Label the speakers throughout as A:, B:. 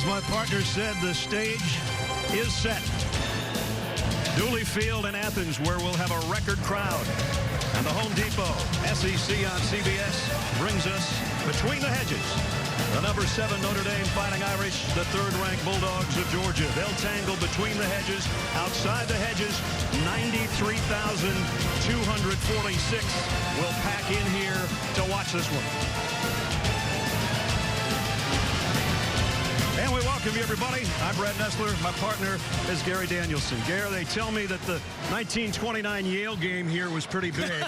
A: my partner said, the stage is set. Dooley Field in Athens, where we'll have a record crowd. And the Home Depot SEC on CBS brings us Between the Hedges. The number 7 Notre Dame Fighting Irish, the 3rd-ranked Bulldogs of Georgia. They'll tangle between the hedges. Outside the hedges, 93,246 will pack in here to watch this one. And we welcome you, everybody. I'm Brad Nessler. My partner is Gary Danielson. Gary, they tell me that the 1929 Yale game here was pretty big,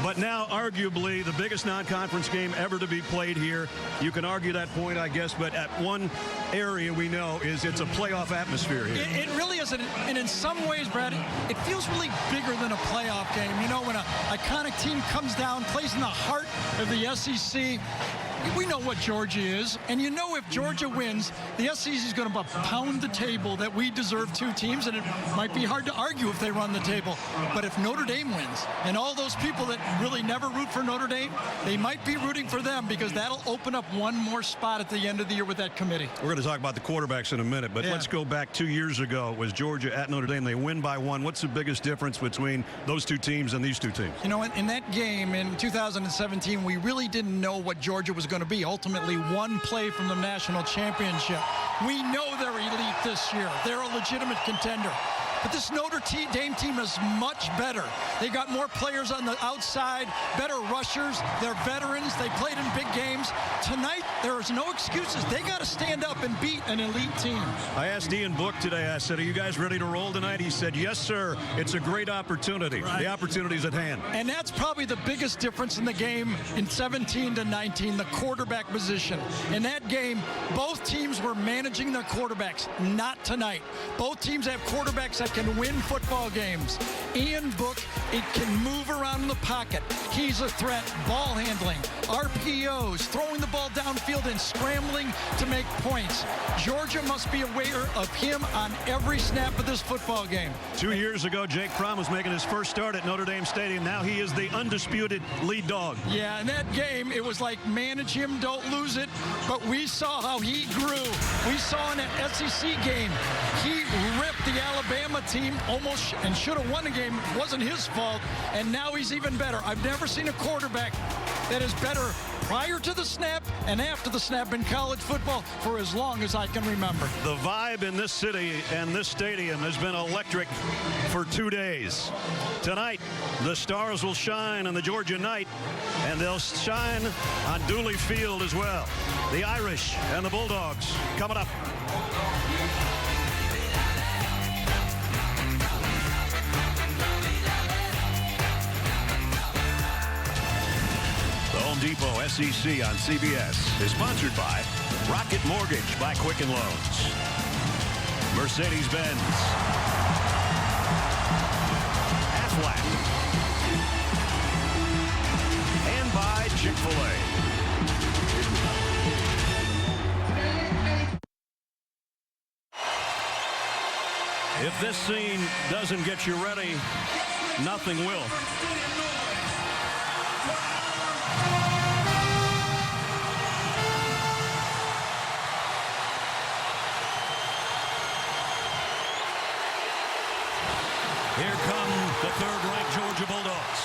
A: but now arguably the biggest non-conference game ever to be played here. You can argue that point, I guess, but at one area we know is it's a playoff atmosphere here.
B: It really is, and in some ways, Brad, it feels really bigger than a playoff game. You know, when an iconic team comes down, plays in the heart of the SEC, we know what Georgia is, and you know if Georgia wins, the SEC is going to pound the table that we deserve 2 teams, and it might be hard to argue if they run the table. But if Notre Dame wins, and all those people that really never root for Notre Dame, they might be rooting for them, because that'll open up one more spot at the end of the year with that committee.
A: We're going to talk about the quarterbacks in a minute, but let's go back 2 years ago. It was Georgia at Notre Dame. They win by 1. What's the biggest difference between those 2 teams and these 2 teams?
B: You know, in that game in 2017, we really didn't know what Georgia was going to be. Ultimately, 1 play from the national championship. We know they're elite this year. They're a legitimate contender. But this Notre Dame team is much better. They got more players on the outside, better rushers. They're veterans. They played in big games. Tonight, there is no excuses. They got to stand up and beat an elite team.
A: I asked Ian Book today, I said, are you guys ready to roll tonight? He said, yes, sir. It's a great opportunity. Right. The opportunity's at hand.
B: And that's probably the biggest difference in the game in 17 to 19, the quarterback position. In that game, both teams were managing their quarterbacks. Not tonight. Both teams have quarterbacks that can win football games. Ian Book, it can move around in the pocket. He's a threat. Ball handling, RPOs, throwing the ball downfield and scrambling to make points. Georgia must be aware of him on every snap of this football game.
A: 2 years ago, Jake Fromm was making his first start at Notre Dame Stadium. Now he is the undisputed lead dog.
B: Yeah, in that game, it was like manage him, don't lose it. But we saw how he grew. We saw in that SEC game, he ripped the Alabama team almost and should have won the game. It wasn't his fault, and now he's even better. I've never seen a quarterback that is better prior to the snap and after the snap in college football for as long as I can remember.
A: The vibe in this city and this stadium has been electric for 2 days. Tonight, the stars will shine on the Georgia night, and they'll shine on Dooley Field as well. The Irish and the Bulldogs coming up. Home Depot SEC on CBS is sponsored by Rocket Mortgage by Quicken Loans, Mercedes-Benz, Aflac, and by Chick-fil-A. If this scene doesn't get you ready, nothing will. Here come the 3rd-ranked Georgia Bulldogs.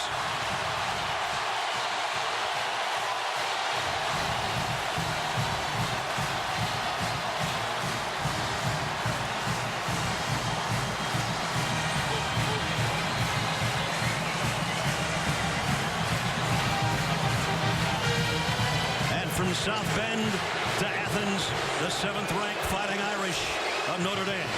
A: And from South Bend to Athens, the 7th-ranked Fighting Irish of Notre Dame.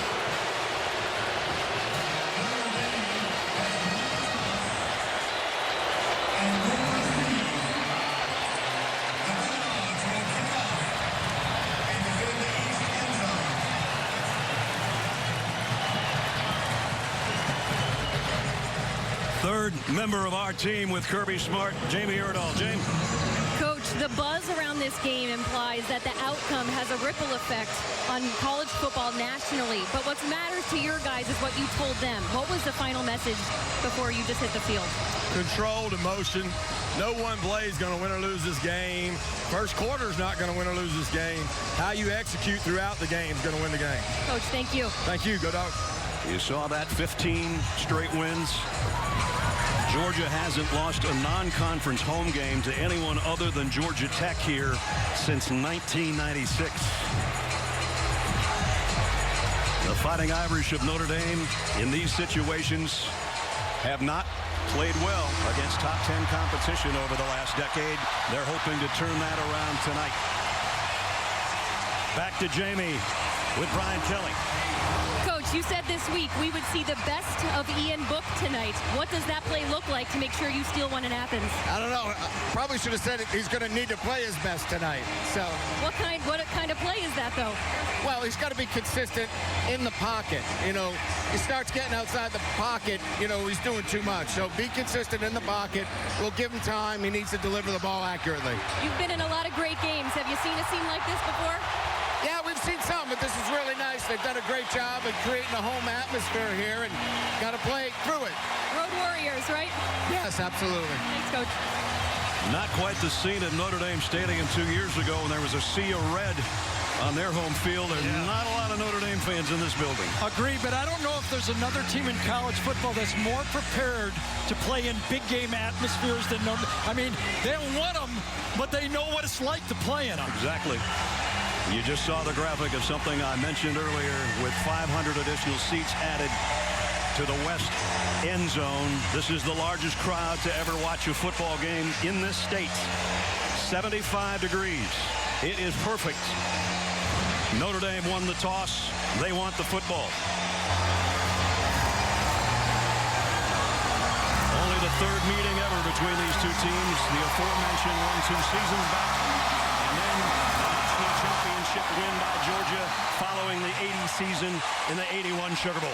A: Third member of our team with Kirby Smart, Jamie Erdahl. James.
C: Coach, Coach, the buzz around this game implies that the outcome has a ripple effect on college football nationally. But what matters to your guys is what you told them. What was the final message before you just hit the field?
D: Controlled emotion. No one play is going to win or lose this game. First quarter is not going to win or lose this game. How you execute throughout the game is going to win the game.
C: Coach, thank you.
D: Thank you. Go Dogs.
A: You saw that 15 straight wins. Georgia hasn't lost a non-conference home game to anyone other than Georgia Tech here since 1996. The Fighting Irish of Notre Dame in these situations have not played well against top 10 competition over the last decade. They're hoping to turn that around tonight. Back to Jamie with Brian Kelly.
C: Coach, you said this week we would see the best of Ian Book tonight. What does that play look like to make sure you steal one in Athens?
E: I don't know. Probably should have said he's going to need to play his best tonight. So
C: what kind of play is that, though?
E: Well, he's got to be consistent in the pocket. You know, he starts getting outside the pocket, you know, he's doing too much. So be consistent in the pocket. We'll give him time. He needs to deliver the ball accurately.
C: You've been in a lot of great games. Have you seen a scene like this before?
E: Yeah, we've seen some, but this is really nice. They've done a great job of creating a home atmosphere here and got to play through it.
C: Road Warriors, right?
E: Yes, absolutely.
C: Thanks, Coach.
A: Not quite the scene at Notre Dame Stadium 2 years ago when there was a sea of red on their home field. There's not a lot of Notre Dame fans in this building.
B: Agree, but I don't know if there's another team in college football that's more prepared to play in big game atmospheres than Notre Dame. I mean, they don't want them, but they know what it's like to play in them.
A: Exactly. You just saw the graphic of something I mentioned earlier with 500 additional seats added to the west end zone. This is the largest crowd to ever watch a football game in this state. 75 degrees. It is perfect. Notre Dame won the toss. They want the football. Only the third meeting ever between these two teams. The aforementioned one 2 seasons back. And then the national championship win by Georgia following the 80 season in the 81 Sugar Bowl.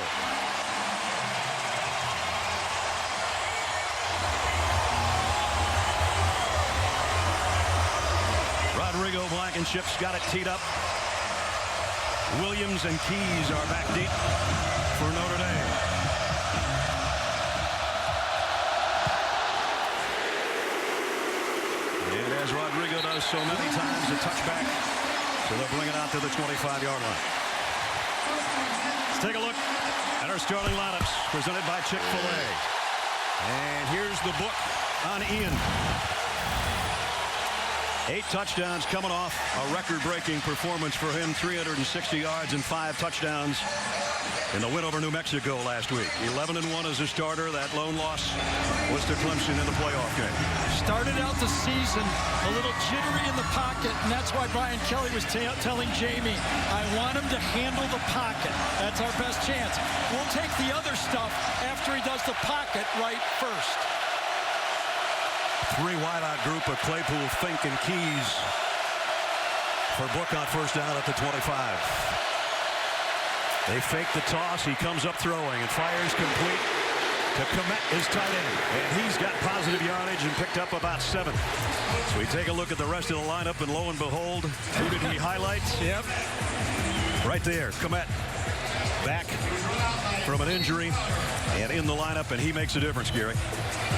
A: Rodrigo Blankenship's got it teed up. Williams and Keys are back deep for Notre Dame. And as Rodrigo does so many times, a touchback. So they'll bring it out to the 25-yard line. Let's take a look at our starting lineups presented by Chick-fil-A. And here's the book on Ian. 8 touchdowns coming off a record-breaking performance for him. 360 yards and 5 touchdowns in the win over New Mexico last week. 11-1 as a starter. That lone loss was to Clemson in the playoff game.
B: Started out the season a little jittery in the pocket, and that's why Brian Kelly was telling Jamie, I want him to handle the pocket. That's our best chance. We'll take the other stuff after he does the pocket right first.
A: 3 wideout group of Claypool, Fink, and Keys for Book on first down at the 25. They fake the toss. He comes up throwing and fires complete to Komet, his tight end. And he's got positive yardage and picked up about 7. So we take a look at the rest of the lineup, and lo and behold, who did we highlight?
B: Yep.
A: Right there, Komet back from an injury and in the lineup, and he makes a difference, Gary.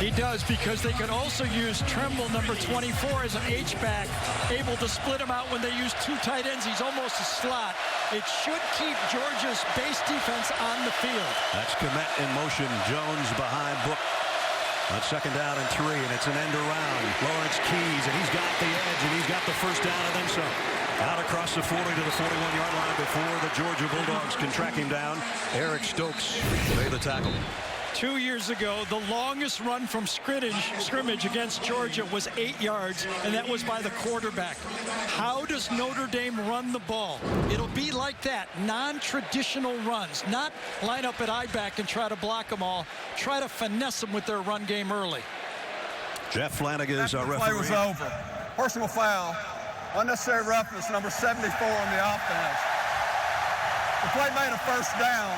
B: He does, because they could also use Tremble, number 24, as an H-back, able to split him out when they use 2 tight ends. He's almost a slot. It should keep Georgia's base defense on the field.
A: That's Komet in motion. Jones behind Book on second down and 3, and it's an end around. Lawrence Keys, and he's got the edge, and he's got the first down and then some. Out across the 40 to the 41-yard line before the Georgia Bulldogs can track him down. Eric Stokes made the tackle.
B: 2 years ago, the longest run from scrimmage against Georgia was 8 yards, and that was by the quarterback. How does Notre Dame run the ball? It'll be like that, non-traditional runs, not line up at I-back and try to block them all. Try to finesse them with their run game early.
A: Jeff Flanagan is our referee.
F: The play was over. Personal foul. Unnecessary roughness, number 74 on the offense. The play made a first down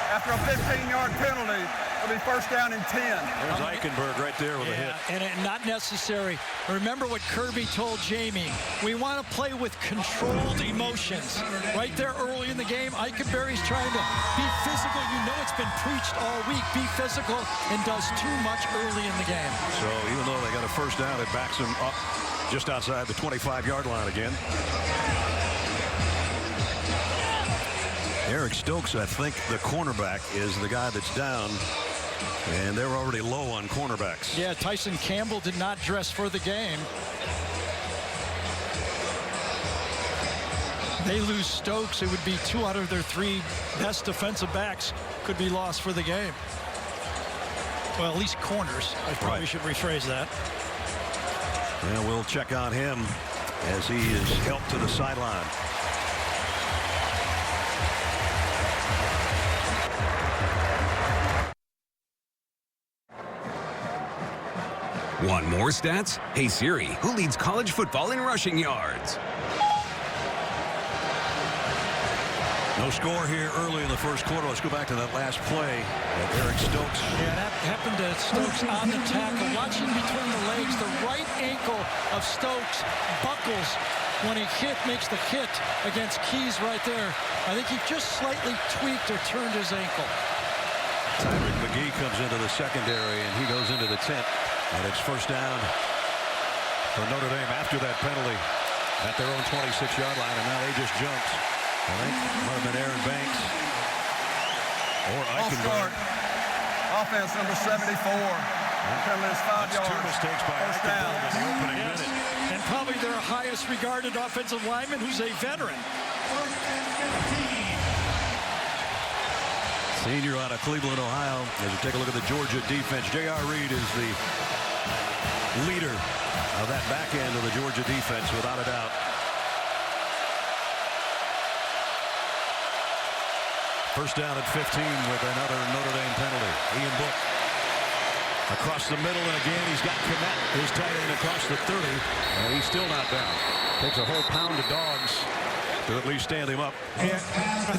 F: after a 15-yard penalty It'll be first down and 10.
A: There's Eichenberg right there with a hit.
B: And not necessary. Remember what Kirby told Jamie. We want to play with controlled emotions. Right there early in the game, Eichenberg's trying to be physical. You know it's been preached all week. Be physical, and does too much early in the game.
A: So even though they got a first down, it backs them up just outside the 25-yard line again. Eric Stokes, I think the cornerback, is the guy that's down, and they're already low on cornerbacks.
B: Yeah, Tyson Campbell did not dress for the game. They lose Stokes, it would be 2 out of their 3 best defensive backs could be lost for the game. Well, at least corners. I probably should rephrase that.
A: And we'll check on him as he is helped to the sideline.
G: Want more stats? Hey Siri, who leads college football in rushing yards?
A: No score here early in the first quarter. Let's go back to that last play of Eric Stokes.
B: Yeah, that happened to Stokes on the tackle. Watching between the legs, the right ankle of Stokes buckles when he makes the hit against Keys right there. I think he just slightly tweaked or turned his ankle.
A: Tyrick McGee comes into the secondary, and he goes into the tent. And it's first down for Notre Dame after that penalty at their own 26-yard line, and now they just jumped. I think it might have been Aaron Banks or Eichenberg.
F: Offense number 74. Coming is 5 yards.
A: 2 mistakes by Eichenberg in the opening minute.
B: And probably their highest regarded offensive lineman, who's a veteran.
A: Senior out of Cleveland, Ohio. As you take a look at the Georgia defense, J.R. Reed is the leader of that back end of the Georgia defense, without a doubt. First down at 15 with another Notre Dame penalty. Ian Book across the middle, and again he's got Kmet, his tight end, across the 30, and he's still not down. Takes a whole pound of dogs to at least stand him up.
B: Yeah,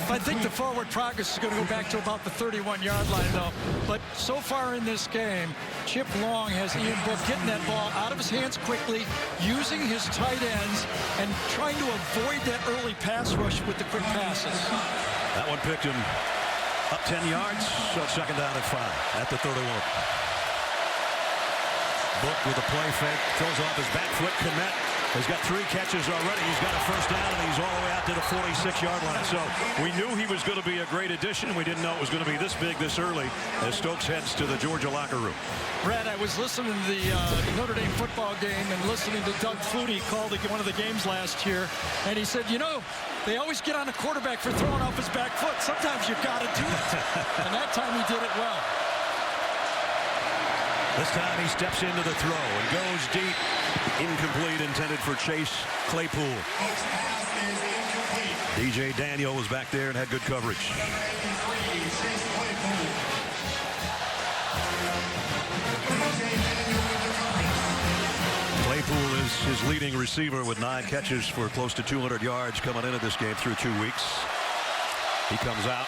B: I think the forward progress is going to go back to about the 31-yard line, though. But so far in this game, Chip Long has Ian Book getting that ball out of his hands quickly, using his tight ends, and trying to avoid that early pass rush with the quick passes.
A: That one picked him up 10 yards, so it's second down at 5 at the 31. Book with a play fake, throws off his back foot. Kmet has got 3 catches already. He's got a first down, and he's all the way out to the 46-yard line. So we knew he was going to be a great addition. We didn't know it was going to be this big this early as Stokes heads to the Georgia locker room.
B: Brad, I was listening to the Notre Dame football game and listening to Doug Flutie call one of the games last year, and he said, you know, they always get on a quarterback for throwing off his back foot. Sometimes you've got to do it. And that time he did it well.
A: This time he steps into the throw and goes deep. Incomplete, intended for Chase Claypool. DJ Daniel was back there and had good coverage. Claypool is his leading receiver with 9 catches for close to 200 yards coming into this game through 2 weeks. He comes out.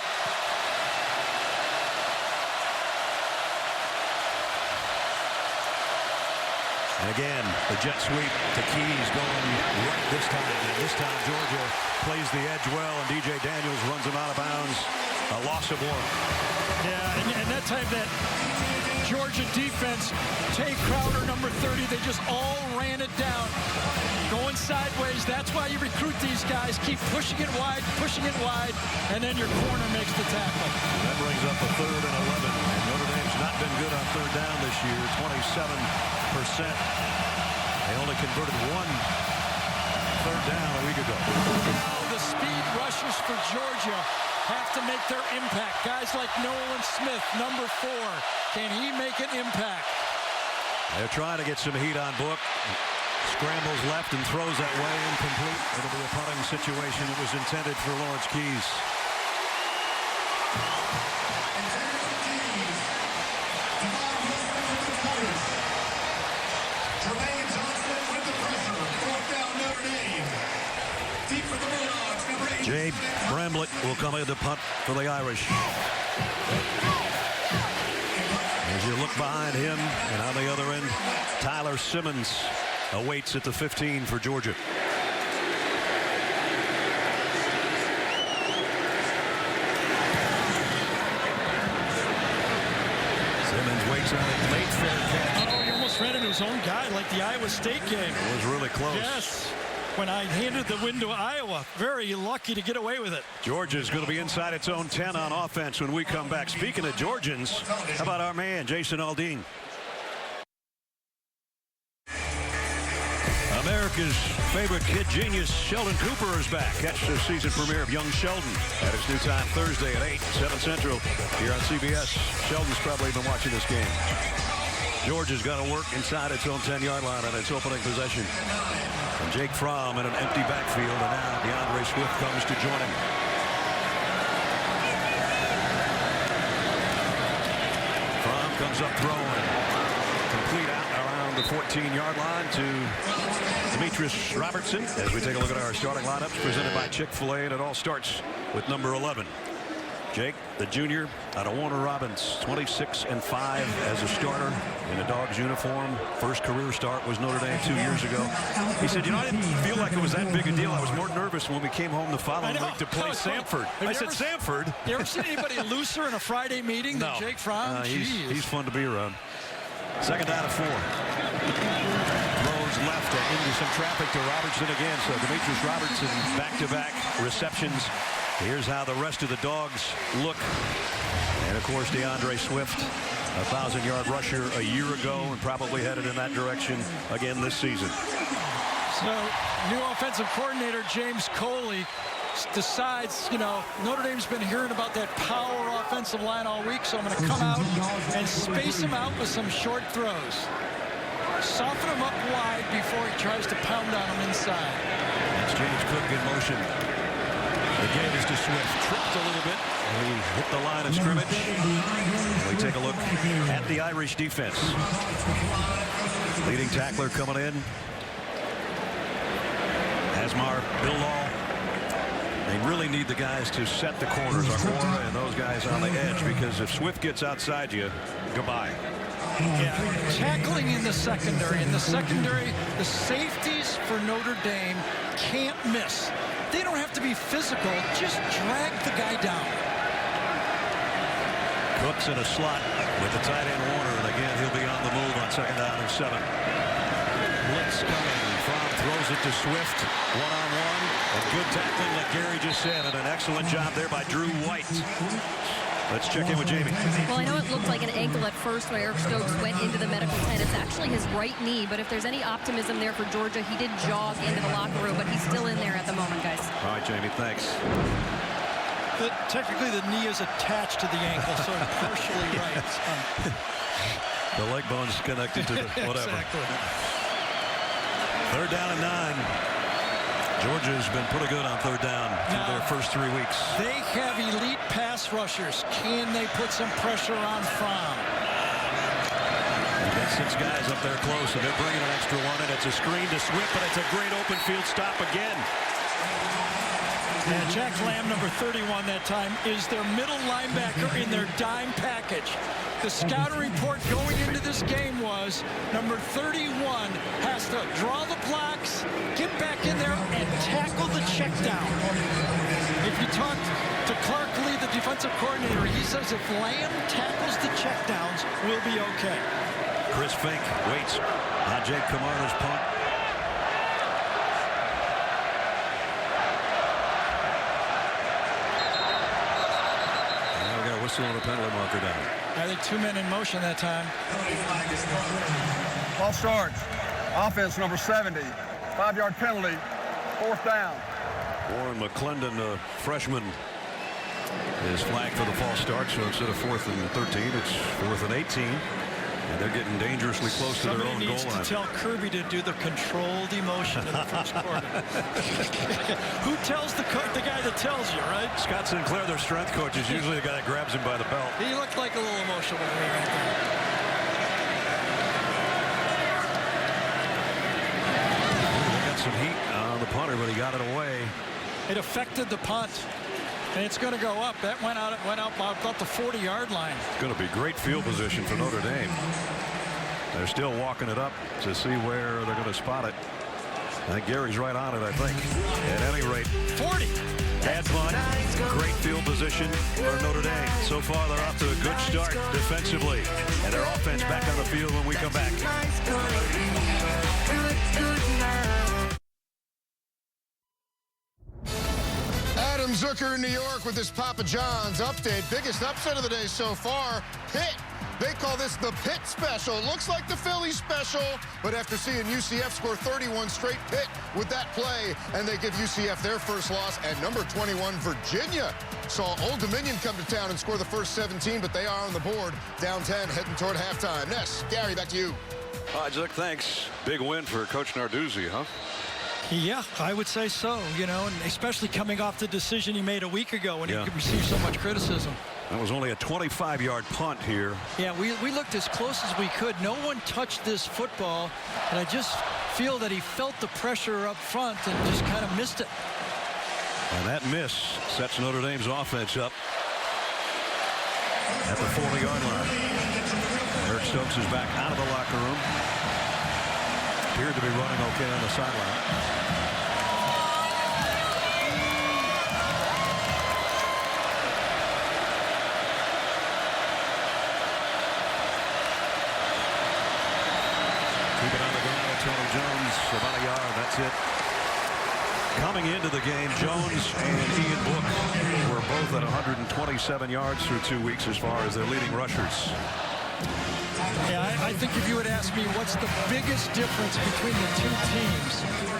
A: And again, the jet sweep to Keys going right this time. And this time Georgia plays the edge well, and DJ Daniels runs him out of bounds. A loss of 1.
B: Yeah, and that time that Georgia defense, Tay Crowder, number 30, they just all ran it down. Going sideways, that's why you recruit these guys. Keep pushing it wide, and then your corner makes the tackle.
A: That brings up a 3rd and 11. And Notre Dame's not been good on 3rd down this year, 27%. They only converted 1 3rd down a week ago.
B: Now the speed rushers for Georgia have to make their impact. Guys like Nolan Smith, number 4. Can he make an impact?
A: They're trying to get some heat on Book. Scrambles left and throws that way, incomplete. It'll be a punting situation. It was intended for Lawrence Keys. Jay Bramlett will come in to punt for the Irish. As you look behind him, and on the other end, Tyler Simmons awaits at the 15 for Georgia. Simmons waits on it late, fair catch.
B: Oh, he almost ran into his own guy like the Iowa State game.
A: It was really close.
B: Yes. When I handed the win to Iowa, very lucky to get away with it.
A: Georgia's going to be inside its own 10 on offense when we come back. Speaking of Georgians, how about our man, Jason Aldean? America's favorite kid genius, Sheldon Cooper, is back. Catch the season premiere of Young Sheldon at its new time Thursday at 8, 7 Central here on CBS. Sheldon's probably been watching this game. Georgia's got to work inside its own 10-yard line on its opening possession. And Jake Fromm in an empty backfield, and now DeAndre Swift comes to join him. Fromm comes up throwing. Complete out around the 14-yard line to Demetrius Robertson. As we take a look at our starting lineups presented by Chick-fil-A, and it all starts with number 11. Jake, the junior, out of Warner Robins, 26-5 as a starter in a Dogs uniform. First career start was Notre Dame 2 years ago. He said, you know, I didn't feel like it was that big a deal. I was more nervous when we came home the following week to play Samford. I said, Samford?
B: You ever seen anybody looser in a Friday meeting than Jake Fromm?
A: He's fun to be around. Second down and 4. Throws left and into some traffic to Robertson again. So Demetrius Robertson back-to-back receptions. Here's how the rest of the Dogs look. And, of course, DeAndre Swift, 1,000-yard rusher a year ago and probably headed in that direction again this season.
B: So, new offensive coordinator James Coley decides, you know, Notre Dame's been hearing about that power offensive line all week, so I'm going to come out and space him out with some short throws. Soften him up wide before he tries to pound on him inside.
A: That's James Cook in motion. The game is to Swift. Tripped a little bit. He hit the line of scrimmage. We take a look at the Irish defense. Leading tackler coming in. Asmar Billall. They really need the guys to set the corners. Armora and those guys on the edge, because if Swift gets outside you, goodbye.
B: Yeah, tackling in the secondary. In the secondary, the safeties for Notre Dame can't miss. They don't have to be physical. Just drag the guy down.
A: Cook's in a slot with the tight end Warner, and again he'll be on the move on second down and 7. Blitz coming. Fromm throws it to Swift. One-on-one. And good tackling, like Gary just said, and an excellent job there by Drew White. Let's check in with Jamie.
C: Well, I know it looked like an ankle at first when Eric Stokes went into the medical tent. It's actually his right knee, but if there's any optimism there for Georgia, he did jog into the locker room, but he's still in there at the moment, guys.
A: All right, Jamie, thanks.
B: Technically, the knee is attached to the ankle, so partially right.
A: The leg bone's connected to the whatever.
B: Exactly.
A: Third down and 9. Georgia's been pretty good on third down through their first 3 weeks.
B: They have elite pass rushers. Can they put some pressure on Fromm?
A: They've got 6 guys up there close, and they're bringing an extra one, and it's a screen to Swift, but it's a great open field stop again.
B: And Jack Lamb, number 31 that time, is their middle linebacker in their dime package. The scouting report going into this game was number 31 has to draw the blocks, get back in there, and tackle the check down. If you talk to Clark Lee, the defensive coordinator, he says if Lamb tackles the check downs, we'll be okay.
A: Chris Fink waits on Jake Camarda's punt. Whistle on the penalty marker down.
B: I think 2 men in motion that time.
F: Ball starts. Offense number 70. 5-yard penalty. 4th down.
A: Warren McClendon, a freshman, is flagged for the false start. So instead of 4th and 13, it's 4th and 18. And they're getting dangerously close to their own goal line.
B: Somebody needs to tell Kirby to do the controlled emotion in the first quarter. Who tells the guy that tells you, right?
A: Scott Sinclair, their strength coach, is usually the guy that grabs him by the belt.
B: He looked like a little emotional to me right there.
A: He got some heat on the punter, but he got it away.
B: It affected the punt. And it's going to go up. That went out about the 40-yard line.
A: It's going to be great field position for Notre Dame. They're still walking it up to see where they're going to spot it. I think Gary's right on it, I think. At any rate,
B: 40.
A: bad punt, great field position for Notre Dame. So far, they're off to a good start defensively. And their offense back on the field when we come back.
H: Adam Zucker in New York with this Papa John's update. Biggest upset of the day so far, Pitt. They call this the Pitt special. Looks like the Philly special, but after seeing UCF score 31 straight, Pitt with that play, and they give UCF their first loss. And number 21, Virginia, saw Old Dominion come to town and score the first 17, but they are on the board, down 10, heading toward halftime. Ness, Gary, back to you.
A: Zuck, thanks. Big win for Coach Narduzzi, huh?
B: Yeah, I would say so, you know, and especially coming off the decision he made a week ago when he received so much criticism.
A: That was only a 25-yard punt here.
B: Yeah, we looked as close as we could. No one touched this football, and I just feel that he felt the pressure up front and just kind of missed it.
A: And that miss sets Notre Dame's offense up at the 40-yard line. Eric Stokes is back out of the locker room. Appeared to be running okay on the sideline. Keep it on the ground. Tony Jones, about a yard. That's it. Coming into the game, Jones and Ian Book were both at 127 yards through 2 weeks as far as their leading rushers.
B: Yeah, I think if you would ask me what's the biggest difference between the two teams,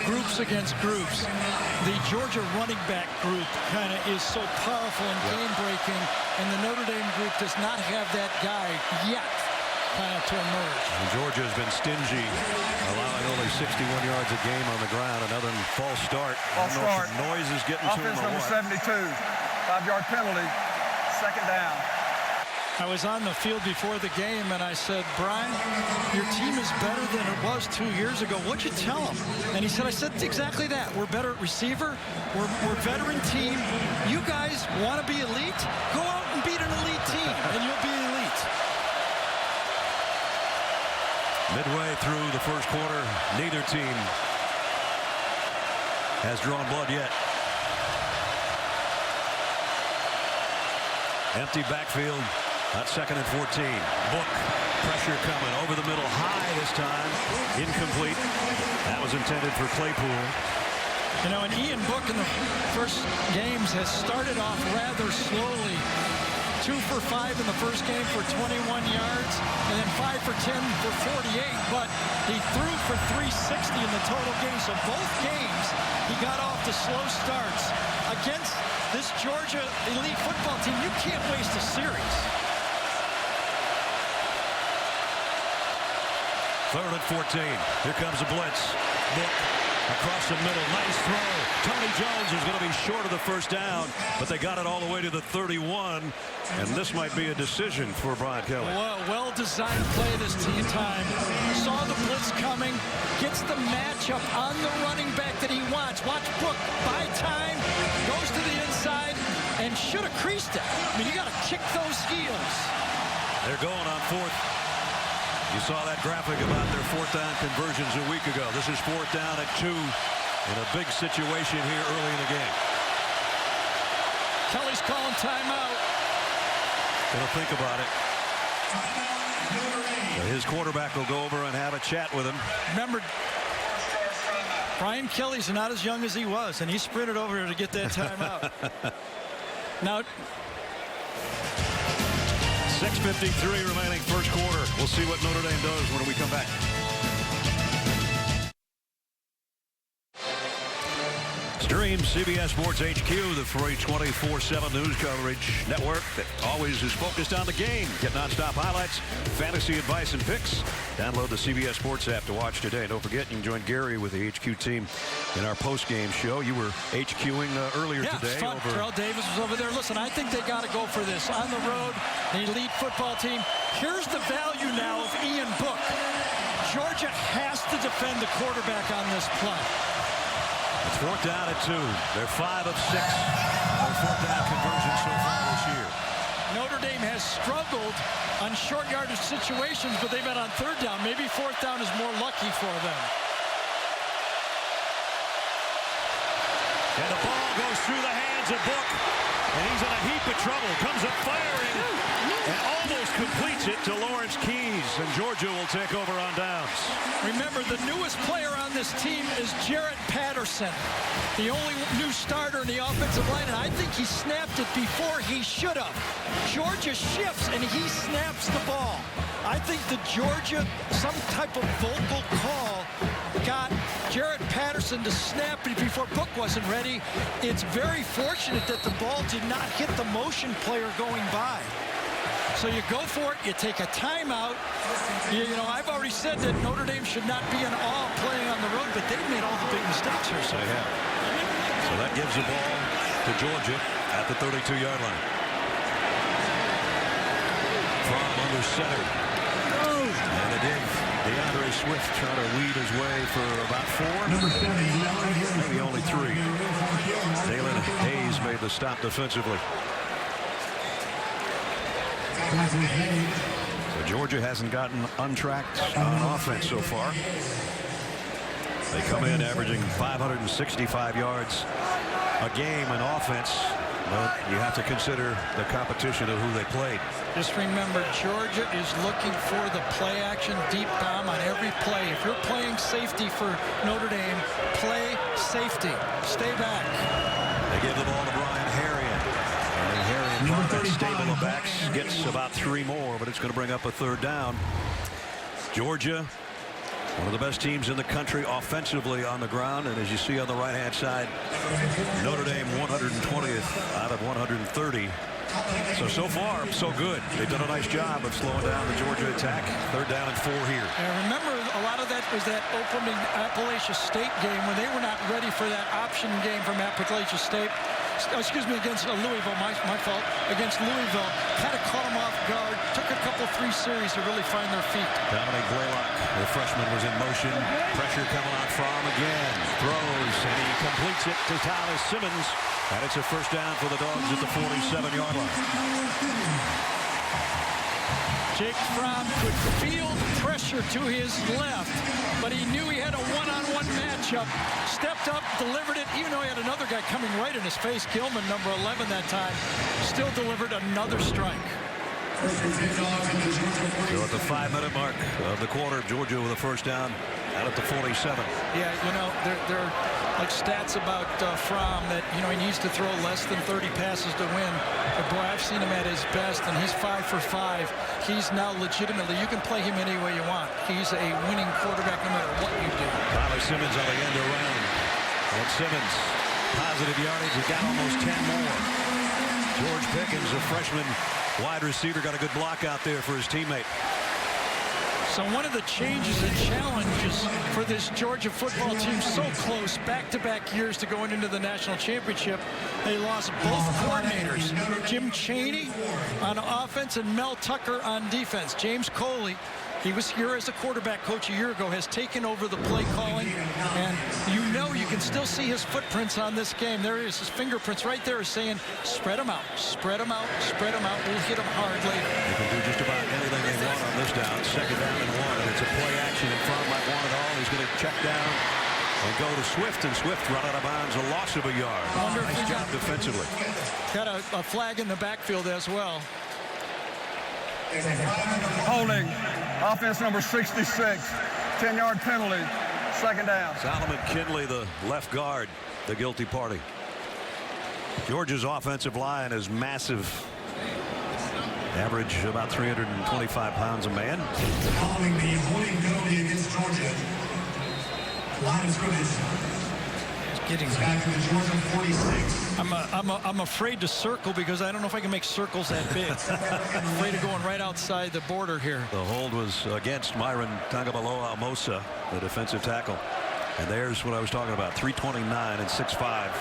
B: groups against groups, the Georgia running back group kind of is so powerful and game-breaking, and the Notre Dame group does not have that guy yet kind of to emerge.
A: And Georgia has been stingy, allowing only 61 yards a game on the ground. Another false start.
F: False start.
A: Noise is getting to him.
F: Offense number 72. 5-yard penalty. Second down.
B: I was on the field before the game, and I said, Brian, your team is better than it was 2 years ago. What'd you tell him? And he said, I said exactly that. We're better at receiver. We're a veteran team. You guys want to be elite? Go out and beat an elite team, and you'll be elite.
A: Midway through the first quarter, neither team has drawn blood yet. Empty backfield. That's 2nd and 14. Book. Pressure coming over the middle. High this time. Incomplete. That was intended for Claypool.
B: You know, and Ian Book in the first games has started off rather slowly. 2 for 5 in the first game for 21 yards, and then 5 for 10 for 48, but he threw for 360 in the total game. So both games, he got off to slow starts. Against this Georgia elite football team, you can't waste a series.
A: 3rd and 14. Here comes a blitz. Book across the middle. Nice throw. Tony Jones is going to be short of the first down, but they got it all the way to the 31, and this might be a decision for Brian Kelly.
B: Well-designed play this time. Saw the blitz coming, gets the matchup on the running back that he wants. Watch Book, buy time, goes to the inside, and should have creased it. I mean, you got to kick those heels.
A: They're going on 4th. You saw that graphic about their 4th down conversions a week ago. This is 4th down at 2 in a big situation here early in the game.
B: Kelly's calling timeout.
A: Gonna think about it. So his quarterback will go over and have a chat with him.
B: Remember, Brian Kelly's not as young as he was, and he sprinted over here to get that timeout. Now,
A: 6:53 remaining first quarter. We'll see what Notre Dame does when we come back. Stream CBS Sports HQ, the free 24/7 news coverage network that always is focused on the game. Get nonstop highlights, fantasy advice, and picks. Download the CBS Sports app to watch today. Don't forget, you can join Gary with the HQ team in our post-game show. You were HQing earlier today.
B: Yeah, fun. Terrell Davis was over there. Listen, I think they got to go for this. On the road, the elite football team. Here's the value now of Ian Book. Georgia has to defend the quarterback on this play.
A: It's 4th down at 2. They're 5 of 6. They're fourth down conversions so far this year.
B: Notre Dame has struggled on short yardage situations, but they've been on third down. Maybe fourth down is more lucky for them.
A: And the ball goes through the hands of Book. And he's in a heap of trouble. Comes up firing and almost completes it to Lawrence Keys. And Georgia will take over on downs.
B: Remember, the newest player on this team is Jarrett Patterson, the only new starter in the offensive line, and I think he snapped it before he should have. Georgia shifts, and he snaps the ball. I think the Georgia, some type of vocal call, got Jarrett Patterson to snap it before Book wasn't ready. It's very fortunate that the ball did not hit the motion player going by. So you go for it, you take a timeout. You know, I've already said that Notre Dame should not be in awe playing on the road, but they've made all the big mistakes here. So
A: they have. So that gives the ball to Georgia at the 32-yard line. From under center. And again, DeAndre Swift trying to lead his way for about 4. Maybe only 3. Dalen Hayes made the stop defensively. So Georgia hasn't gotten untracked on offense so far. They come in averaging 565 yards a game in offense. But you have to consider the competition of who they played.
B: Just remember, Georgia is looking for the play action deep bomb on every play. If you're playing safety for Notre Dame, play safety. Stay back.
A: They give the ball to Brian Harrion. And Harrion, that stable of backs, gets about 3 more, but it's going to bring up a third down. Georgia, one of the best teams in the country offensively on the ground, and as you see on the right-hand side, Notre Dame 120th out of 130. So far, so good. They've done a nice job of slowing down the Georgia attack. Third down and 4 here.
B: And remember, a lot of that was that opening Appalachia State game when they were not ready for that option game from Appalachia State. Excuse me, against Louisville, my fault, against Louisville. Kind of caught them off guard. Took a couple, 3 series to really find their feet.
A: Dominic Blaylock, the freshman, was in motion. Pressure coming on Fromm again. Throws, and he completes it to Tyler Simmons. And it's a first down for the Dogs at the 47-yard line.
B: Jake Fromm could field pressure to his left, but he knew he had a one-on-one matchup. Stepped up, delivered it, even though he had another guy coming right in his face. Gilman, number 11 that time, still delivered another strike.
A: So at the 5-minute mark of the quarter, Georgia with a first down out at the 47.
B: Yeah, you know, there are like stats about Fromm that, you know, he needs to throw less than 30 passes to win. But boy, I've seen him at his best, and he's 5 for 5. He's now legitimately, you can play him any way you want. He's a winning quarterback no matter what you do.
A: Tyler Simmons on the end around. And Simmons, positive yardage, he got almost 10 more. George Pickens, a freshman wide receiver, got a good block out there for his teammate.
B: So one of the changes and challenges for this Georgia football team, so close, back-to-back years to going into the national championship, they lost both coordinators. Jim Chaney on offense and Mel Tucker on defense. James Coley, he was here as a quarterback coach a year ago, has taken over the play calling, and you know you can still see his footprints on this game. There he is, his fingerprints right there is saying, spread them out, spread them out, spread them out. We'll hit them hard later.
A: They can do just about anything they want on this down. Second down and 1, and it's a play action in front. Might want it all. He's going to check down and go to Swift, and Swift run out of bounds, a loss of a yard. Nice job defensively.
B: Got a flag in the backfield as well.
F: Holding, offense number 66, 10-yard penalty, second down.
A: Solomon Kinley, the left guard, the guilty party. Georgia's offensive line is massive. Average about 325 pounds a man.
I: Following the holding penalty against Georgia, line of scrimmage. Back to the Georgia 46.
B: I'm afraid to circle because I don't know if I can make circles that big. I'm afraid of going right outside the border here.
A: The hold was against Myron Tagovailoa Amosa, the defensive tackle. And there's what I was talking about, 329 and 6'5".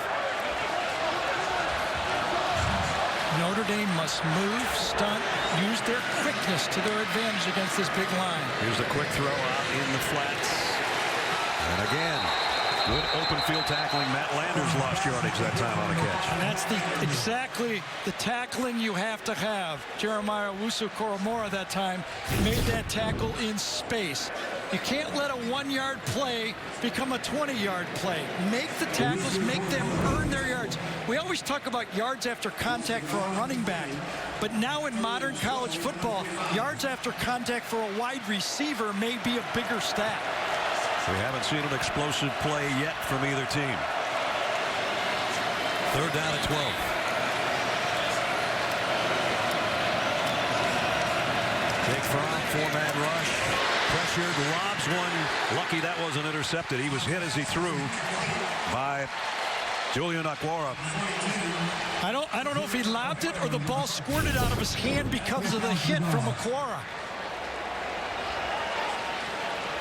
B: Notre Dame must move, stunt, use their quickness to their advantage against this big line.
A: Here's the quick throw out in the flats. And again, good open field tackling. Matt Landers lost yardage that time on a catch.
B: And that's exactly the tackling you have to have. Jeremiah Owusu-Koramoah that time made that tackle in space. You can't let a 1-yard play become a 20-yard play. Make the tackles, make them earn their yards. We always talk about yards after contact for a running back, but now in modern college football, yards after contact for a wide receiver may be a bigger stat.
A: We haven't seen an explosive play yet from either team. 3rd down at 12. Big Fromm, 4-man rush. Pressured, lobs one. Lucky that wasn't intercepted. He was hit as he threw by Julian Okwara.
B: I don't know if he lobbed it or the ball squirted out of his hand because of the hit from Okwara.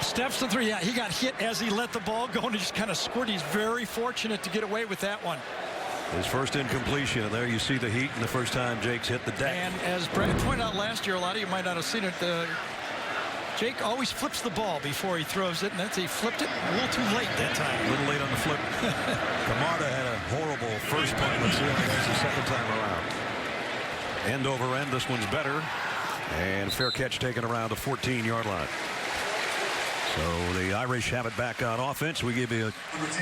B: Steps to 3. Yeah, he got hit as he let the ball go, and he just kind of squirted. He's very fortunate to get away with that one.
A: His first incompletion, and there you see the heat, and the first time Jake's hit the deck.
B: And as Brad pointed out last year, a lot of you might not have seen it, Jake always flips the ball before he throws it, and he flipped it a little too late that time.
A: A little late on the flip. Camarda had a horrible first punt. Let's see how he does the second time around. End over end, this one's better. And fair catch taken around the 14-yard line. So the Irish have it back on offense. We give you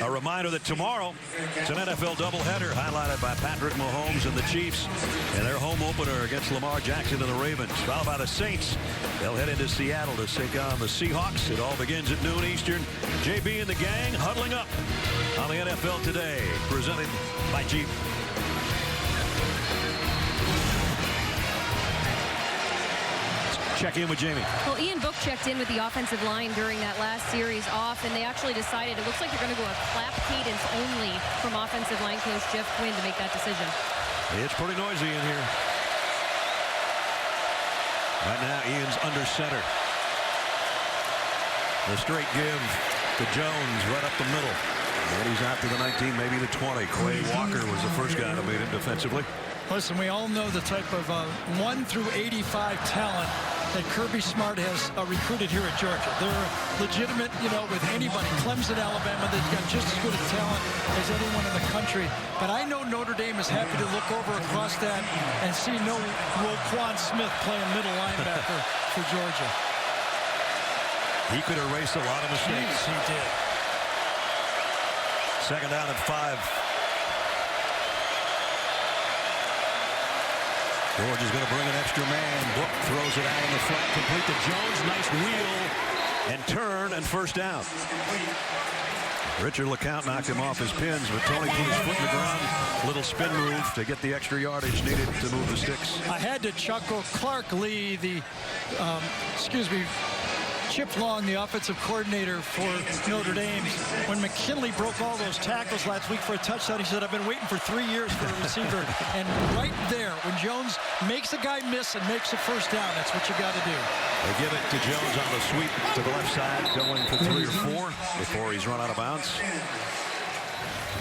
A: a reminder that tomorrow it's an NFL doubleheader highlighted by Patrick Mahomes and the Chiefs and their home opener against Lamar Jackson and the Ravens. Followed by the Saints. They'll head into Seattle to take on the Seahawks. It all begins at noon Eastern. JB and the gang huddling up on the NFL Today, presented by Jeep. Check in with Jamie.
C: Well, Ian Book checked in with the offensive line during that last series off, and they actually decided it looks like they're going to go a clap cadence only from offensive line coach Jeff Quinn to make that decision.
A: It's pretty noisy in here. Right now, Ian's under center. The straight give to Jones right up the middle. And he's out to the 19, maybe the 20. Quay Walker was the first guy to meet him defensively.
B: Listen, we all know the type of 1 through 85 talent that Kirby Smart has recruited here at Georgia. They're legitimate, with anybody. Clemson, Alabama, they've got just as good a talent as anyone in the country. But I know Notre Dame is happy to look over across that and see no Roquan Smith playing middle linebacker for Georgia.
A: He could erase a lot of mistakes.
B: He did.
A: 2nd down and 5. Georgia's going to bring an extra man. Book throws it out in the front, complete to Jones. Nice wheel and turn and 1st down. Richard LeCount knocked him off his pins, but Tony put his foot in the ground. Little spin move to get the extra yardage needed to move the sticks.
B: I had to chuckle. Clark Lee, Chip Long, the offensive coordinator for Notre Dame, when McKinley broke all those tackles last week for a touchdown, he said, I've been waiting for 3 years for a receiver. And right there, when Jones makes a guy miss and makes a 1st down, that's what you got to do.
A: They give it to Jones on the sweep to the left side, going for 3 or 4 before he's run out of bounds.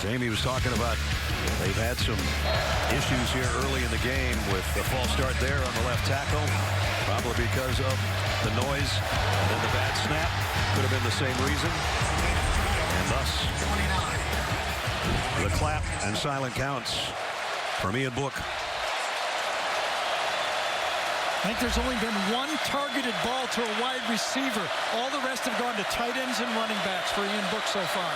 A: Jamie was talking about they've had some issues here early in the game with the false start there on the left tackle, probably because of the noise and then the bad snap. Could have been the same reason. And thus, the clap and silent counts from Ian Book.
B: I think there's only been one targeted ball to a wide receiver. All the rest have gone to tight ends and running backs for Ian Book so far.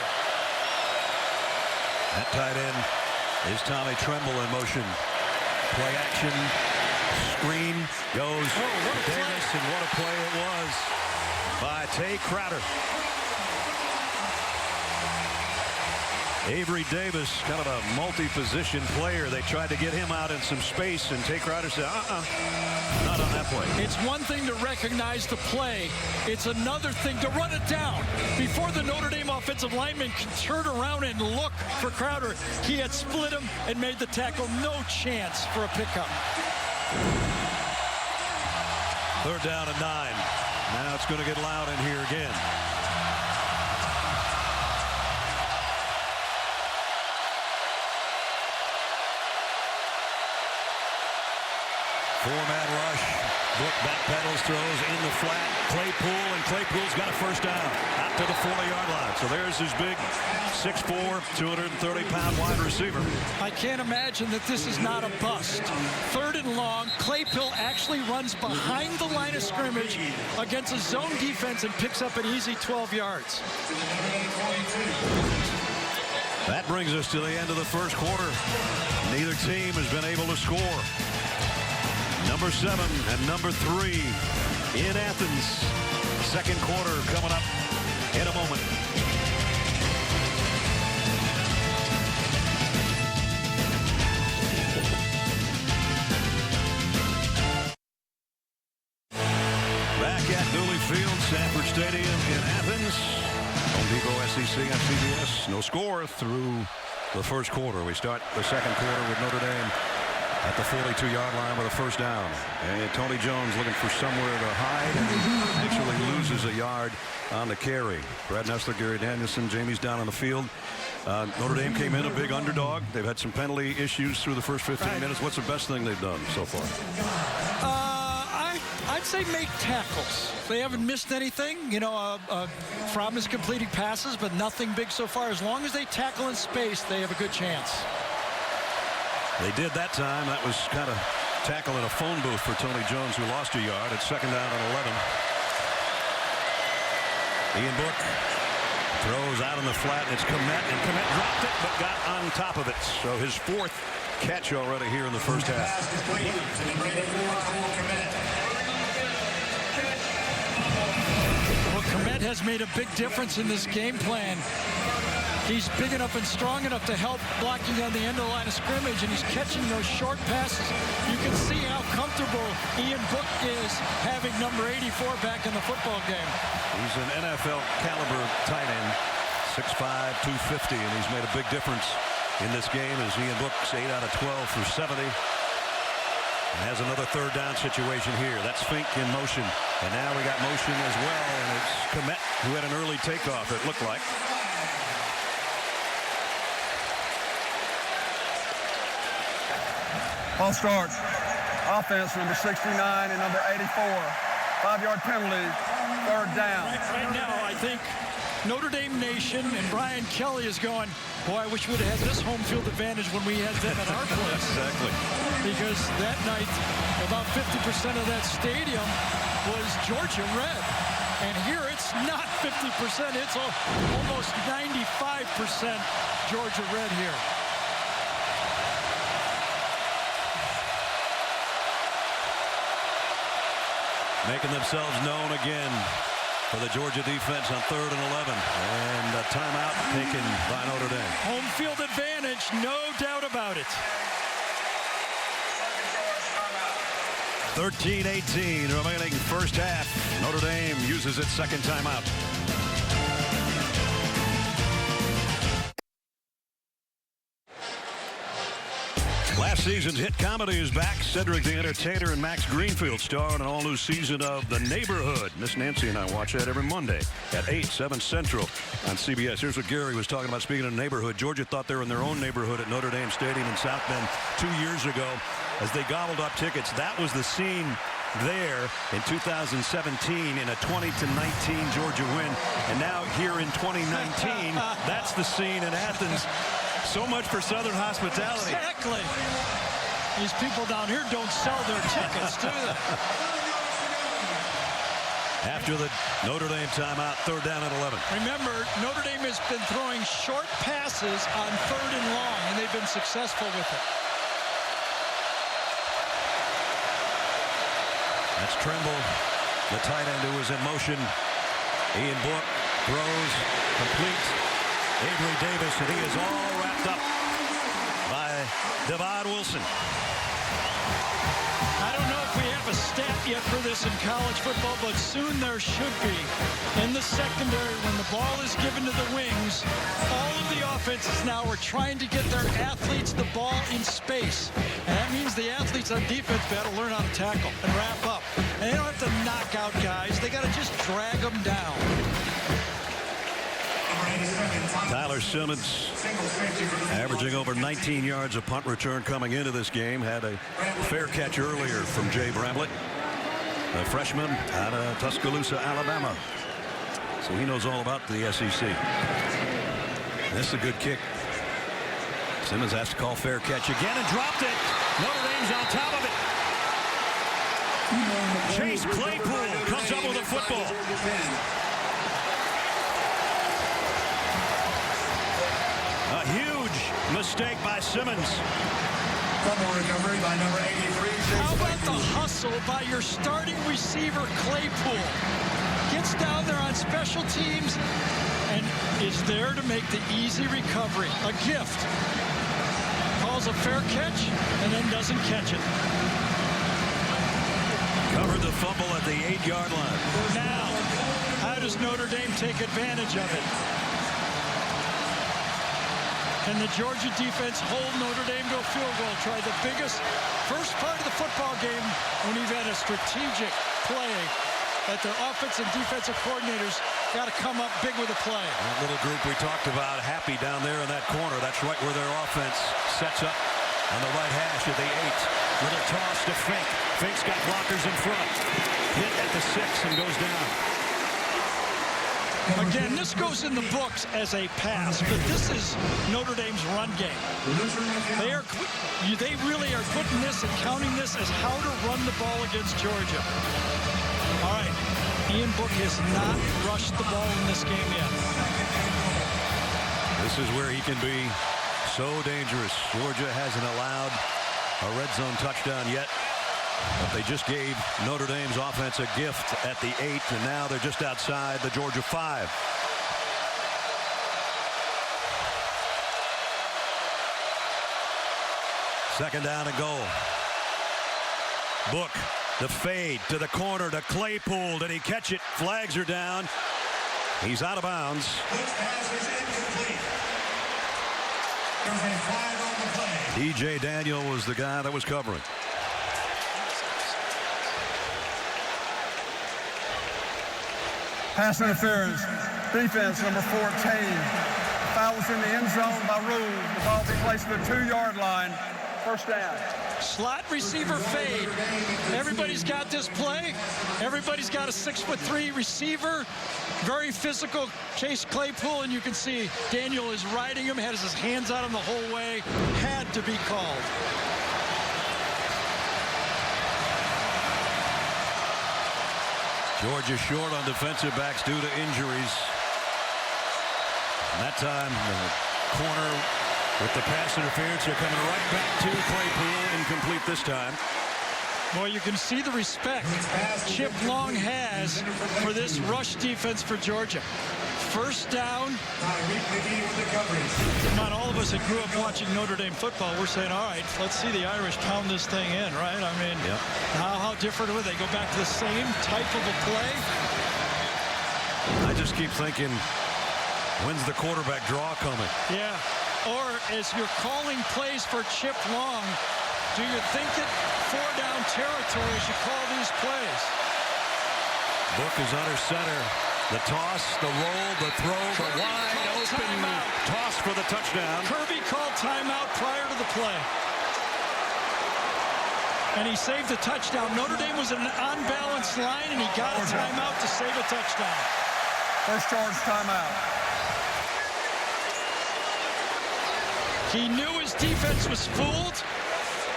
A: That tight end is Tommy Tremble in motion. Play action. Screen goes to Davis, and what a play it was by Tay Crowder. Avery Davis, kind of a multi-position player. They tried to get him out in some space, and Tay Crowder said, not on that play.
B: It's one thing to recognize the play. It's another thing to run it down. Before the Notre Dame offensive lineman could turn around and look for Crowder, he had split him and made the tackle. No chance for a pickup.
A: 3rd down and 9. Now it's going to get loud in here again. Four-man rush. Book backpedals, throws in the flat. Claypool, and Claypool's got a first down out to the 40-yard line. So there's his big 6'4", 230-pound wide receiver.
B: I can't imagine that this is not a bust. 3rd and long. Claypool actually runs behind the line of scrimmage against a zone defense and picks up an easy 12 yards.
A: That brings us to the end of the first quarter. Neither team has been able to score. Number 7 and number 3 in Athens. Second quarter coming up in a moment. Back at Dooley Field, Sanford Stadium in Athens. Home Depot SEC on CBS. No score through the first quarter. We start the second quarter with Notre Dame at the 42-yard line with a first down. And Tony Jones looking for somewhere to hide and actually loses a yard on the carry. Brad Nessler, Gary Danielson, Jamie's down on the field. Notre Dame came in a big underdog. They've had some penalty issues through the first 15 minutes. What's the best thing they've done so far?
B: I'd say make tackles. They haven't missed anything. You know, Fromm is completing passes, but nothing big so far. As long as they tackle in space, they have a good chance.
A: They did that time. That was kind of tackle in a phone booth for Tony Jones, who lost a yard. It's second down and 11. Ian Book throws out in the flat. It's Komet, and Komet dropped it, but got on top of it. So his 4th catch already here in the first half.
B: Well, Komet has made a big difference in this game plan. He's big enough and strong enough to help blocking on the end of the line of scrimmage, and he's catching those short passes. You can see how comfortable Ian Book is having number 84 back in the football game.
A: He's an NFL caliber tight end, 6'5", 250, and he's made a big difference in this game as Ian Book's 8 out of 12 for 70. And has another third down situation here. That's Fink in motion. And now we got motion as well, and it's Komet who had an early takeoff, it looked like.
F: Ball starts. Offense, number 69 and number 84. 5-yard penalty, 3rd down.
B: Right now, I think Notre Dame Nation and Brian Kelly is going, boy, I wish we would have had this home field advantage when we had them at our place.
A: Exactly.
B: Because that night, about 50% of that stadium was Georgia red. And here it's not 50%, it's almost 95% Georgia red here.
A: Making themselves known again for the Georgia defense on 3rd and 11. And a timeout taken by Notre Dame.
B: Home field advantage, no doubt about it.
A: 13-18 remaining first half. Notre Dame uses its second timeout. Last season's hit comedy is back. Cedric the Entertainer and Max Greenfield star in an all-new season of The Neighborhood. Miss Nancy and I watch that every Monday at 8, 7 Central on CBS. Here's what Gary was talking about. Speaking of neighborhood, Georgia thought they were in their own neighborhood at Notre Dame Stadium in South Bend 2 years ago as they gobbled up tickets. That was the scene there in 2017 in a 20-19 Georgia win. And now here in 2019, that's the scene in Athens. So much for Southern hospitality.
B: Exactly. These people down here don't sell their tickets, do they?
A: After the Notre Dame timeout, 3rd down and 11.
B: Remember, Notre Dame has been throwing short passes on 3rd and long, and they've been successful with it.
A: That's Tremble, the tight end who is in motion. Ian Book throws complete. Avery Davis, and he is all wrapped up by Devon Wilson.
B: I don't know if we have a stat yet for this in college football, but soon there should be. In the secondary, when the ball is given to the wings, all of the offenses now are trying to get their athletes the ball in space. And that means the athletes on defense got to learn how to tackle and wrap up. And they don't have to knock out guys. They got to just drag them down.
A: Tyler Simmons averaging over 19 yards a punt return coming into this game. Had a fair catch earlier from Jay Bramlett. a freshman out of Tuscaloosa, Alabama. So he knows all about the SEC. This is a good kick. Simmons has to call fair catch again and dropped it. Notre Dame's on top of it. Chase Claypool comes up with a football. A huge mistake by Simmons.
I: Fumble recovery by number 83.
B: How about the hustle by your starting receiver, Claypool? Gets down there on special teams and is there to make the easy recovery. A gift. Calls a fair catch and then doesn't catch it.
A: Covered the fumble at the 8-yard line.
B: Now, how does Notre Dame take advantage of it? And the Georgia defense hold Notre Dame to a field goal. Tried the biggest first part of the football game when you've had a strategic play that their offensive and defensive coordinators got to come up big with a play.
A: That little group we talked about, happy down there in that corner. That's right where their offense sets up on the right hash of the 8. Little toss to Fink. Fink's got blockers in front. Hit at the 6 and goes down.
B: Again, this goes in the books as a pass, but this is Notre Dame's run game. They really are putting this and counting this as how to run the ball against Georgia. All right, Ian Book has not rushed the ball in this game yet.
A: This is where he can be so dangerous. Georgia hasn't allowed a red zone touchdown yet. But they just gave Notre Dame's offense a gift at the 8, and now they're just outside the Georgia 5. Second down and goal. Book, the fade to the corner to Claypool. Did he catch it? Flags are down. He's out of bounds. DJ Daniel was the guy that was covering.
F: Pass interference. Defense number 14. Foul was in the end zone by rule. The ball be placed at the 2-yard line. First down.
B: Slot receiver fade. Everybody's got this play. Everybody's got a 6'3" receiver. Very physical Chase Claypool, and you can see Daniel is riding him, has his hands on him the whole way. Had to be called.
A: Georgia short on defensive backs due to injuries. And that time, the corner with the pass interference. They're coming right back to Claypool. Incomplete this time.
B: Boy, you can see the respect Chip Long has for this rush defense for Georgia. First down. Not all of us that grew up watching Notre Dame football, we're saying, all right, let's see the Irish pound this thing in, right? I mean, how different were they? Go back to the same type of a play?
A: I just keep thinking, when's the quarterback draw coming?
B: Yeah. Or as you're calling plays for Chip Long, do you think it 4-down territory as you call these plays?
A: Book is under center. The toss, the roll, the throw, the wide open toss for the touchdown.
B: Kirby called timeout prior to the play. And he saved the touchdown. Notre Dame was in an unbalanced line, and he got a timeout to save a touchdown.
F: First charge timeout.
B: He knew his defense was fooled.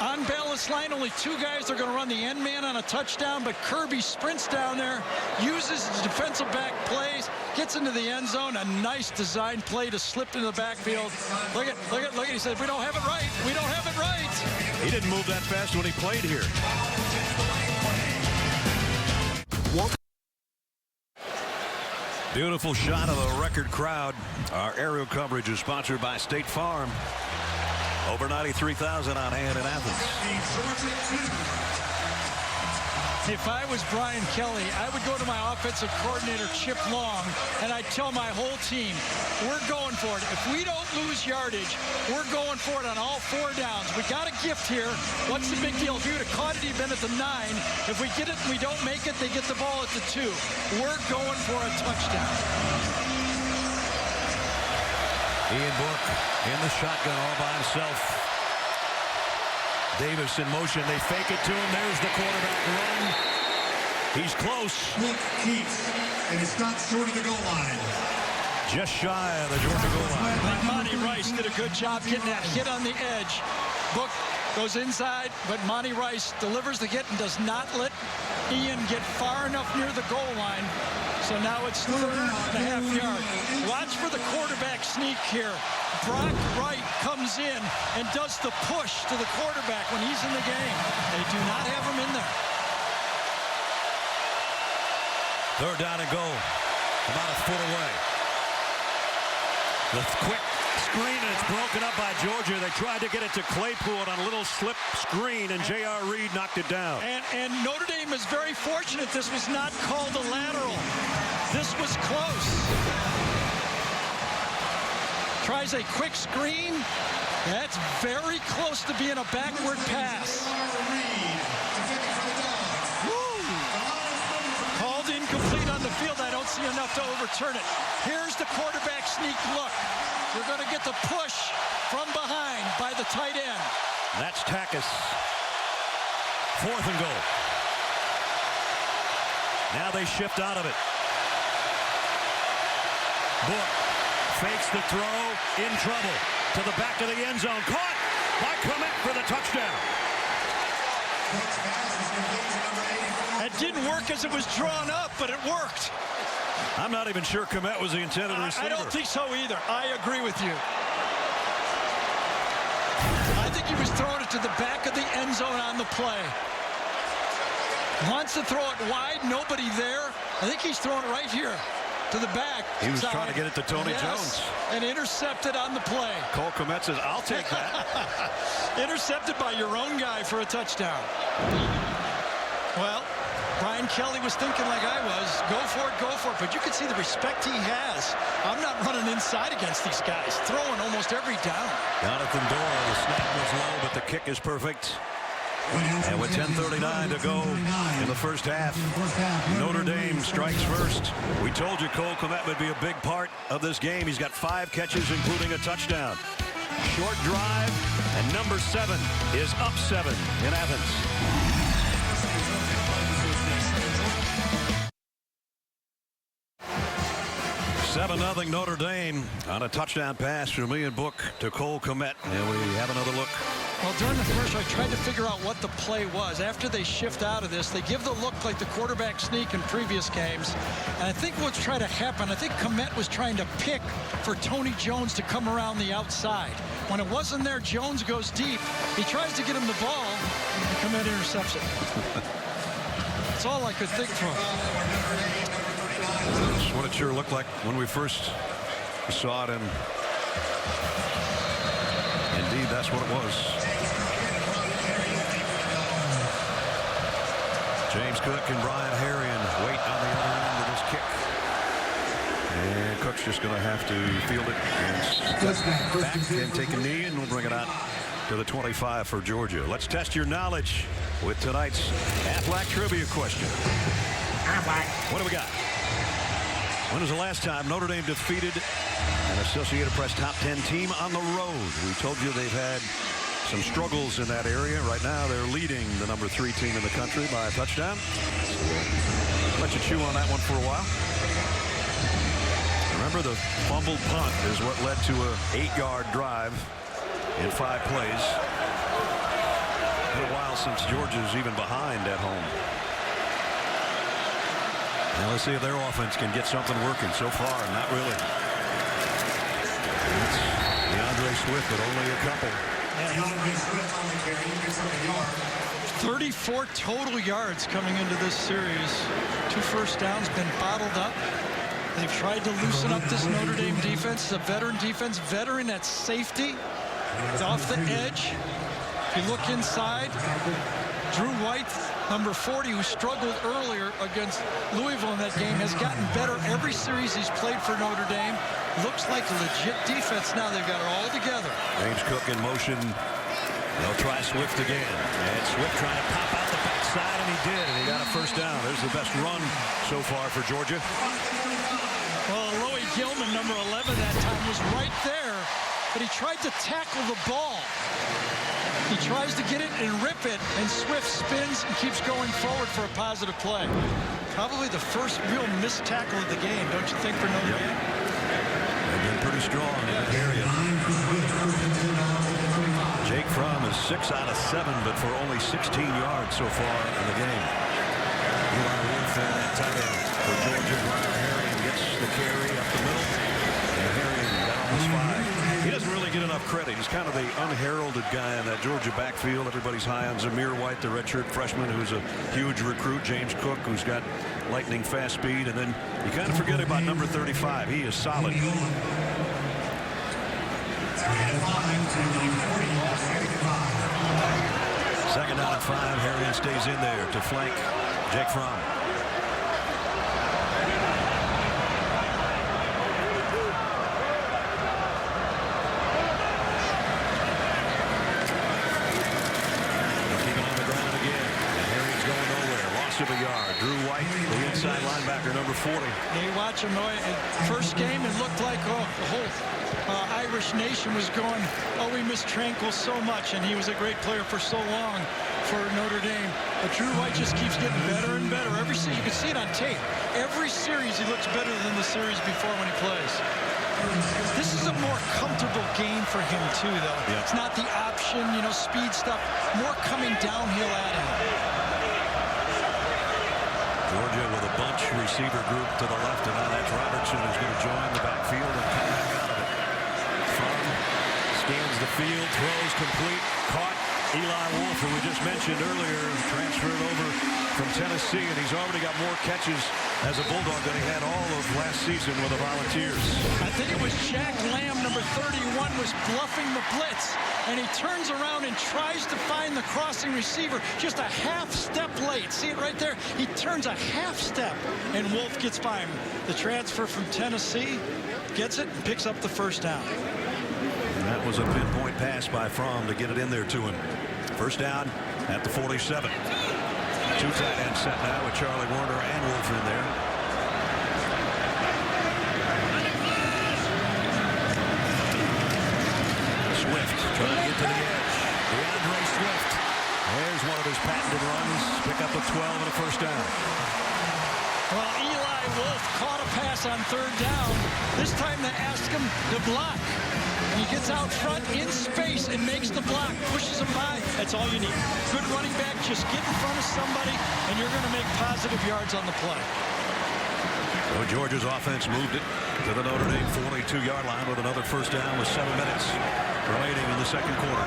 B: Unbalanced line, only 2 guys are going to run the end man on a touchdown, but Kirby sprints down there, uses his defensive back plays, gets into the end zone. A nice design play to slip into the backfield. Look at. He said, we don't have it right. We don't have it right.
A: He didn't move that fast when he played here. Beautiful shot of a record crowd. Our aerial coverage is sponsored by State Farm. Over 93,000 on hand in Athens.
B: If I was Brian Kelly, I would go to my offensive coordinator, Chip Long, and I'd tell my whole team, we're going for it. If we don't lose yardage, we're going for it on all 4 downs. We got a gift here. What's the big deal? If you would have caught it, he'd been at the 9. If we get it and we don't make it, they get the ball at the 2. We're going for a touchdown.
A: Ian Book in the shotgun all by himself. Davis in motion. They fake it to him. There's the quarterback run. He's close.
I: And it's not short of the goal line.
A: Just shy of the Georgia goal line.
B: Monty Rice did a good job getting that hit on the edge. Book goes inside, but Monty Rice delivers the hit and does not let Ian get far enough near the goal line. So now it's 3.5 yards. Watch for the quarterback sneak here. Brock Wright comes in and does the push to the quarterback when he's in the game. They do not have him in there.
A: Third down and goal. About a foot away. The quick screen, and it's broken up by Georgia. They tried to get it to Claypool on a little slip screen, and J.R. Reed knocked it down.
B: And Notre Dame is very fortunate this was not called a lateral. This was close. Tries a quick screen. That's very close to being a backward pass. Woo. Called incomplete on the field. I don't see enough to overturn it. Here's the quarterback sneak look. We're going to get the push from behind by the tight end.
A: That's Takis. 4th and goal. Now they shift out of it. Book fakes the throw, in trouble. To the back of the end zone. Caught by Komet for the touchdown.
B: It didn't work as it was drawn up, but it worked.
A: I'm not even sure Komet was the intended receiver.
B: I don't think so either. I agree with you. I think he was throwing it to the back of the end zone on the play. Wants to throw it wide, nobody there. I think he's throwing it right here to the back.
A: He was trying to get it to Tony Jones.
B: And intercepted on the play.
A: Cole Komet says, I'll take that.
B: Intercepted by your own guy for a touchdown. Well, Brian Kelly was thinking like I was, go for it, go for it. But you can see the respect he has. I'm not running inside against these guys, throwing almost every down.
A: Jonathan Dora, the snap was low, but the kick is perfect. And with 10:39 to go in the first half, Notre Dame strikes first. We told you Cole Komet would be a big part of this game. He's got 5 catches, including a touchdown. Short drive, and number 7 is up 7 in Athens. 7-0 Notre Dame on a touchdown pass from Ian Book to Cole Komet. And we have another look.
B: Well, during the first, I tried to figure out what the play was. After they shift out of this, they give the look like the quarterback sneak in previous games. And I think what's trying to happen, I think Komet was trying to pick for Tony Jones to come around the outside. When it wasn't there, Jones goes deep. He tries to get him the ball, and Komet intercepts it. That's all I could think from.
A: That's what it sure looked like when we first saw it, and indeed that's what it was. James Cook and Brian Harrion wait on the other end of this kick. And Cook's just going to have to field it and step back and take a knee, and we'll bring it out to the 25 for Georgia. Let's test your knowledge with tonight's Aflac trivia question. What do we got? When was the last time Notre Dame defeated an Associated Press top 10 team on the road? We told you they've had some struggles in that area. Right now they're leading the number 3 team in the country by a touchdown. Let you chew on that one for a while. Remember, the fumbled punt is what led to a 8-yard drive in 5 plays. Been a while since Georgia's even behind at home. Now let's see if their offense can get something working. So far, not really. It's DeAndre Swift, but only a couple.
I: DeAndre Swift on the carry, gets up a yard.
B: 34 total yards coming into this series. 2 first downs, been bottled up. They've tried to loosen up this Notre Dame defense. It's a veteran defense, veteran at safety. It's off the edge. If you look inside, Drew White, number 40, who struggled earlier against Louisville in that game, has gotten better every series he's played for Notre Dame. Looks like a legit defense now. They've got it all together.
A: James Cook in motion. They'll try Swift again. And Swift trying to pop out the backside, and he did. And he got a first down. There's the best run so far for Georgia.
B: Well, Loie Gilman, number 11 that time, was right there, but he tried to tackle the ball. He tries to get it and rip it, and Swift spins and keeps going forward for a positive play. Probably the first real missed tackle of the game, don't you think, for Notre Dame?
A: They've been pretty strong in that area. Jake Fromm is 6 out of 7, but for only 16 yards so far in the game. Eli Wolf in that tight end for Georgia. Ryan Herring gets the carry up the middle. And Herring got almost 5. He doesn't really get enough credit. He's kind of the unheralded guy in that Georgia backfield. Everybody's high on Zamir White, the redshirt freshman, who's a huge recruit. James Cook, who's got lightning fast speed. And then you kind of forget about number 35. He is solid. Second down and 5. Herring stays in there to flank Jake Fromm. Of a yard. Drew White, the inside linebacker, number 40.
B: You watch him. First game, it looked like the whole Irish nation was going, oh, we miss Tranquil so much, and he was a great player for so long for Notre Dame. But Drew White just keeps getting better and better. Every series, you can see it on tape. Every series, he looks better than the series before when he plays. This is a more comfortable game for him, too, though.
A: Yep.
B: It's not the option, speed stuff. More coming downhill at him.
A: Georgia with a bunch receiver group to the left, and now that's Robertson who's going to join the backfield and come back out of it. Fromm scans the field, throws complete, caught. Eli Wolf, who we just mentioned earlier, transferred over from Tennessee, and he's already got more catches as a Bulldog than he had all of last season with the Volunteers.
B: I think it was Jack Lamb, number 31, was bluffing the blitz, and he turns around and tries to find the crossing receiver just a half step late. See it right there? He turns a half step, and Wolf gets by him. The transfer from Tennessee gets it and picks up the first down.
A: And that was a pinpoint pass by Fromm to get it in there to him. First down at the 47. Two tight ends set now with Charlie Warner and Wolf in there. Swift trying to get to the edge. DeAndre Swift. There's one of his patented runs. Pick up a 12 and a first down.
B: Well, Eli Wolf caught a pass on third down. This time they asked him to block. And he gets out front in space and makes the block, pushes him by. That's all you need. Good running back, just get in front of somebody, and you're going to make positive yards on the play.
A: So Georgia's offense moved it to the Notre Dame 42-yard line with another first down with 7 minutes remaining in the second quarter.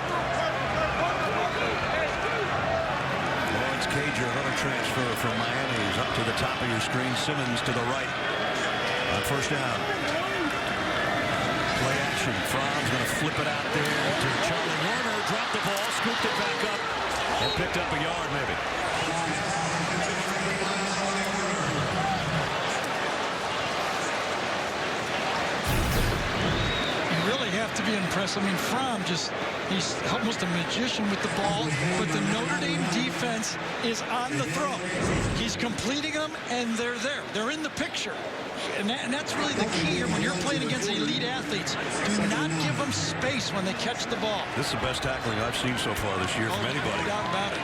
A: Lawrence Cager, another transfer from Miami, is up to the top of your screen. Simmons to the right on first down. Play action. Fromm's going to flip it out there to Charlie Warner. Dropped the ball, scooped it back up, and picked up a yard maybe.
B: You really have to be impressed. I mean, Fromm he's almost a magician with the ball, but the Notre Dame defense is on the throw. He's completing them, and they're there. They're in the picture. And that's really the key here when you're playing against elite athletes. Do not give them space when they catch the ball.
A: This is the best tackling I've seen so far this year from anybody.
B: No doubt about it.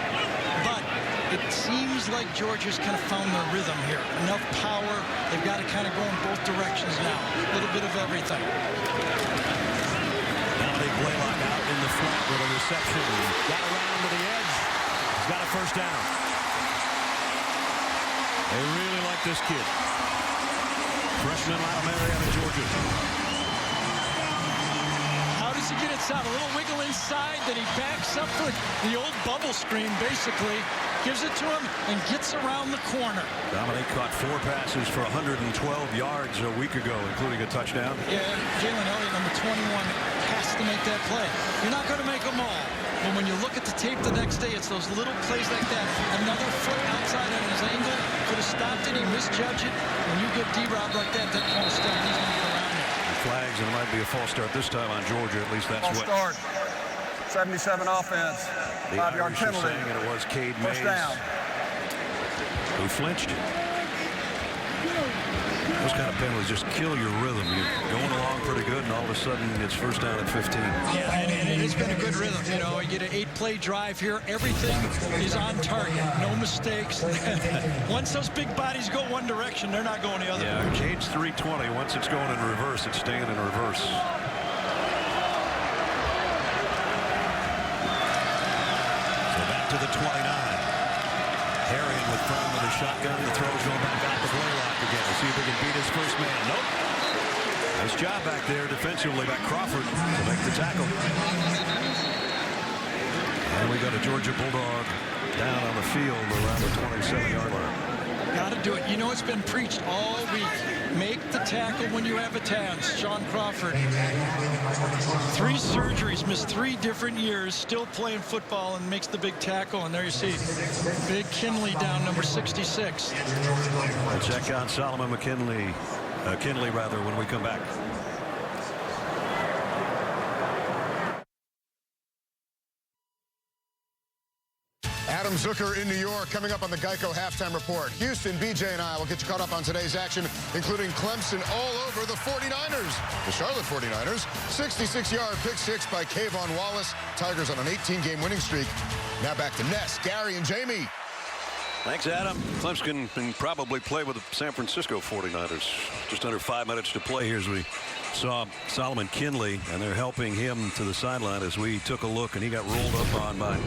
B: But it seems like Georgia's kind of found their rhythm here. Enough power. They've got to kind of go in both directions now. A little bit of everything.
A: Now big Blaylock out in the flat with a reception. Got around to the edge. He's got a first down. They really like this kid. Freshman out of Marietta, Georgia.
B: How does he get it out? A little wiggle inside, then he backs up for the old bubble screen, basically. Gives it to him and gets around the corner.
A: Dominique caught 4 passes for 112 yards a week ago, including a touchdown.
B: Yeah, Jalen Elliott, number 21, has to make that play. You're not going to make them all. But when you look at the tape the next day, it's those little plays like that. Another foot outside on his angle. Could have stopped it. He misjudged it. When you get D-Rob like that kind of stuff, he's going to get around it.
A: Flags, and it might be a false start this time on Georgia. At least that's
F: False
A: what.
F: start. 77 offense.
A: The
F: 5-yard
A: Irish are
F: penalty.
A: saying, and it was Cade Mays
F: First down.
A: who flinched. Those kind of penalties just kill your rhythm. You're going along pretty good, and all of a sudden it's first down at 15.
B: Yeah, and it has been a good rhythm. You know, you get an 8-play drive here. Everything is on target. No mistakes. Once those big bodies go one direction, they're not going the other.
A: Yeah, Cage 320. Once it's going in reverse, it's staying in reverse. So back to the 29. Harrion with Fromm with a shotgun. The throw's going back out to Blaylock again. We'll see if he can beat his first man. Nope. Nice job back there defensively by Crawford to make the tackle. And we got a Georgia Bulldog down on the field around the 27-yard line.
B: Got to do it. You know, it's been preached all week. Make the tackle when you have a chance. John Crawford. 3 surgeries, missed 3 different years, still playing football and makes the big tackle. And there you see Big Kinley down, number 66.
A: We'll check on Solomon McKinley, Kinley rather, when we come back.
H: Adam Zucker in New York coming up on the Geico Halftime Report. Houston, BJ, and I will get you caught up on today's action, including Clemson all over the 49ers. The Charlotte 49ers, 66-yard pick six by Kayvon Wallace. Tigers on an 18-game winning streak. Now back to Ness, Gary, and Jamie.
A: Thanks, Adam. Clemson can probably play with the San Francisco 49ers. Just under 5 minutes to play here as we saw Solomon Kinley, and they're helping him to the sideline as we took a look, and he got rolled up on by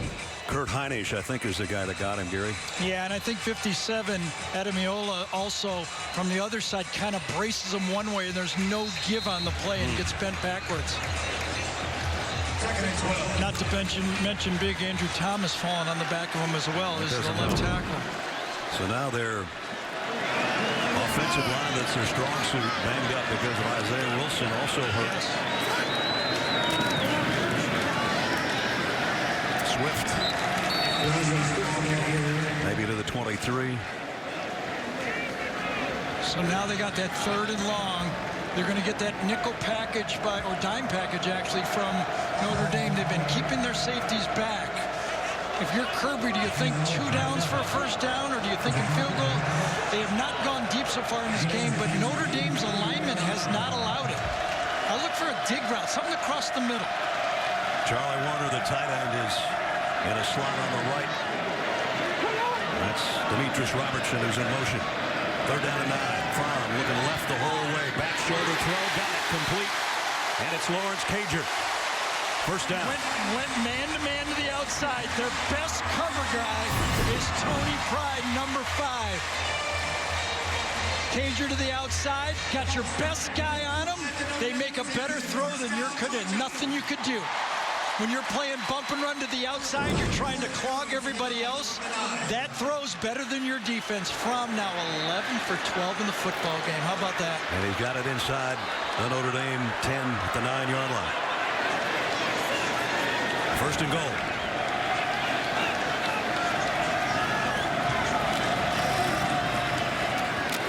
A: Kurt Heinisch, I think, is the guy that got him, Gary.
B: Yeah, and I think 57, Adamiola, also from the other side, kind of braces him one way, and there's no give on the play, and gets bent backwards. Not to mention big Andrew Thomas falling on the back of him as well as the left tackle.
A: So now their offensive line, that's their strong suit, banged up because of Isaiah Wilson also hurt.
B: Yes.
A: Swift. Maybe to the 23.
B: So now they got that 3rd and long. They're going to get that nickel package or dime package actually from Notre Dame. They've been keeping their safeties back. If you're Kirby, do you think 2 downs for a first down, or do you think in field goal? They have not gone deep so far in this game, but Notre Dame's alignment has not allowed it. I look for a dig route, something across the middle.
A: Charlie Warner, the tight end, is in a slot on the right. That's Demetrius Robertson, who's in motion. 3rd down and 9. Fromm looking left the whole way. Back shoulder throw. Got it complete. And it's Lawrence Cager. First down.
B: Went man-to-man to the outside. Their best cover guy is Tony Pride, number 5. Cager to the outside. Got your best guy on him. They make a better throw than you could. Nothing you could do. When you're playing bump and run to the outside, you're trying to clog everybody else. That throw's better than your defense. Fromm now 11 for 12 in the football game. How about that?
A: And he's got it inside the Notre Dame 10 at the 9-yard line. First and goal.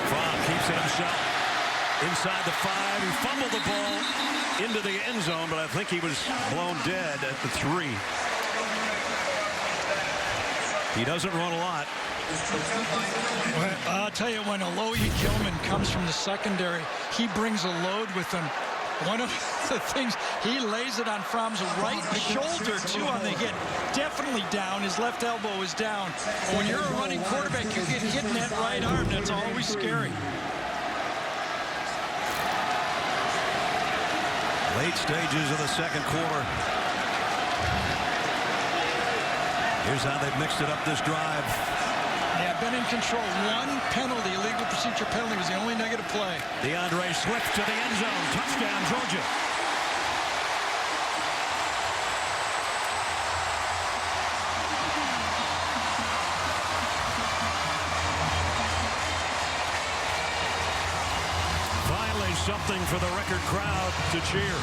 A: Fromm keeps it himself. Inside the 5. He fumbled the ball into the end zone, but I think he was blown dead at the 3. He doesn't run a lot.
B: Well, I'll tell you, when Alohi Gilman comes from the secondary, he brings a load with him. One of the things, he lays it on Fromm's right shoulder, too, on the hit. Definitely down. His left elbow is down. When you're a running quarterback, you get hit in that right arm. That's always scary.
A: Late stages of the second quarter. Here's how they've mixed it up this drive.
B: Yeah, been in control. 1 penalty, illegal procedure penalty, was the only negative play.
A: DeAndre Swift to the end zone. Touchdown, Georgia. Something for the record crowd to cheer.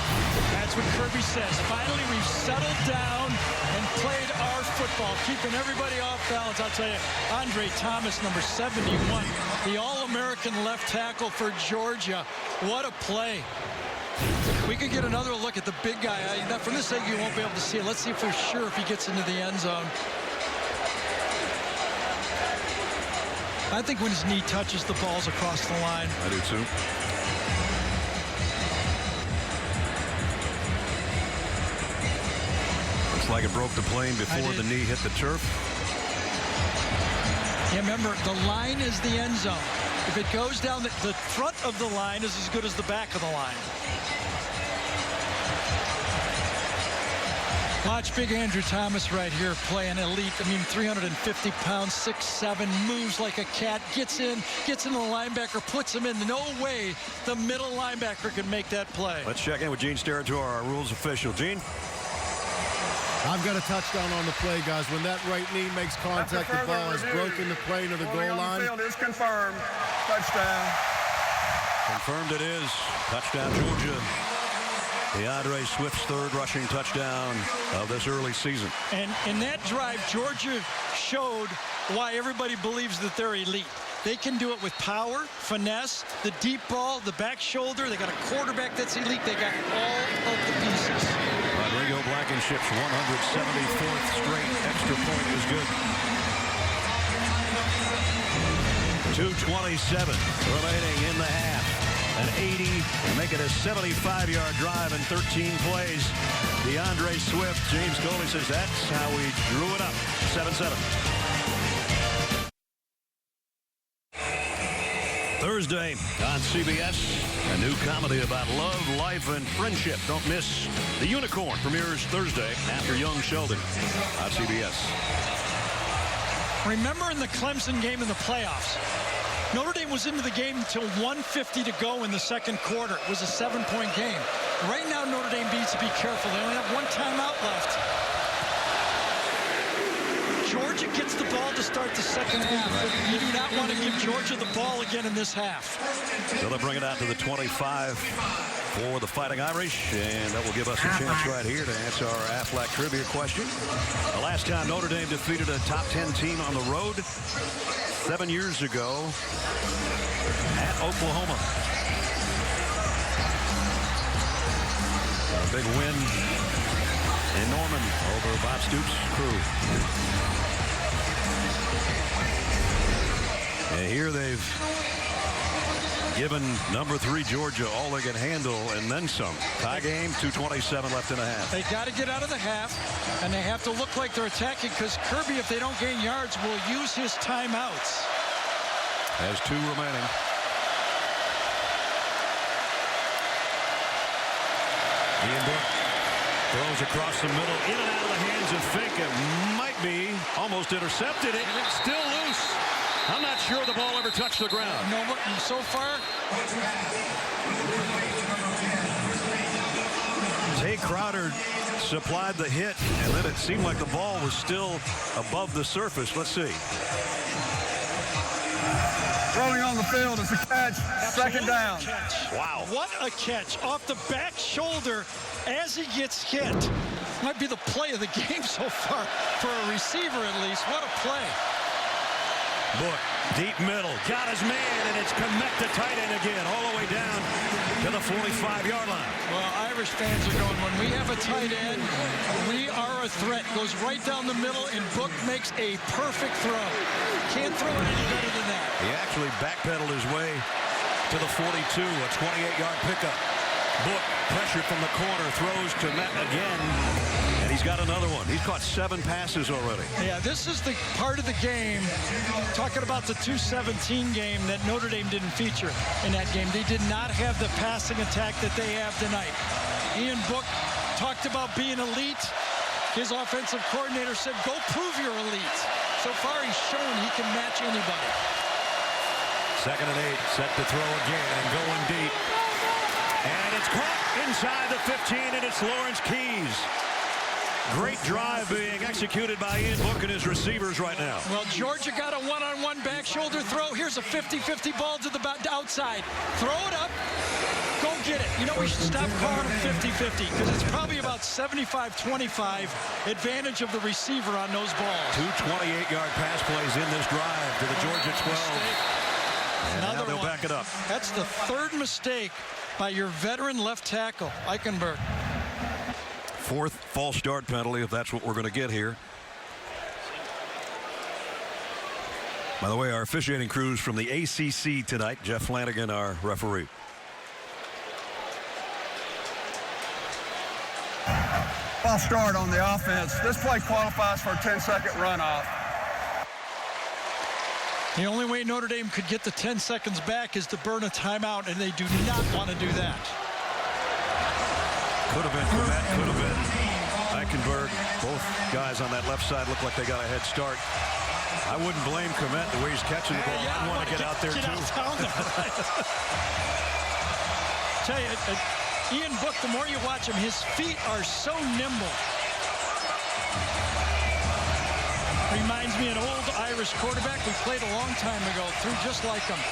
B: That's what Kirby says. Finally, we've settled down and played our football, keeping everybody off balance. I'll tell you, Andre Thomas, number 71, the All-American left tackle for Georgia. What a play. We could get another look at the big guy. From this angle, you won't be able to see it. Let's see for sure if he gets into the end zone. I think when his knee touches the balls across the line.
A: I do too. Looks like it broke the plane before the knee hit the turf.
B: Yeah, remember, the line is the end zone. If it goes down, the front of the line is as good as the back of the line. Watch big Andrew Thomas right here playing elite. I mean, 350 pounds, 6'7", moves like a cat, gets into the linebacker, puts him in. No way the middle linebacker can make that play.
A: Let's check in with Gene Steratore, our rules official. Gene?
H: I've got a touchdown on the play, guys. When that right knee makes contact, the ball has broken the plane of the goal line.
F: The field is confirmed. Touchdown.
A: Confirmed it is. Touchdown, Georgia. DeAndre Swift's third rushing touchdown of this early season.
B: And in that drive, Georgia showed why everybody believes that they're elite. They can do it with power, finesse, the deep ball, the back shoulder. They got a quarterback that's elite. They got all of the pieces.
A: Rodrigo Blankenship's 174th straight extra point is good. 2:27 remaining in the half. An 80 to make it a 75-yard drive in 13 plays. DeAndre Swift, James Coley says that's how we drew it up. 7-7. Thursday on CBS, a new comedy about love, life, and friendship. Don't miss The Unicorn. Premieres Thursday after Young Sheldon on CBS.
B: Remember in the Clemson game in the playoffs, Notre Dame was into the game until 1:50 to go in the second quarter. It was a 7-point game. Right now, Notre Dame needs to be careful. They only have one timeout left. Georgia gets the ball to start the second half. You do not want to give Georgia the ball again in this half.
A: So they'll bring it out to the 25 for the Fighting Irish, and that will give us a chance right here to answer our Aflac trivia question. The last time Notre Dame defeated a top 10 team on the road, 7 years ago at Oklahoma. A big win in Norman over Bob Stoops' crew. And here they've given number 3 Georgia all they can handle and then some. Tie game, 2:27 left in a half.
B: They got to get out of the half, and they have to look like they're attacking, because Kirby, if they don't gain yards, will use his timeouts.
A: Has 2 remaining. Ian Book throws across the middle, in and out of the hands of Fink. It might be almost intercepted. It still loose. I'm not sure the ball ever touched the ground.
B: No, so far.
A: Tay Crowder supplied the hit, and then it seemed like the ball was still above the surface. Let's see.
F: Rolling on the field is a catch. Second down.
A: Wow.
B: What a catch off the back shoulder as he gets hit. Might be the play of the game so far for a receiver, at least. What a play.
A: Book, deep middle, got his man, and it's Kmet the tight end again, all the way down to the 45-yard line.
B: Well, Irish fans are going, when we have a tight end, we are a threat. Goes right down the middle, and Book makes a perfect throw. Can't throw it any better than that.
A: He actually backpedaled his way to the 42, a 28-yard pickup. Book, pressure from the corner, throws to Kmet again, and he's got another one. He's caught 7 passes already.
B: Yeah, this is the part of the game, talking about the 2-17 game, that Notre Dame didn't feature in that game. They did not have the passing attack that they have tonight. Ian Book talked about being elite. His offensive coordinator said, go prove you're elite. So far, he's shown he can match anybody.
A: 2nd and 8, set to throw again and going deep. And it's caught inside the 15, and it's Lawrence Keys. Great drive being executed by Ian Book and his receivers right now.
B: Well, Georgia got a one-on-one back shoulder throw. Here's a 50-50 ball to the outside. Throw it up. Go get it. You know, we should stop calling them 50-50, because it's probably about 75-25 advantage of the receiver on those balls.
A: 2 28-yard pass plays in this drive to the Georgia 12. And now they'll back it up.
B: That's the 3rd mistake by your veteran left tackle, Eichenberg.
A: 4th false start penalty, if that's what we're going to get here. By the way, our officiating crews from the ACC tonight. Jeff Flanagan, our referee.
F: False start on the offense. This play qualifies for a 10-second runoff.
B: The only way Notre Dame could get the 10 seconds back is to burn a timeout, and they do not want to do that.
A: Could have been Komet, could have been Eichenberg. Both guys on that left side look like they got a head start. I wouldn't blame Komet the way he's catching the ball.
B: Yeah,
A: I want to get out there, too.
B: Tell you, Ian Book, the more you watch him, his feet are so nimble. Reminds me of an old Irish quarterback we played a long time ago, threw just like him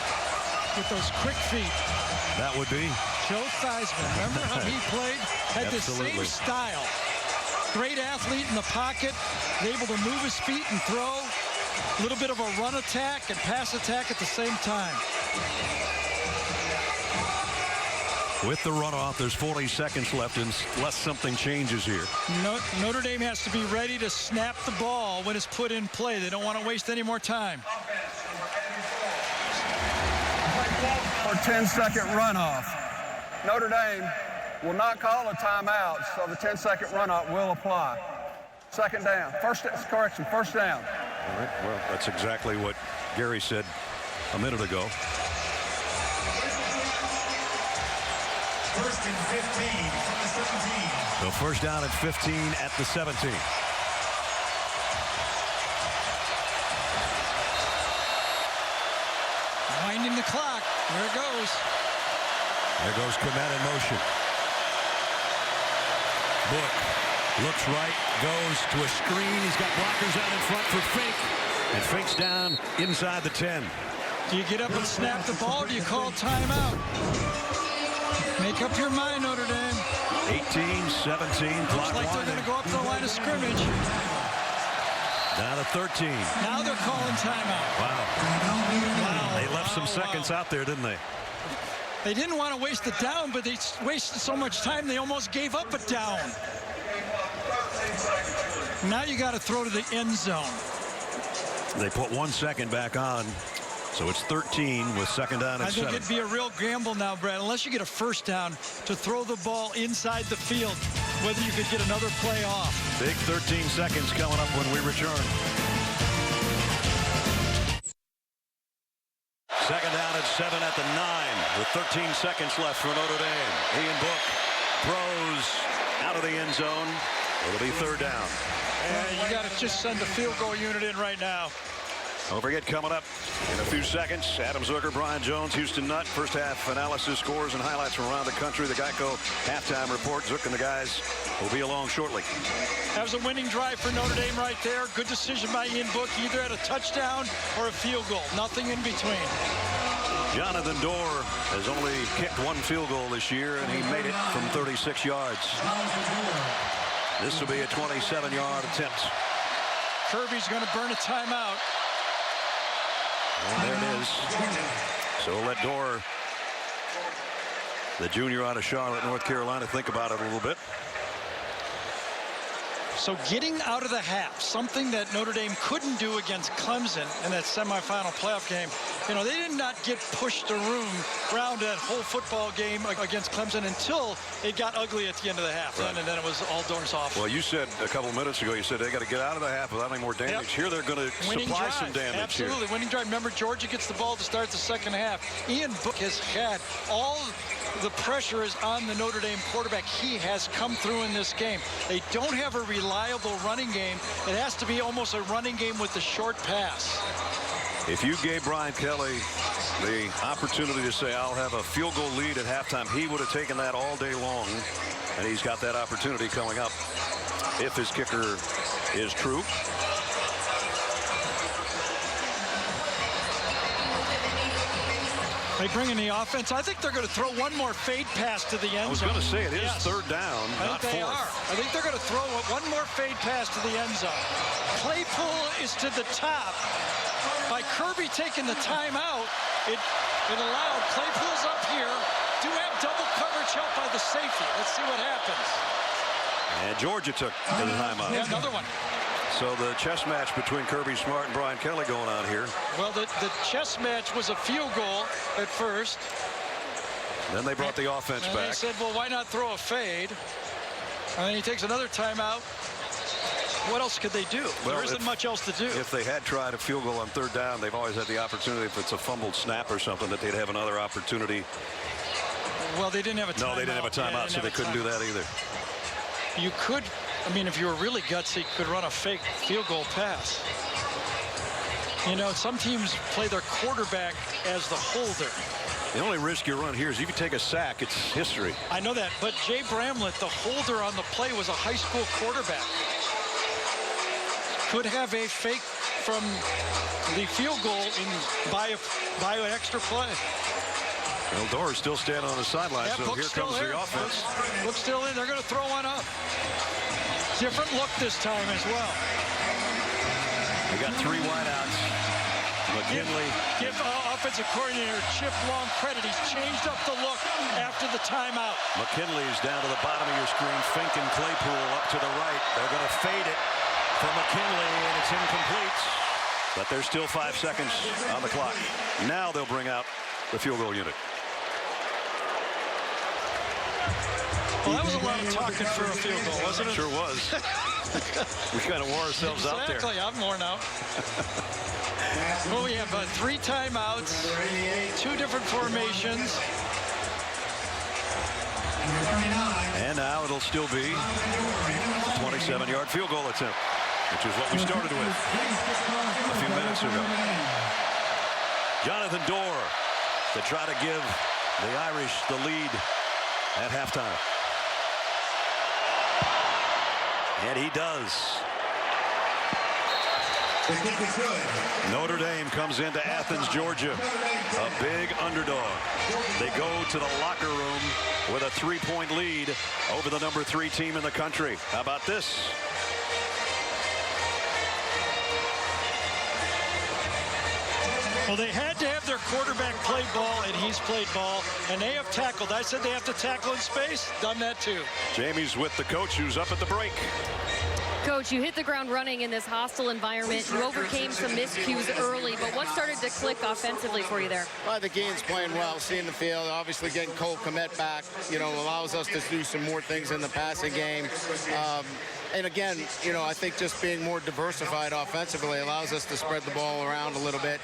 B: with those quick feet.
A: That would be
B: Joe Theismann. Remember how he played? Had the same style. Great athlete in the pocket, able to move his feet and throw. A little bit of a run attack and pass attack at the same time.
A: with the runoff. There's 40 seconds left unless something changes here.
B: Notre Dame has to be ready to snap the ball when it's put in play. They don't want to waste any more time.
F: For 10-second runoff. Notre Dame will not call a timeout, so the 10-second runoff will apply. Second down. First down.
A: All right, well, that's exactly what Gary said a minute ago.
I: First and 15 from the 17.
A: So first down and 15 at the 17.
B: Winding the clock. There it goes.
A: There goes Komet in motion. Book looks right, goes to a screen. He's got blockers out in front for Fink. And Fink's down inside the 10.
B: Do you get up and snap the ball, or do you call timeout? Make up your mind, Notre Dame.
A: 18, 17.
B: Looks like they're going to go up to the line of scrimmage.
A: Down to 13.
B: Now they're calling timeout.
A: Wow. They left some seconds out there, didn't they?
B: They didn't want to waste it down, but they wasted so much time they almost gave up a down. Now you got to throw to the end zone.
A: They put 1 second back on. So it's 13 with second down and 7.
B: I think it'd be a real gamble now, Brad, unless you get a first down, to throw the ball inside the field, whether you could get another play off.
A: Big 13 seconds coming up when we return. Second down and 7 at the 9 with 13 seconds left for Notre Dame. Ian Book throws out of the end zone. It'll be third down.
B: And you got to just send the field goal unit in right now.
A: Don't forget, coming up in a few seconds, Adam Zucker, Brian Jones, Houston Nutt. First half analysis, scores, and highlights from around the country. The Geico halftime report. Zook and the guys will be along shortly.
B: That was a winning drive for Notre Dame right there. Good decision by Ian Book, either at a touchdown or a field goal. Nothing in between.
A: Jonathan Dorr has only kicked 1 field goal this year, and he made it from 36 yards. This will be a 27-yard attempt.
B: Kirby's going to burn a timeout.
A: And there it is. So we'll let Dorr, the junior out of Charlotte, North Carolina, think about it a little bit.
B: So getting out of the half, something that Notre Dame couldn't do against Clemson in that semifinal playoff game. You know, they did not get pushed around that whole football game against Clemson until it got ugly at the end of the half. Right. And then it was all doors off.
A: Well, you said a couple of minutes ago, you said they got to get out of the half without any more damage. Yep. Here they're going to supply some damage.
B: Absolutely. Winning drive. Remember, Georgia gets the ball to start the second half. Ian Book has had all the pressure is on the Notre Dame quarterback. He has come through in this game. They don't have a reliable running game. It has to be almost a running game with the short pass.
A: If you gave Brian Kelly the opportunity to say, I'll have a field goal lead at halftime, he would have taken that all day long. And he's got that opportunity coming up if his kicker is true.
B: They bring in the offense. I think they're going to throw one more fade pass to the end zone.
A: I was going to say it is third down, not
B: fourth. I think they're going to throw one more fade pass to the end zone. Claypool is to the top. By Kirby taking the timeout, it allowed Claypool's up here. Do have double coverage help by the safety. Let's see what happens.
A: And Georgia took the timeout.
B: Yeah, another one.
A: So the chess match between Kirby Smart and Brian Kelly going on here.
B: Well, the chess match was a field goal at first.
A: Then they brought the offense
B: and
A: back.
B: They said, well, why not throw a fade? And then he takes another timeout. What else could they do?
A: Well,
B: there isn't much else to do.
A: If they had tried a field goal on third down, they've always had the opportunity, if it's a fumbled snap or something, that they'd have another opportunity.
B: Well, they didn't have a timeout.
A: No, they didn't have a timeout, so they couldn't do that either.
B: You could, I mean, if you were really gutsy, you could run a fake field goal pass. You know, some teams play their quarterback as the holder.
A: The only risk you run here is if you take a sack, it's history.
B: I know that, but Jay Bramlett, the holder on the play, was a high school quarterback. Could have a fake from the field goal by an extra play.
A: Well, Doerr's still standing on the sideline,
B: Yeah,
A: so
B: Book's
A: here comes the offense.
B: Book's still in. They're going to throw one up. Different look this time as well.
A: They got 3 wideouts. McKinley.
B: Give offensive coordinator Chip Long credit. He's changed up the look after the timeout.
A: McKinley's down to the bottom of your screen. Fink and Claypool up to the right. They're going to fade it for McKinley, and it's incomplete. But there's still 5 seconds on the clock. Now they'll bring out the field goal unit.
B: Well, that was a lot of talking for a field goal, wasn't it?
A: Sure was. We kind of wore ourselves out there.
B: Exactly. I'm worn out. Well, we have 3 timeouts, 2 different formations.
A: And now it'll still be a 27-yard field goal attempt, which is what we started with a few minutes ago. Jonathan Doer to try to give the Irish the lead at halftime. And he does. Notre Dame comes into Athens, Georgia, a big underdog. They go to the locker room with a 3-point lead over the number 3 team in the country. How about this?
B: Well, they had to have their quarterback play ball, and he's played ball, and they have tackled. I said they have to tackle in space. Done that too.
A: Jamie's with the coach, who's up at the break.
C: Coach, you hit the ground running in this hostile environment. You overcame some miscues early, but what started to click offensively for you there?
E: Well, the game's playing well, seeing the field. Obviously, getting Cole Kmet back, you know, allows us to do some more things in the passing game. And again, you know, I think just being more diversified offensively allows us to spread the ball around a little bit.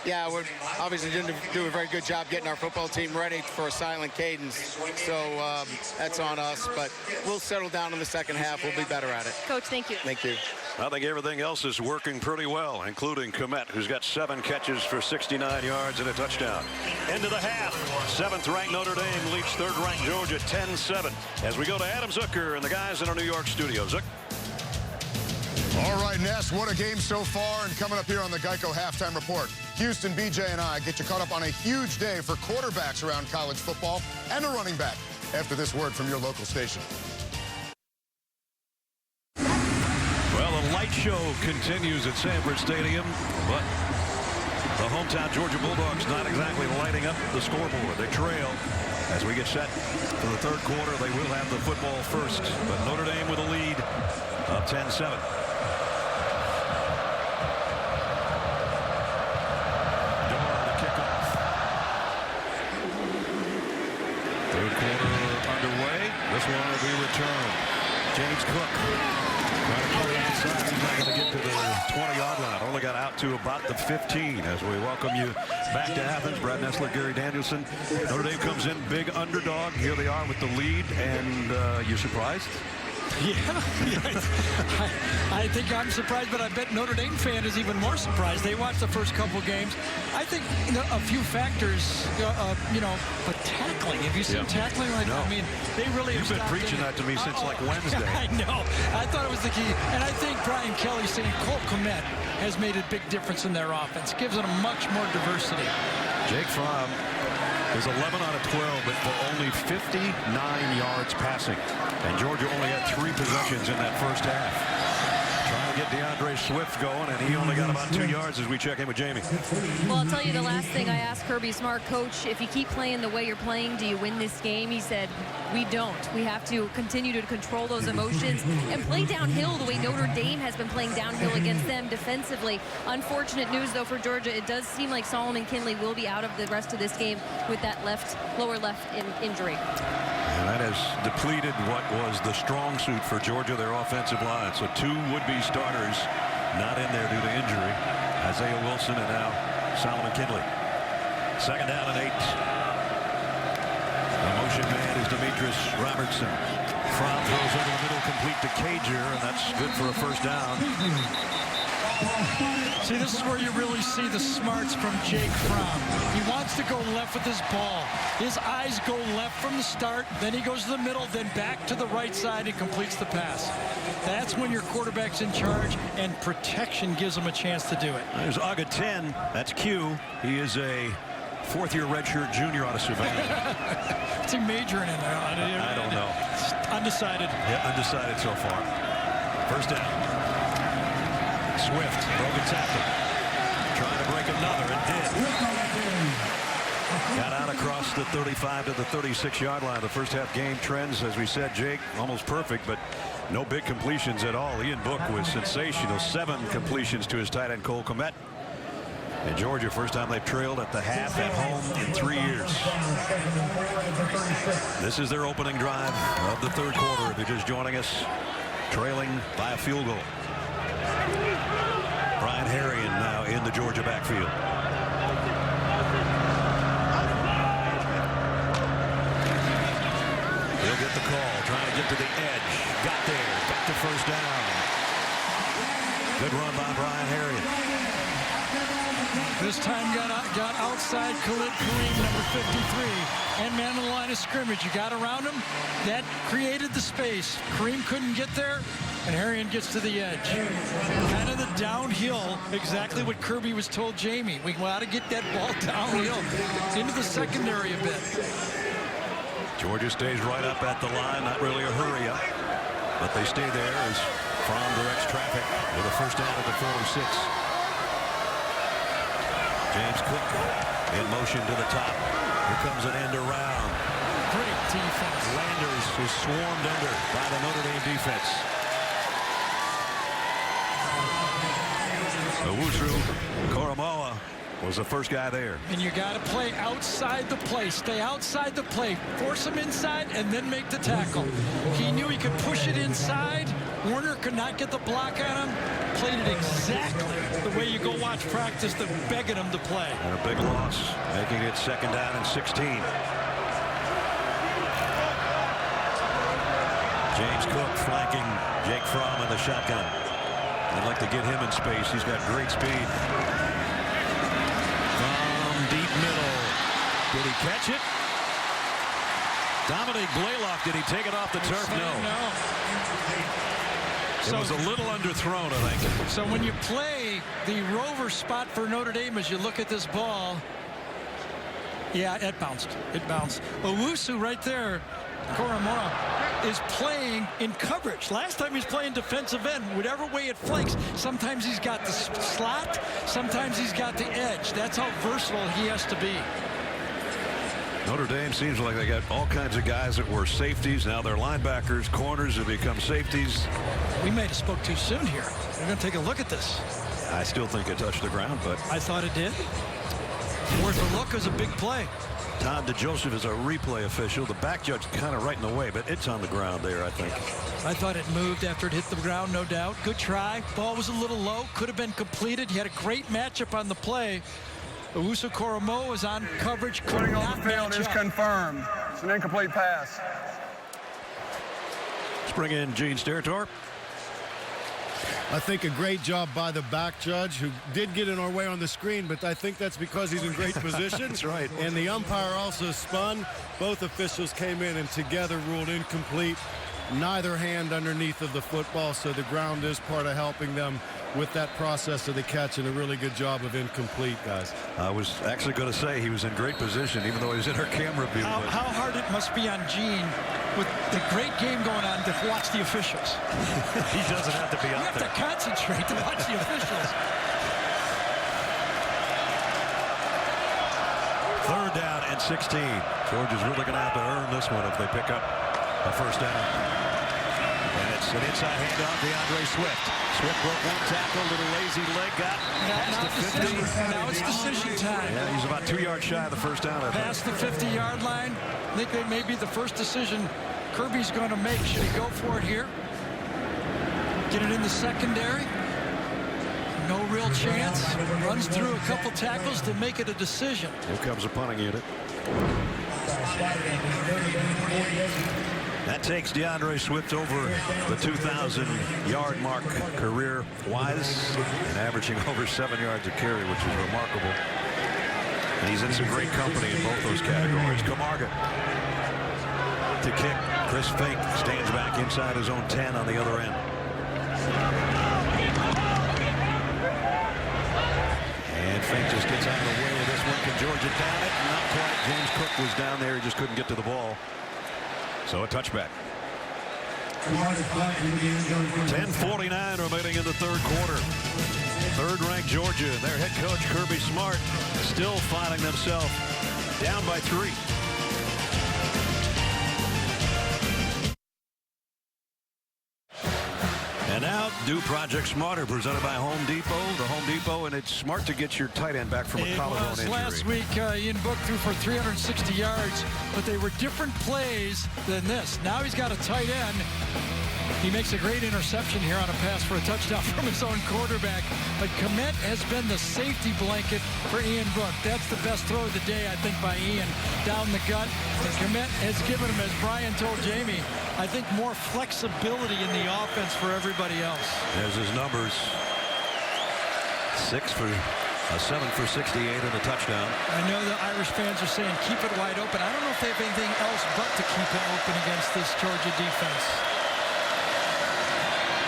E: Yeah, we're obviously didn't do a very good job getting our football team ready for a silent cadence. So that's on us, but we'll settle down in the second half. We'll be better at it.
C: Coach, thank you.
E: Thank you.
A: I think everything else is working pretty well, including Kmet, who's got 7 catches for 69 yards and a touchdown. Into the half, 7th-ranked Notre Dame leads 3rd-ranked Georgia 10-7. As we go to Adam Zucker and the guys in our New York studio. Zuck.
H: All right, Ness, what a game so far. And coming up here on the Geico Halftime Report, Houston, BJ, and I get you caught up on a huge day for quarterbacks around college football and a running back after this word from your local station.
A: Well, the light show continues at Sanford Stadium, but the hometown Georgia Bulldogs not exactly lighting up the scoreboard. They trail as we get set for the 3rd quarter. They will have the football first, but Notre Dame with a lead of 10-7. Doer to kick off. 3rd quarter underway. This one will be returned. James Cook trying to play outside. He's not going to get to the 20-yard line. Only got out to about the 15 as we welcome you back to Athens. Brad Nessler, Gary Danielson. Notre Dame comes in big underdog. Here they are with the lead, and you're surprised?
B: Yeah, I think I'm surprised, but I bet Notre Dame fan is even more surprised. They watched the first couple games. I think a few factors, you know, but tackling. Have you seen tackling? Like,
A: no.
B: I mean, they really
A: You've been preaching that to me since like Wednesday.
B: I know. I thought it was the key. And I think Brian Kelly saying Cole Kmet has made a big difference in their offense. Gives them much more diversity.
A: Jake Fromm is 11 out of 12, but for only 59 yards passing. And Georgia only had 3 possessions in that first half. Trying to get DeAndre Swift going, and he only got about 2 yards as we check in with Jamie.
C: Well, I'll tell you the last thing I asked Kirby Smart, Coach, if you keep playing the way you're playing, do you win this game? He said, we don't. We have to continue to control those emotions and play downhill the way Notre Dame has been playing downhill against them defensively. Unfortunate news, though, for Georgia. It does seem like Solomon Kinley will be out of the rest of this game with that lower left injury.
A: And that has depleted what was the strong suit for Georgia, their offensive line. So 2 would-be starters not in there due to injury. Isaiah Wilson and now Solomon Kinley. 2nd down and 8. The motion man is Demetrius Robertson. Fromm throws over the middle, complete to Cager, and that's good for a 1st down.
B: See, this is where you really see the smarts from Jake Fromm. He wants to go left with his ball. His eyes go left from the start, then he goes to the middle, then back to the right side and completes the pass. That's when your quarterback's in charge, and protection gives him a chance to do it.
A: There's Aga 10. That's Q. He is a 4th-year redshirt junior out of Savannah.
B: What's he majoring in?
A: I don't know.
B: Undecided.
A: Yeah, undecided so far. 1st down. Swift, broken tackle. Trying to break another, and did. Got out across the 35 to the 36-yard line. The first half game trends, as we said, Jake, almost perfect, but no big completions at all. Ian Book was sensational. 7 completions to his tight end, Cole Kmet. And Georgia, first time they've trailed at the half at home in 3 years. This is their opening drive of the 3rd quarter. If you're just joining us, trailing by a field goal. Brian Harrion now in the Georgia backfield. He'll get the call, trying to get to the edge. Got there, got the 1st down. Good run by Brian Harrion.
B: This time got outside Khalid Kareem, number 53, and man on the line of scrimmage. You got around him. That created the space. Kareem couldn't get there, and Harrion gets to the edge. Kind of the downhill, exactly what Kirby was told Jamie. We got to get that ball downhill into the secondary a bit.
A: Georgia stays right up at the line, not really a hurry up, but they stay there as Fromm directs traffic with a 1st down at the 46. James Cook in motion to the top. Here comes an end around.
B: Great defense.
A: Landers is swarmed under by the Notre Dame defense. Owusu Koromoa was the first guy there.
B: And you got to play outside the play. Stay outside the play. Force him inside and then make the tackle. He knew he could push it inside. Warner could not get the block on him. Played it exactly the way you go watch practice, the begging him to play.
A: And a big loss, making it 2nd down and 16. James Cook flanking Jake Fromm in the shotgun. I'd like to get him in space. He's got great speed. From deep middle. Did he catch it? Dominic Blaylock, did he take it off the turf? No. It was a little underthrown, I think.
B: So when you play the rover spot for Notre Dame, as you look at this ball, yeah, it bounced. It bounced. Owusu right there, Koromoa, is playing in coverage. Last time he's playing defensive end. Whatever way it flanks, sometimes he's got the slot, sometimes he's got the edge. That's how versatile he has to be.
A: Notre Dame seems like they got all kinds of guys that were safeties. Now they're linebackers. Corners have become safeties. We
B: may have spoke too soon here. We're going to take a look at this.
A: I still think it touched the ground, but
B: I thought it did. Worth a look is a big play.
A: Todd DeJoseph is a replay official. The back judge kind of right in the way, but it's on the ground there, I think.
B: I thought it moved after it hit the ground, no doubt. Good try. Ball was a little low. Could have been completed. He had a great matchup on the play. Owusu Koromoa was on coverage.
F: Putting on the field is confirmed. It's an incomplete pass.
A: Let's bring in Gene Steratore.
H: I think a great job by the back judge, who did get in our way on the screen, but I think that's because he's in great position.
A: That's right.
H: And the umpire also spun. Both officials came in and together ruled incomplete. Neither hand underneath of the football, so the ground is part of helping them with that process of the catch, and a really good job of incomplete, guys.
A: I was actually going to say he was in great position, even though he was in our camera view.
B: How hard it must be on Gene with the great game going on to watch the officials.
A: He doesn't have to be out there.
B: You have to concentrate to watch the officials.
A: Third down and 16. Georgia's really going to have to earn this one if they pick up a first down. And it's an inside handoff, DeAndre Swift. Swift broke one tackle, little lazy leg, got past the 50.
B: Now it's decision time.
A: Yeah, he's about 2 yards shy of the first down.
B: Past the 50-yard line. I think that may be the first decision Kirby's going to make. Should he go for it here? Get it in the secondary? No real chance. Runs through a couple tackles to make it a decision.
A: Here comes a punting unit. That takes DeAndre Swift over the 2,000-yard mark career-wise and averaging over 7 yards a carry, which is remarkable. And he's in some great company in both those categories. Camargo to kick. Chris Fink stands back inside his own 10 on the other end. And Fink just gets out of the way of this one. Can Georgia down it? Not quite. James Cook was down there. He just couldn't get to the ball. So a touchback. 10:49 remaining in the third quarter. Third-ranked Georgia and their head coach Kirby Smart still finding themselves down by 3. And now, do Project Smarter, presented by Home Depot. The Home Depot, and it's smart to get your tight end back from a collarbone injury.
B: Last week, Ian Book threw for 360 yards, but they were different plays than this. Now he's got a tight end. He makes a great interception here on a pass for a touchdown from his own quarterback. But Kmet has been the safety blanket for Ian Book. That's the best throw of the day, I think, by Ian. Down the gut. And Kmet has given him, as Brian told Jamie, I think more flexibility in the offense for everybody else.
A: There's his numbers. 7 for 68 and a touchdown.
B: I know the Irish fans are saying keep it wide open. I don't know if they have anything else but to keep it open against this Georgia defense.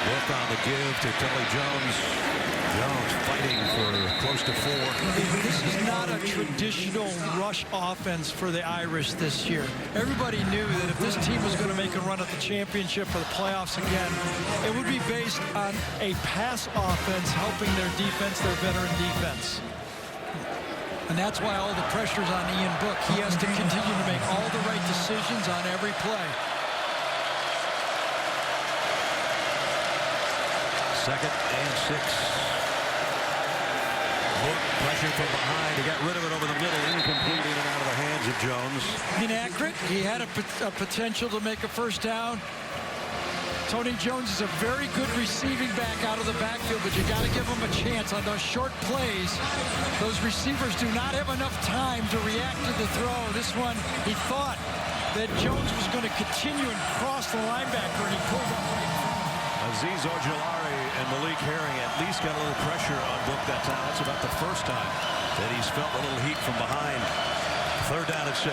A: Look on the give to Tully Jones. Jones fighting for close to 4.
B: This is not a traditional rush offense for the Irish this year. Everybody knew that if this team was going to make a run at the championship or the playoffs again, it would be based on a pass offense helping their defense, their veteran defense. And that's why all the pressure's on Ian Book. He has to continue to make all the right decisions on every play.
A: Second and 6. Book pressure from behind. He got rid of it over the middle, incomplete in and out of the hands of Jones.
B: Inaccurate. He had a potential to make a first down. Tony Jones is a very good receiving back out of the backfield, but you got to give him a chance on those short plays. Those receivers do not have enough time to react to the throw. This one, he thought that Jones was going to continue and cross the linebacker, and he pulled up right.
A: Azeez Ojulari and Malik Herring at least got a little pressure on Book that time. That's about the first time that he's felt a little heat from behind. Third down and 6.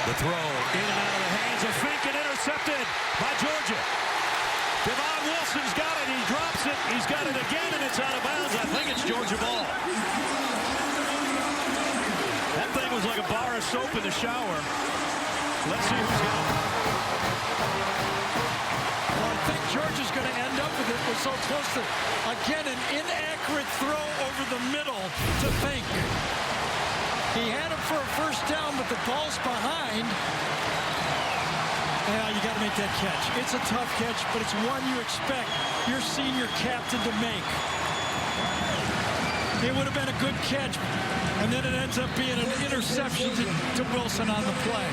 A: The throw in and out of the hands of Fink and intercepted by Georgia. Devon Wilson's got it. He drops it. He's got it again, and it's out of bounds. I think it's Georgia ball. That thing was like a bar of soap in the shower. Let's see who's got it.
B: Well, I think Georgia's going to end up with it. We're so close to, again, an inaccurate throw over the middle to Fink. He had him for a first down, but the ball's behind. Yeah, you got to make that catch. It's a tough catch, but it's one you expect your senior captain to make. It would have been a good catch, and then it ends up being an interception to Wilson on the play.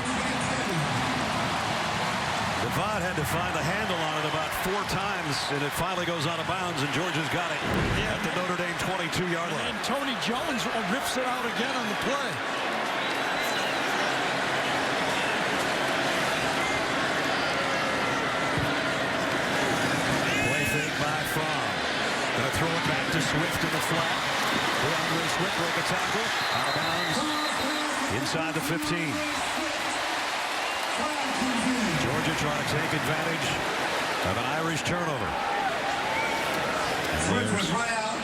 A: Devon had to find the handle on it about 4 times, and it finally goes out of bounds, and Georgia's got it at the Notre Dame 22-yard line.
B: And Tony Jones rips it out again on the play.
A: Play fake by Fromm. Gonna throw it back to Swift in the flat. DeAndre Swift broke a tackle. Out of bounds. Inside the 15. Georgia trying to take advantage of an Irish turnover.
I: First was run out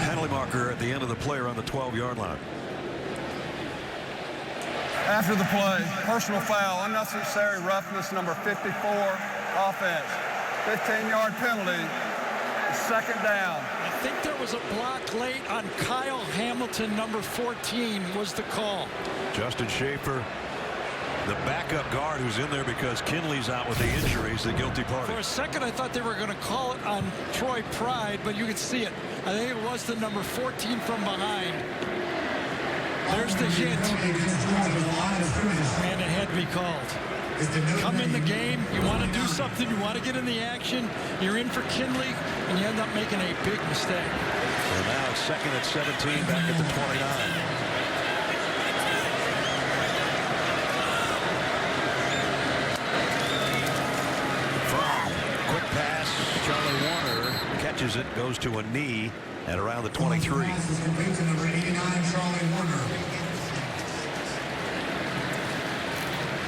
A: Penalty marker at the end of the play around the 12-yard line.
F: After the play, personal foul, unnecessary roughness, number 54, offense. 15-yard penalty, second down.
B: I think there was a block late on Kyle Hamilton, number 14, was the call.
A: Justin Schaefer, the backup guard who's in there because Kinley's out with the injuries, the guilty party.
B: For a second, I thought they were going to call it on Troy Pride, but you could see it. I think it was the number 14 from behind. There's the hit. And it had to be called. Come in the game, you want to do something, you want to get in the action, you're in for Kinley, and you end up making a big mistake.
A: So now it's second and 17 back at the 29. Quick pass, Charlie Warner catches it, goes to a knee at around the 23.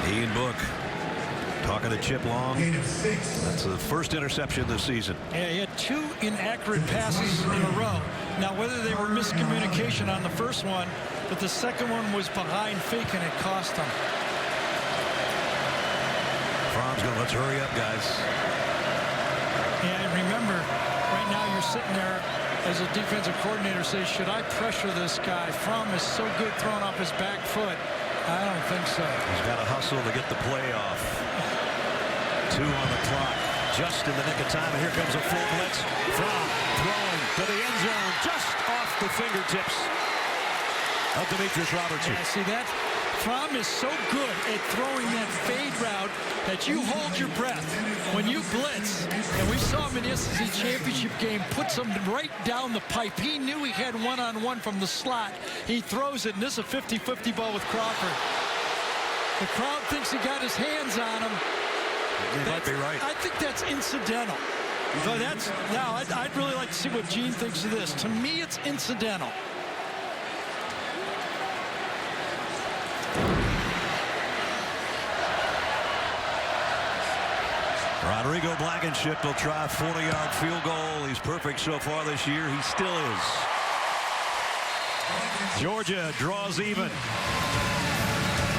A: Ian Book talking to Chip Long. That's the first interception this season.
B: Yeah, he had 2 inaccurate passes in a row. Now, whether they were miscommunication on the first one, but the second one was behind fake and it cost him.
A: Fromm's going, let's hurry up, guys.
B: And remember, right now you're sitting there as a defensive coordinator says, should I pressure this guy? Fromm is so good throwing off his back foot. I don't think so.
A: He's got to hustle to get the play off. 2 on the clock. Just in the nick of time, and here comes a full blitz. Fromm throwing to the end zone, just off the fingertips of Demetrius Robertson.
B: Yeah, see that? Fromm is so good at throwing that fade route that you hold your breath when you blitz. And we saw him in the SEC championship game, puts him right down the pipe. He knew he had one-on-one from the slot. He throws it, and this is a 50-50 ball with Crawford. The crowd thinks he got his hands on him.
A: You might be right.
B: I think that's incidental. So that's now. I'd really like to see what Gene thinks of this. To me, it's incidental.
A: Rodrigo Blankenship will try a 40-yard field goal. He's perfect so far this year. He still is. Georgia draws even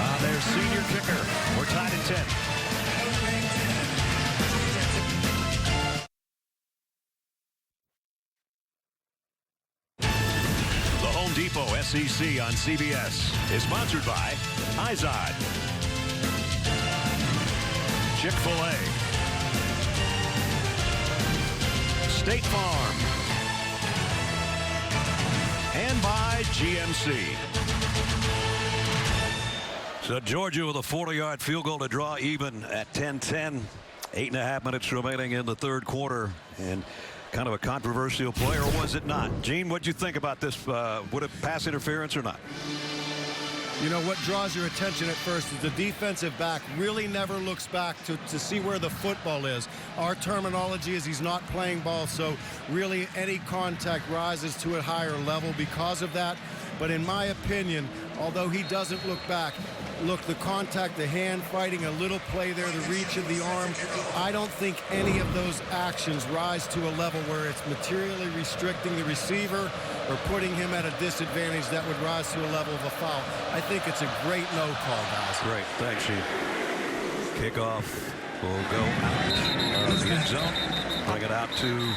A: on their senior kicker. We're tied at 10. The Home Depot SEC on CBS is sponsored by Izod, Chick-fil-A, State Farm, and by GMC. So Georgia with a 40-yard field goal to draw even at 10-10. 8.5 minutes remaining in the third quarter. And kind of a controversial play, or was it not? Gene, what'd you think about this? Would it pass interference or not?
J: You know, what draws your attention at first is the defensive back really never looks back to see where the football is. Our terminology is he's not playing ball, so really any contact rises to a higher level because of that. But in my opinion, although he doesn't look back, look, the contact, the hand fighting, a little play there, the reach of the arm, I don't think any of those actions rise to a level where it's materially restricting the receiver or putting him at a disadvantage that would rise to a level of a foul. I think it's a great no call, guys.
A: Great. Thanks, Chief. Kickoff will go out of the end zone. Bring it out to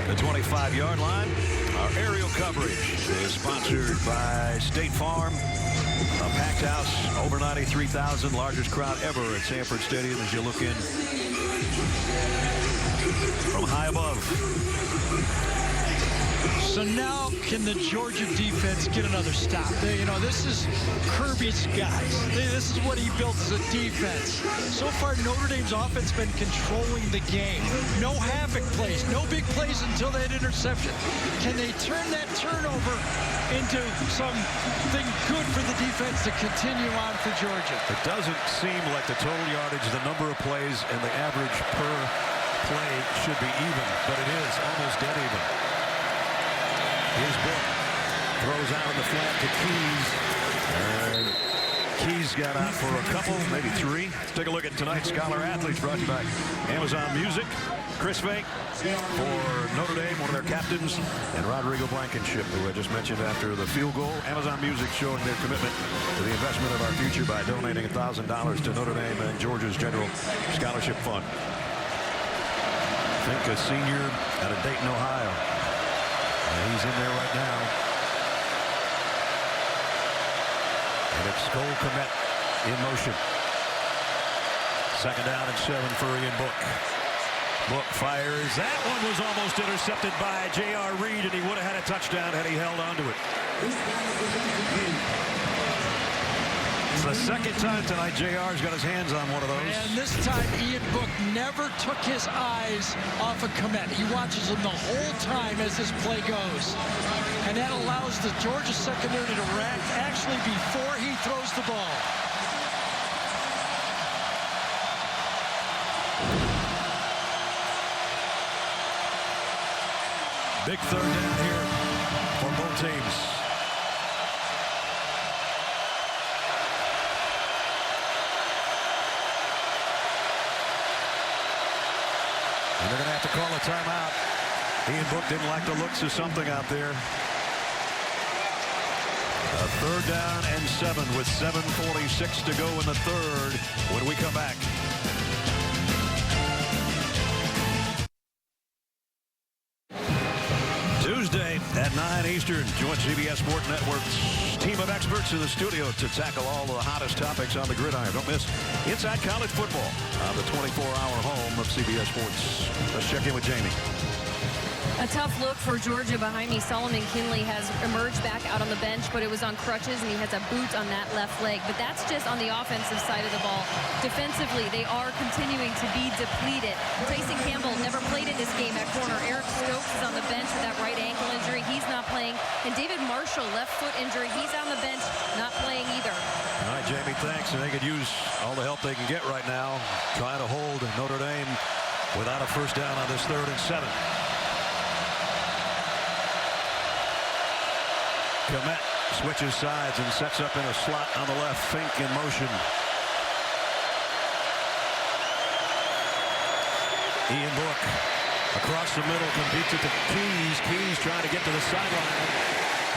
A: the 25-yard line. Our aerial coverage is sponsored by State Farm. A packed house, over 93,000, largest crowd ever at Sanford Stadium as you look in from high above.
B: So now can the Georgia defense get another stop? You know, this is Kirby's guys. This is what he built as a defense. So far, Notre Dame's offense been controlling the game. No havoc plays, no big plays until that interception. Can they turn that turnover into something good for the defense to continue on for Georgia?
A: It doesn't seem like the total yardage, the number of plays, and the average per play should be even, but it is almost dead even. Here's Book. Throws out in the flat to Keys. And Key's got out for a couple, maybe 3. Let's take a look at tonight's Scholar Athletes, brought to you by Amazon Music. Chris Fink for Notre Dame, one of their captains, and Rodrigo Blankenship, who I just mentioned after the field goal. Amazon Music showing their commitment to the investment of our future by donating $1,000 to Notre Dame and Georgia's General Scholarship Fund. Fink, a senior out of Dayton, Ohio. And he's in there right now. And it's Cole Kmet in motion. 2nd down and 7 for Ian Book. Book fires. That one was almost intercepted by J.R. Reed, and he would have had a touchdown had he held onto it. It's the 2nd time tonight J.R.'s got his hands on one of those.
B: And this time Ian Book never took his eyes off of Kmet. He watches him the whole time as this play goes. And that allows the Georgia secondary to react actually before he throws the ball.
A: Big 3rd down here for both teams. And they're going to have to call a timeout. Ian Book didn't like the looks of something out there. A 3rd down and 7 with 7:46 to go in the 3rd when we come back. Tuesday at 9 Eastern, join CBS Sports Network's team of experts in the studio to tackle all the hottest topics on the gridiron. Don't miss Inside College Football on the 24-hour home of CBS Sports. Let's check in with Jamie.
C: A tough look for Georgia behind me. Solomon Kinley has emerged back out on the bench, but it was on crutches, and he has a boot on that left leg. But that's just on the offensive side of the ball. Defensively, they are continuing to be depleted. Tyson Campbell never played in this game at corner. Eric Stokes is on the bench with that right ankle injury. He's not playing. And David Marshall, left foot injury. He's on the bench, not playing either.
A: All right, Jamie, thanks. And they could use all the help they can get right now, trying to hold Notre Dame without a 1st down on this 3rd and 7. Kmet switches sides and sets up in a slot on the left. Fink in motion. Ian Book across the middle, competes at the Keys. Keys trying to get to the sideline.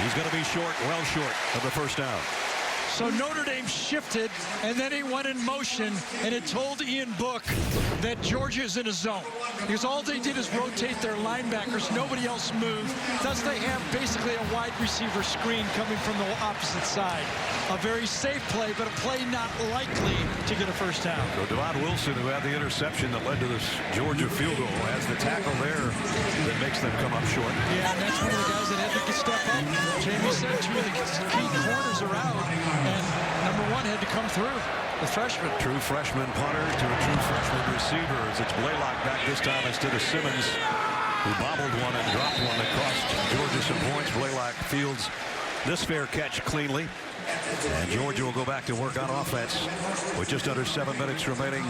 A: He's going to be short, well short of the 1st down.
B: So Notre Dame shifted, and then he went in motion, and it told Ian Book that Georgia is in a zone. Because all they did is rotate their linebackers. Nobody else moved. Thus, they have basically a wide receiver screen coming from the opposite side. A very safe play, but a play not likely to get a 1st down.
A: So Devon Wilson, who had the interception that led to this Georgia field goal, has the tackle there that makes them come up short.
B: Yeah, and that's one of the guys that had to step up. Jamie said 2 of the key corners are out, and number 1 had to come through. The freshman.
A: True freshman punter to a true freshman receiver. As it's Blaylock back this time instead of Simmons, who bobbled one and dropped one that cost Georgia some points. Blaylock fields this fair catch cleanly. And Georgia will go back to work on offense with just under 7 minutes remaining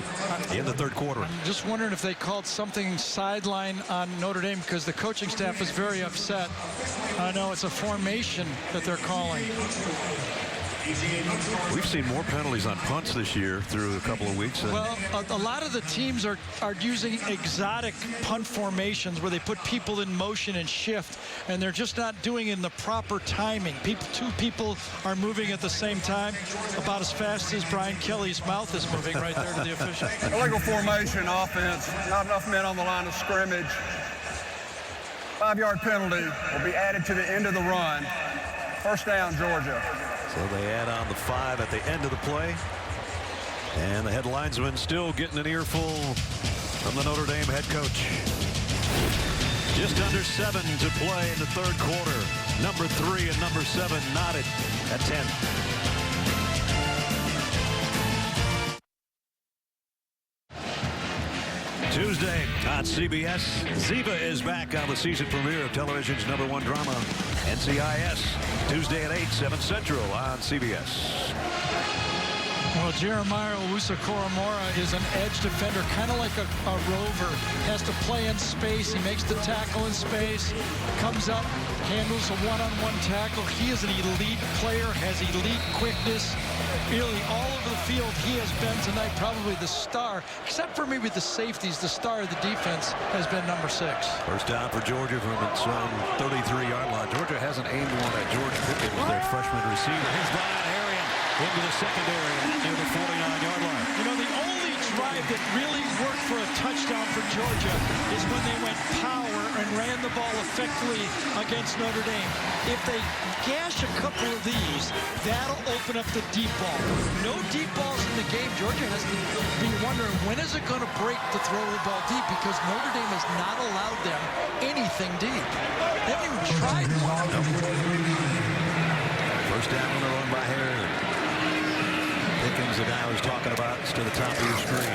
A: in the 3rd quarter.
B: I'm just wondering if they called something sideline on Notre Dame, because the coaching staff is very upset. I know it's a formation that they're calling.
A: We've seen more penalties on punts this year through a couple of weeks.
B: Well, a lot of the teams are using exotic punt formations where they put people in motion and shift, and they're just not doing it in the proper timing. 2 people are moving at the same time, about as fast as Brian Kelly's mouth is moving right there to the official.
F: Illegal formation offense, not enough men on the line of scrimmage. 5-yard penalty will be added to the end of the run. 1st down, Georgia.
A: So they add on the 5 at the end of the play. And the head linesman still getting an earful from the Notre Dame head coach. Just under 7 to play in the 3rd quarter. Number 3 and number 7 knotted at 10. Tuesday on CBS, Ziva is back on the season premiere of television's #1 drama, NCIS. Tuesday at 8, 7 Central on CBS.
B: Well, Jeremiah Owusu-Koramoah is an edge defender, kind of like a rover. Has to play in space. He makes the tackle in space, comes up, handles a one-on-one tackle. He is an elite player, has elite quickness. Really, all over the field, he has been tonight probably the star, except for maybe the safeties. The star of the defense has been number 6.
A: First down for Georgia from its own 33-yard line. Georgia hasn't aimed one at George Pickens, their freshman receiver. Here's Brian Arian into the secondary near the 49-yard line.
B: You know, the only drive that really worked for a touchdown for Georgia is when they went power and ran the ball effectively against Notre Dame. If they gash a couple of these, that'll open up the deep ball. No deep balls in the game. Georgia has to be wondering, when is it going to break to throw the ball deep? Because Notre Dame has not allowed them anything deep. They haven't even tried one.
A: First down on the run by Harris. Pickens, the guy I was talking about, is to the top of your screen.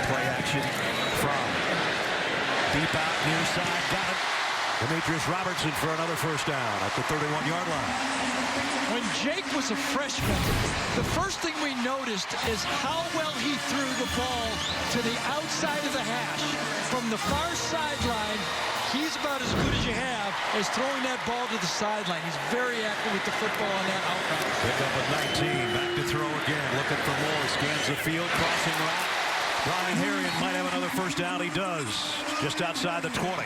A: Play action from deep out near side. Got it. Demetrius Robertson for another first down at the 31-yard line.
B: When Jake was a freshman, the first thing we noticed is how well he threw the ball to the outside of the hash. From the far sideline, he's about as good as you have as throwing that ball to the sideline. He's very accurate with the football on that out route.
A: Pick up at 19, back to throw again, looking for more, scans the field, crossing route. Brian Harrion might have another first down. He does, just outside the 20.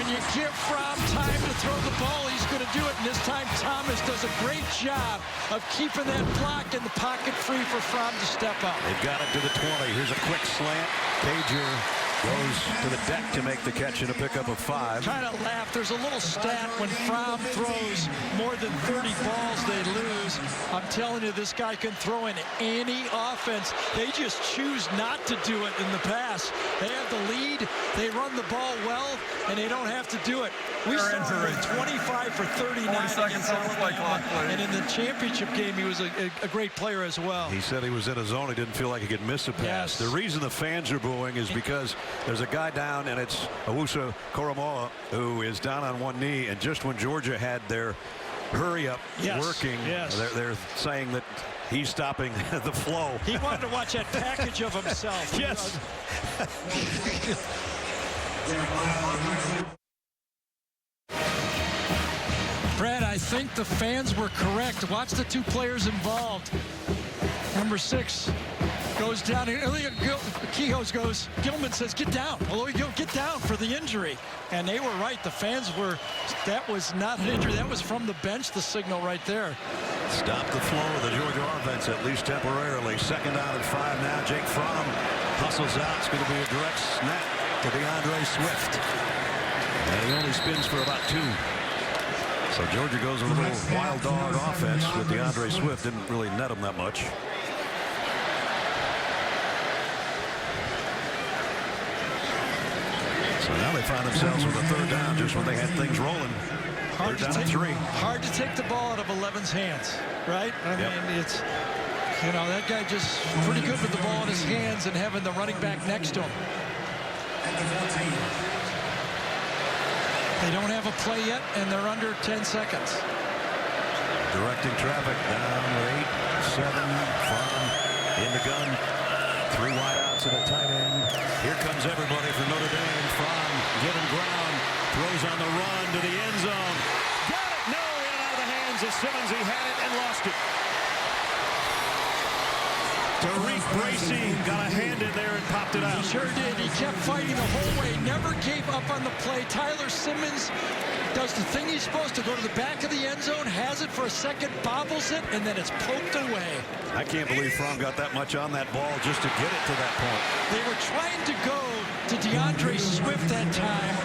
B: When you give Fromm time to throw the ball, he's going to do it. And this time, Thomas does a great job of keeping that block in the pocket free for Fromm to step up.
A: They've got it to the 20. Here's a quick slant. Cager goes to the deck to make the catch and a pickup of 5.
B: Kind of laugh. There's a little stat when Fromm throws more than 30 balls, they lose. I'm telling you, this guy can throw in any offense. They just choose not to do it in the pass. They have the lead. They run the ball well, and they don't have to do it. We saw him 25 for 39 against Alabama, and in the championship game, he was a great player as well.
A: He said he was in his zone. He didn't feel like he could miss a pass.
B: Yes.
A: The reason the fans are booing is because there's a guy down, and it's Owusu-Koramoah, who is down on one knee, and just when Georgia had their hurry-up working, they're saying that he's stopping the flow.
B: He wanted to watch that package of himself.
A: Yes.
B: Brad, I think the fans were correct. Watch the 2 players involved. Number 6 goes down. Kehoe goes. Gilman says, "Get down." Although he goes, "Get down" for the injury. And they were right. The fans were. That was not an injury. That was from the bench. The signal right there.
A: Stop the flow of the Georgia offense, at least temporarily. Second down and 5 now. Jake Fromm hustles out. It's going to be a direct snap to DeAndre Swift. And he only spins for about 2. So Georgia goes with a little wild dog offense with DeAndre Swift. Didn't really net him that much. So now they find themselves with a 3rd down just when they had things rolling. They're down to 3.
B: Hard to take the ball out of 11's hands, right? I mean, it's, you know, that guy just pretty good with the ball in his hands and having the running back next to him. They don't have a play yet, and they're under 10 seconds.
A: Directing traffic down with 8, 7, Fromm in the gun. 3 wideouts and a tight end. Here comes everybody for Notre Dame. Fromm given ground, throws on the run to the end zone. Got it! No, in and out of the hands of Simmons. He had it and lost it. Tariq Bracy got a hand in there and popped it out.
B: He sure did. He kept fighting the whole way, never gave up on the play. Tyler Simmons does the thing he's supposed to, go to the back of the end zone, has it for a second, bobbles it, and then it's poked away.
A: I can't believe Fromm got that much on that ball just to get it to that point.
B: They were trying to go to DeAndre Swift that time.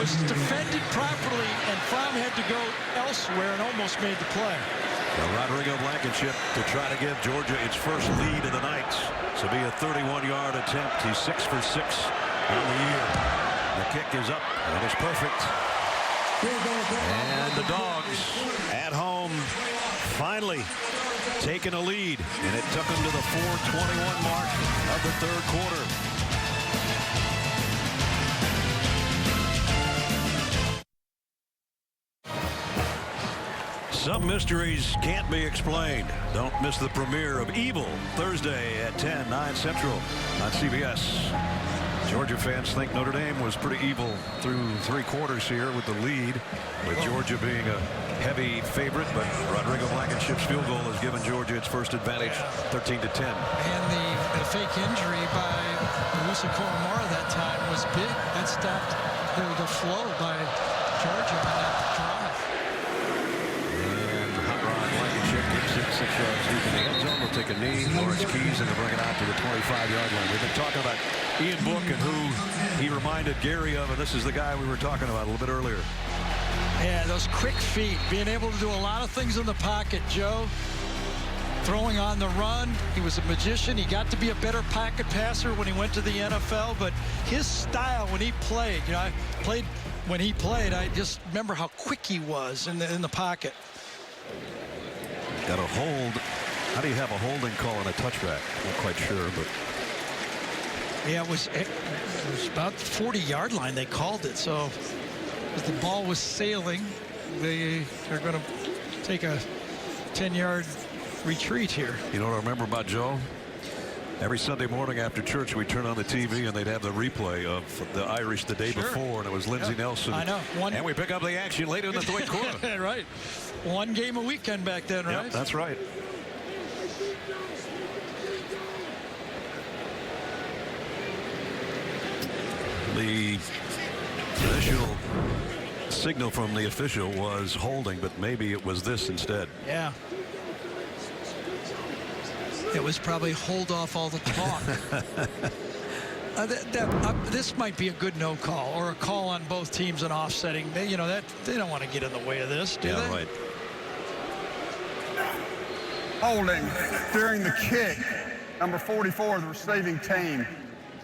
B: Was defended properly, and Fromm had to go elsewhere and almost made the play.
A: Rodrigo Blankenship to try to give Georgia its first lead of the night. So be a 31-yard attempt. He's 6 for 6 on the year. The kick is up, and it's perfect. And the Dogs at home finally taking a lead, and it took them to the 4:21 mark of the 3rd quarter. Some mysteries can't be explained. Don't miss the premiere of Evil Thursday at 10, 9 Central on CBS. Georgia fans think Notre Dame was pretty evil through 3 quarters here with the lead, with Georgia being a heavy favorite, but Rodrigo Blankenship's field goal has given Georgia its first advantage, 13-10.
B: And the fake injury by Musa Koromora that time was big. That stopped the flow by Georgia on that drive.
A: And Hot Rod Blankenship gets it 6 yards deep in the end zone. Will take a knee. Lawrence Keys, and they'll bring it out to the 25-yard line. We've been talking about Ian Book and who he reminded Gary of, and this is the guy we were talking about a little bit earlier.
B: Yeah, those quick feet, being able to do a lot of things in the pocket, Joe. Throwing on the run, he was a magician. He got to be a better pocket passer when he went to the NFL, but his style when he played, when he played, I just remember how quick he was in the pocket.
A: Got a hold. How do you have a holding call on a touchback? Not quite sure, but
B: yeah, it was about the 40-yard line they called it. So as the ball was sailing, they're going to take a 10-yard retreat here.
A: You know what I remember about Joe? Every Sunday morning after church, we turn on the TV and they'd have the replay of the Irish the day before, and it was Lindsey Nelson.
B: I know.
A: And we pick up the action later in the third quarter.
B: Right. 1 game a weekend back then, right?
A: Yep, that's right. The initial signal from the official was holding, but maybe it was this instead.
B: Yeah. It was probably hold off all the talk. This might be a good no call, or a call on both teams and offsetting. They don't want to get in the way of this, do they?
A: Yeah, right.
F: Holding during the kick, number 44 of the receiving team.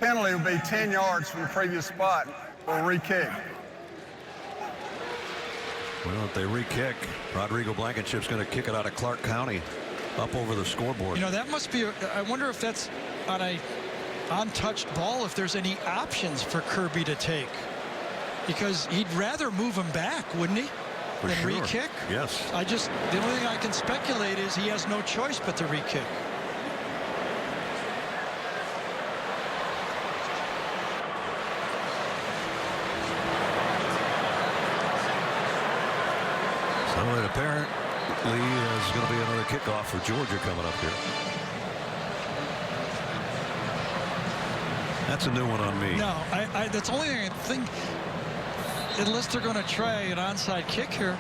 F: Penalty will be 10 yards from the previous spot for a re-kick.
A: Well, if they re-kick, Rodrigo Blankenship's going to kick it out of Clark County up over the scoreboard.
B: That must be, I wonder if that's on a untouched ball, if there's any options for Kirby to take. Because he'd rather move him back, wouldn't he?
A: For
B: than
A: sure.
B: re-kick?
A: Yes.
B: The only thing I can speculate is he has no choice but to re-kick.
A: So it apparently is going to be another kickoff for Georgia coming up here. That's a new one on me.
B: No, that's the only thing I think, unless they're going to try an onside kick here.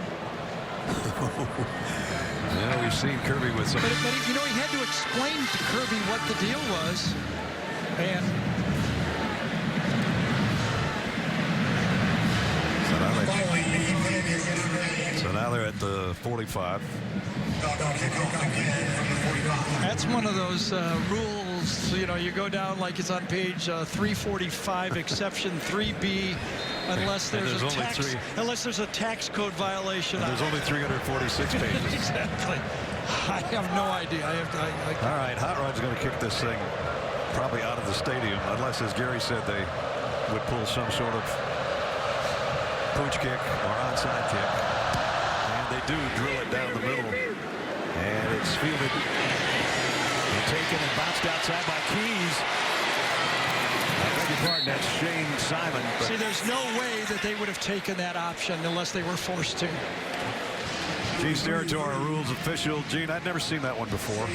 A: Yeah, we've seen Kirby with some.
B: But he had to explain to Kirby what the deal was. And
A: so now they're at the 45.
B: That's one of those rules, you go down like it's on page 345, exception 3B, unless there's a tax code violation.
A: There's only 346 pages.
B: Exactly. I have no idea.
A: All right, Hot Rod's going to kick this thing probably out of the stadium, unless, as Gary said, they would pull some sort of pooch kick or onside kick. And they do drill it down the middle. And it's fielded and taken and bounced outside by Keys. I beg your pardon, that's Shane Simon.
B: See, there's no way that they would have taken that option unless they were forced to.
A: Gene's territory rules official. Gene, I'd never seen that one before.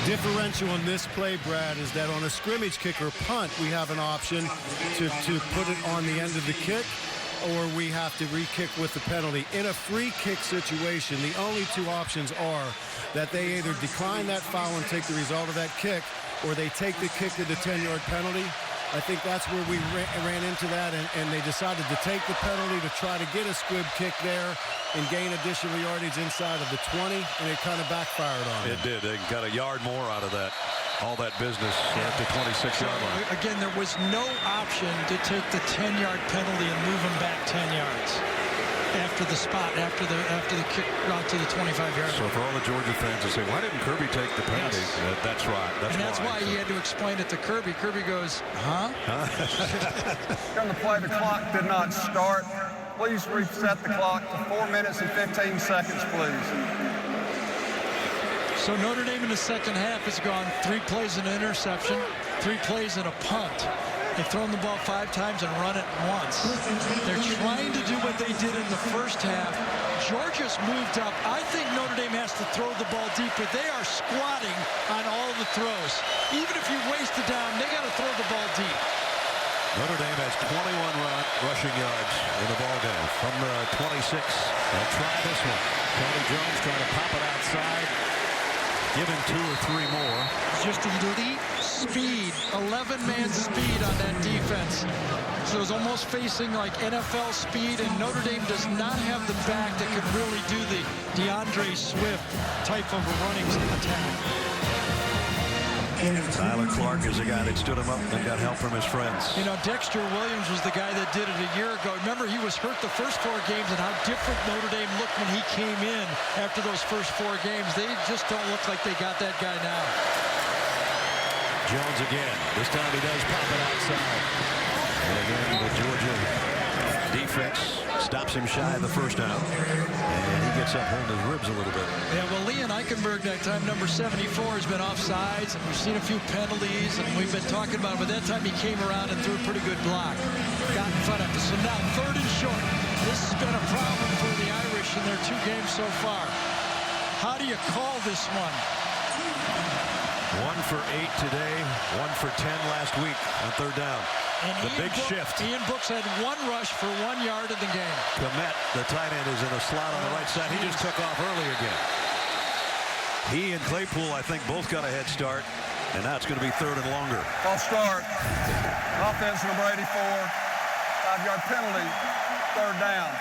J: Differential in this play, Brad, is that on a scrimmage kick or punt, we have an option to put it on the end of the kick, or we have to re-kick with the penalty. In a free kick situation, the only two options are that they either decline that foul and take the result of that kick, or they take the kick to the 10-yard penalty. I think that's where we ran into that, and they decided to take the penalty to try to get a squib kick there and gain additional yardage inside of the 20, and it kind of backfired on
A: it. It did. They got a yard more out of that. All that business at the 26-yard line.
B: Again, there was no option to take the 10-yard penalty and move them back 10 yards after the spot, after the kick out to the 25-yard line.
A: So for all the Georgia fans to say, why didn't Kirby take the penalty? Yes. That's right.
B: That's why he had to explain it to Kirby. Kirby goes, huh?
F: On the play, the clock did not start. Please reset the clock to 4 minutes and 15 seconds, please.
B: So Notre Dame in the second half has gone 3 plays and an interception, 3 plays and a punt. They've thrown the ball 5 times and run it once. They're trying to do what they did in the first half. Georgia's moved up. I think Notre Dame has to throw the ball deeper. They are squatting on all the throws. Even if you waste it down, they got to throw the ball deep.
A: Notre Dame has 21 rushing yards in the ball game from the 26. They'll try this one. Tony Jones trying to pop it outside. Give him 2 or 3 more.
B: Just elite speed, 11-man speed on that defense. So it was almost facing like NFL speed, and Notre Dame does not have the back that could really do the DeAndre Swift type of a running attack.
A: Tyler Clark is the guy that stood him up and got help from his friends.
B: You know, Dexter Williams was the guy that did it a year ago. Remember, he was hurt the first 4 games, and how different Notre Dame looked when he came in after those first 4 games. They just don't look like they got that guy now.
A: Jones again. This time he does pop it outside. And again, the Georgia defense stops him shy of the first down. And he gets up holding his ribs a little bit.
B: Yeah, well, Leon Eichenberg, that time, number 74, has been offsides, and we've seen a few penalties, and we've been talking about it. But that time he came around and threw a pretty good block. Got in front of us. So now 3rd and short. This has been a problem for the Irish in their 2 games so far. How do you call this one?
A: 1 for 8 today, 1 for 10 last week on 3rd down.
B: And
A: the big shift.
B: Ian Book's had 1 rush for 1 yard in the game.
A: Komet, the tight end, is in a slot on the right side. He just took off early again. He and Claypool, I think, both got a head start. And now it's going to be 3rd and longer.
F: False start. Offense number 84. 5-yard penalty. 3rd down.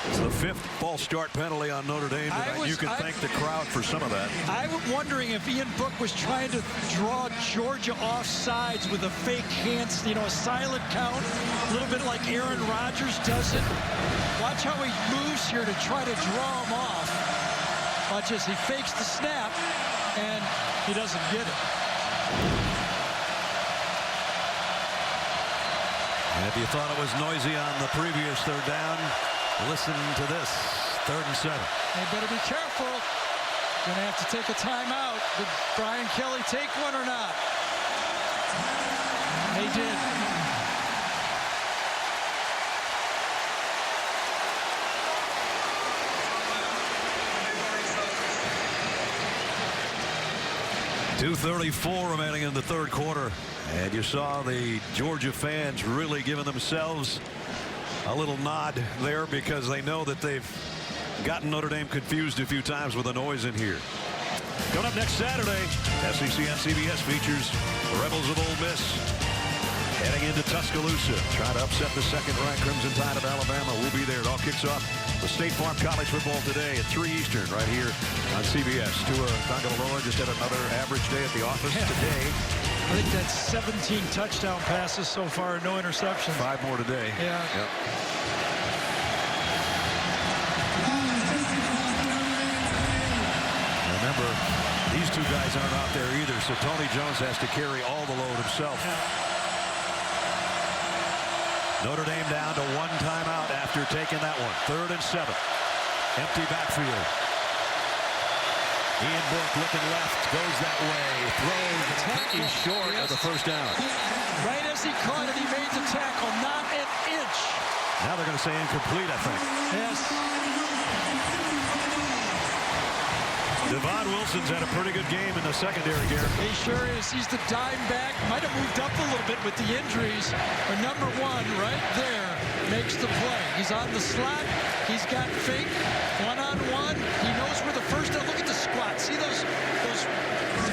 A: It's the 5th false start penalty on Notre Dame tonight. You can thank the crowd for some of that.
B: I'm wondering if Ian Book was trying to draw Georgia off sides with a fake hands, you know, a silent count, a little bit like Aaron Rodgers does it. Watch how he moves here to try to draw him off. Watch as he fakes the snap, and he doesn't get it.
A: And if you thought it was noisy on the previous 3rd down, listen to this. 3rd and 7.
B: They better be careful. Gonna have to take a timeout. Did Brian Kelly take one or not? They did.
A: .234 remaining in the 3rd quarter. And you saw the Georgia fans really giving themselves a little nod there because they know that they've gotten Notre Dame confused a few times with the noise in here. Coming up next Saturday, SEC on CBS features the Rebels of Ole Miss heading into Tuscaloosa, trying to upset the 2nd-ranked Crimson Tide of Alabama. We'll be there. It all kicks off the State Farm College Football today at 3 Eastern right here on CBS. Tua Tagovailoa just had another average day at the office today.
B: I think that's 17 touchdown passes so far, no interceptions.
A: 5 more today.
B: Yeah.
A: Yep. Remember, these 2 guys aren't out there either, so Tony Jones has to carry all the load himself. Notre Dame down to 1 timeout after taking that one. 3rd and 7. Empty backfield. Ian Book looking left, goes that way, throws, he's short of the 1st down.
B: Right as he caught it, he made the tackle, not an inch.
A: Now they're going to say incomplete, I think.
B: Yes.
A: Devon Wilson's had a pretty good game in the secondary, Garrett.
B: He sure is. He's the dime back. Might have moved up a little bit with the injuries. But number 1 right there makes the play. He's on the slot. He's got fake. 1-on-1. He knows where the first down. Look at the squat. See those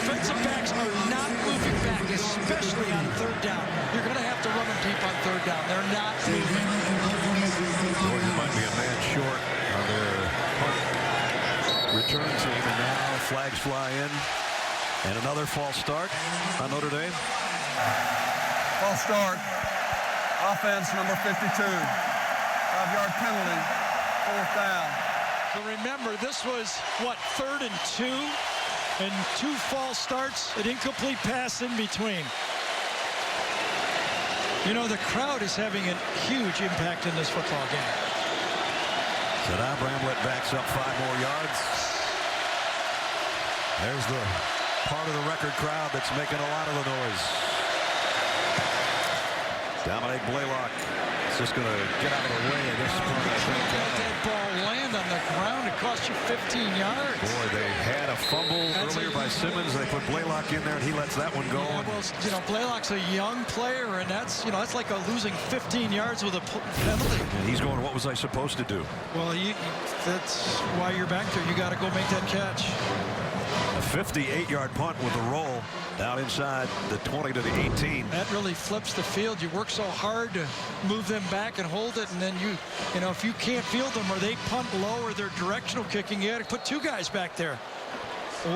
B: defensive backs are not moving back, especially on 3rd down. You're going to have to run them deep on 3rd down. They're not moving.
A: Georgia might be a man short on their return team, and now flags fly in. And another false start on Notre Dame.
F: False start. Offense number 52. 5-yard penalty. 4th down.
B: So remember, this was, what, 3rd and 2? And 2 false starts, an incomplete pass in between. You know, the crowd is having a huge impact in this football game.
A: So now Bramlett backs up 5 more yards. There's the part of the record crowd that's making a lot of the noise. Dominic Blaylock is just going to get out of the way of this part.
B: Let that ball land on the ground. It cost you 15 yards.
A: Boy, they had a fumble earlier by Simmons. They put Blaylock in there, and he lets that one go.
B: Yeah, well, you know, Blaylock's a young player, and that's, you know, that's like a losing 15 yards with a penalty.
A: And he's going, what was I supposed to do?
B: Well, that's why you're back there. You got to go make that catch.
A: A 58-yard punt with a roll down inside the 20 to the 18.
B: That really flips the field. You work so hard to move them back and hold it, and then you know, if you can't field them or they punt low or they're directional kicking, you got to put 2 guys back there.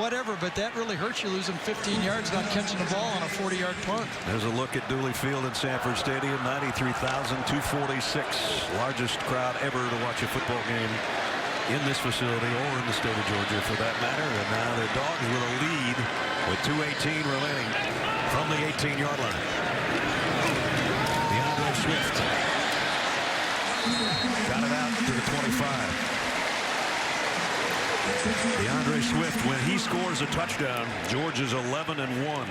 B: Whatever, but that really hurts you losing 15 yards not catching the ball on a 40-yard punt.
A: There's a look at Dooley Field in Sanford Stadium. 93,246. Largest crowd ever to watch a football game in this facility or in the state of Georgia for that matter. And now the Dogs with a lead with 2:18 remaining from the 18-yard line. DeAndre Swift got it out to the 25. DeAndre Swift, when he scores a touchdown, Georgia's 11-1.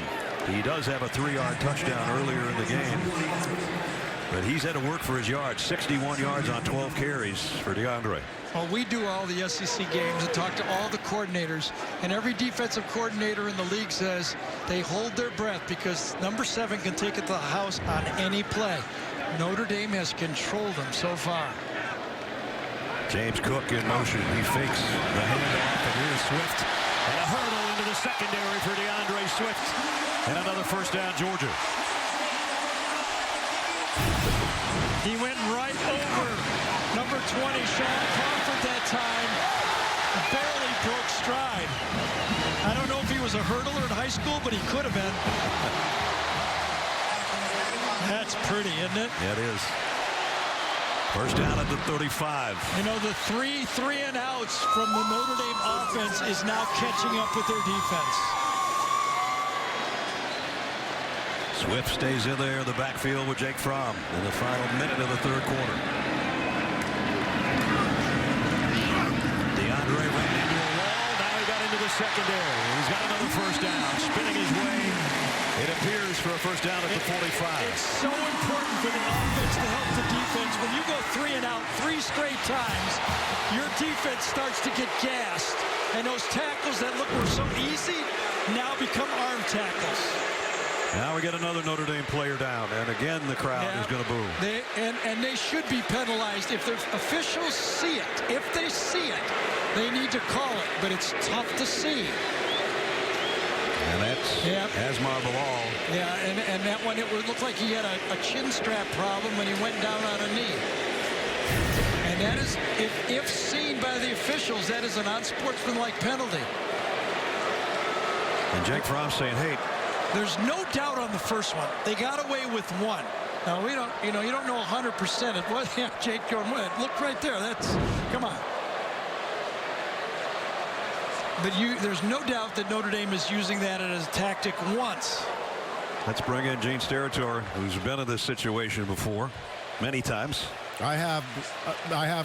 A: He does have a 3-yard touchdown earlier in the game, but he's had to work for his yards. 61 yards on 12 carries for DeAndre.
B: Well, we do all the SEC games and talk to all the coordinators, and every defensive coordinator in the league says they hold their breath because number 7 can take it to the house on any play. Notre Dame has controlled them so far.
A: James Cook in motion. He fakes the handoff, and here's Swift. And a hurdle into the secondary for DeAndre Swift. And another first down, Georgia.
B: He went right over number 20, Sean Crawford, that time. Barely broke stride. I don't know if he was a hurdler in high school, but he could have been. That's pretty, isn't it?
A: Yeah, it is. First down at the 35.
B: You know, the three and outs from the Notre Dame offense is now catching up with their defense.
A: Swift stays in there in the backfield with Jake Fromm in the final minute of the third quarter. DeAndre ran into a wall. Now he got into the secondary. He's got another first down. Spinning his way. It appears for a first down at the 45.
B: It's so important for the offense to help the defense. When you go 3 and out 3 straight times, your defense starts to get gassed. And those tackles that were so easy now become arm tackles.
A: Now we get another Notre Dame player down, and again the crowd is going to boo.
B: And they should be penalized if their officials see it. If they see it, they need to call it. But it's tough to see.
A: And that's Asmar Bilal.
B: Yeah, and that one, it looked like he had a chin strap problem when he went down on a knee. And that is, if seen by the officials, that is an unsportsmanlike penalty.
A: And Jake Fromm saying, hey,
B: there's no doubt on the first one. They got away with 1. Now, we don't, you don't know 100%. It was Jake Jordan. It looked right there. Come on. But there's no doubt that Notre Dame is using that as a tactic once.
A: Let's bring in Gene Steratore, who's been in this situation before many times.
J: I have,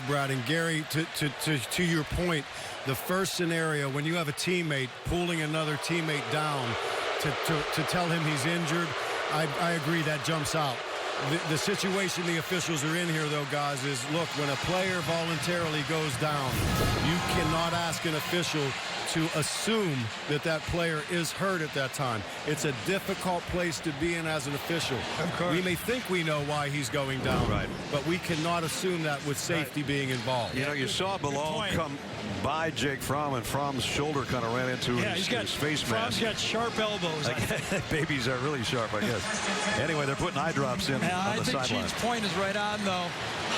J: Brad, and Gary, to your point, the first scenario when you have a teammate pulling another teammate down to tell him he's injured, I agree that jumps out. The situation the officials are in here, though, guys, is, look, when a player voluntarily goes down, you cannot ask an official to assume that player is hurt at that time. It's a difficult place to be in as an official. We may think we know why he's going down, right, but we cannot assume that with safety being involved.
A: You know, you saw Bilal come by Jake Fromm, and Fromm's shoulder kind of ran into his face mask.
B: Fromm's got sharp elbows.
A: Babies are really sharp, I guess. Anyway, they're putting eye drops in on the sideline.
B: I think Gene's point is right on, though.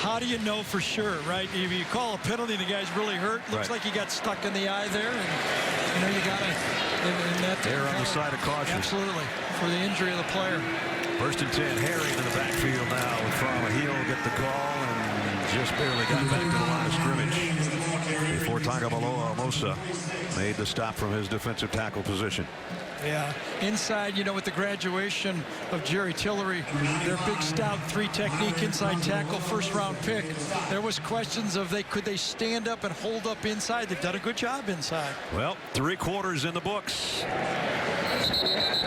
B: How do you know for sure, right? If you call a penalty, the guy's really hurt. Looks like he got stuck in the eye there, and you got to.
A: They're on the side of caution.
B: Absolutely, for the injury of the player.
A: First and 10, Herring in the backfield now with Fromm. He'll get the call and just barely got back to the line of scrimmage before Tagovailoa Amosa made the stop from his defensive tackle position.
B: Yeah, inside, with the graduation of Jerry Tillery, their big stout 3 technique inside tackle, first-round pick. There was questions of could they stand up and hold up inside. They've done a good job inside.
A: Well, 3 quarters in the books.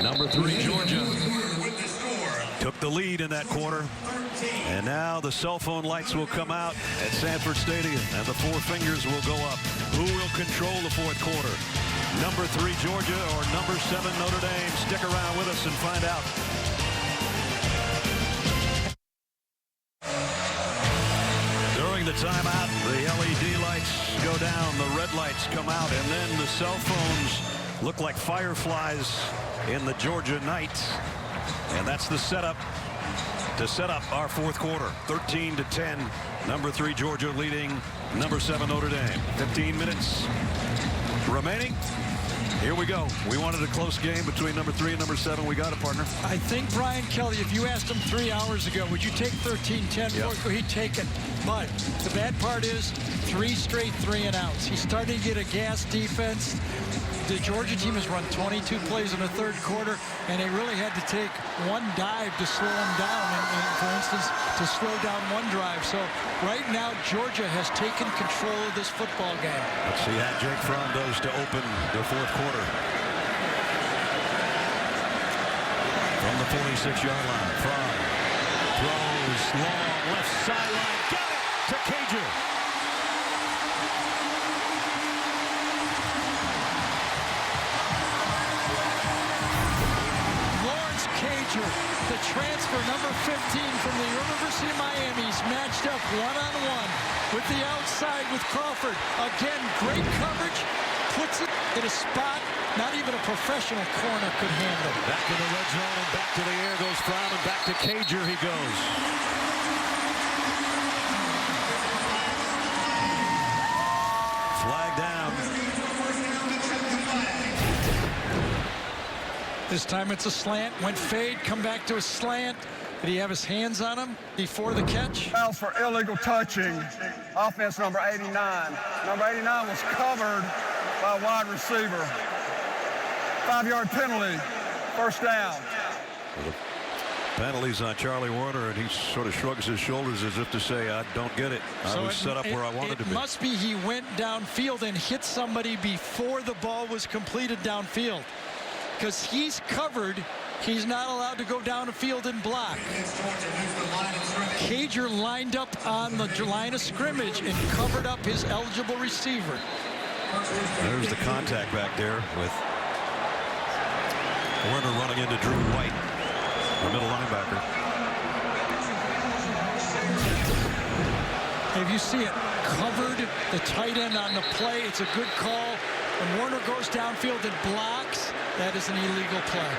A: Number 3, Georgia took the lead in that quarter. And now the cell phone lights will come out at Sanford Stadium, and the 4 fingers will go up. Who will control the 4th quarter? Number 3, Georgia, or number 7, Notre Dame? Stick around with us and find out. During the timeout, the LED lights go down, the red lights come out, and then the cell phones look like fireflies in the Georgia night. And that's the setup to set up our 4th quarter. 13-10. Number 3, Georgia leading number 7, Notre Dame. 15 minutes remaining. Here we go. We wanted a close game between number 3 and number 7. We got it, partner.
B: I think Brian Kelly, if you asked him 3 hours ago, would you take 13-10?
A: Yep.
B: He'd take it. But the bad part is 3 straight 3-and-outs. He's starting to get a gas defense. The Georgia team has run 22 plays in the 3rd quarter, and they really had to take 1 dive to slow them down, and for instance, to slow down 1 drive. So right now, Georgia has taken control of this football game.
A: Let's see how Jake Fromm does to open the 4th quarter. From the 46-yard line, Fromm throws long left sideline. Got it to Cager.
B: The transfer, number 15 from the University of Miami, is matched up one-on-one with the outside with Crawford. Again, great coverage, puts it in a spot not even a professional corner could handle.
A: Back in the red zone and back to the air goes Fromm, and back to Cager he goes. Flag down.
B: This time it's a slant. Went fade, come back to a slant. Did he have his hands on him before the catch?
F: Fouls for illegal touching. Offense number 89. Number 89 was covered by a wide receiver. 5-yard penalty. First down.
A: Penalties on Charlie Warner, and he sort of shrugs his shoulders as if to say, I don't get it. I was set up where I wanted to be.
B: It must be he went downfield and hit somebody before the ball was completed downfield. Because he's covered, he's not allowed to go down the field and block. Cager lined up on the line of scrimmage and covered up his eligible receiver.
A: There's the contact back there with Warner running into Drew White, the middle linebacker.
B: If you see it, covered the tight end on the play, it's a good call. When Warner goes downfield and blocks, that is an illegal play.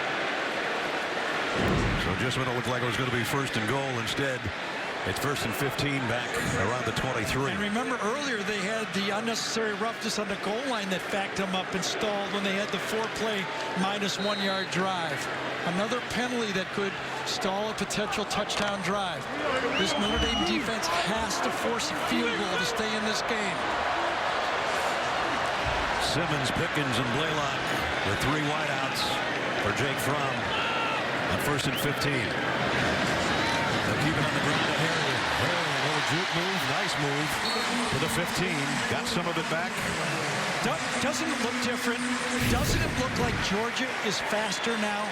A: So just when it looked like it was going to be 1st and goal, instead it's 1st and 15 back around the 23.
B: And remember earlier they had the unnecessary roughness on the goal line that backed them up and stalled when they had the 4-play -1-yard drive. Another penalty that could stall a potential touchdown drive. This Notre Dame defense has to force a field goal to stay in this game.
A: Simmons, Pickens, and Blaylock, the 3 wideouts for Jake Fromm on 1st and 15. They'll keep it on the ground to Harriet. Harriet, a little juke move, nice move to the 15. Got some of it back.
B: Doesn't it look different? Doesn't it look like Georgia is faster now?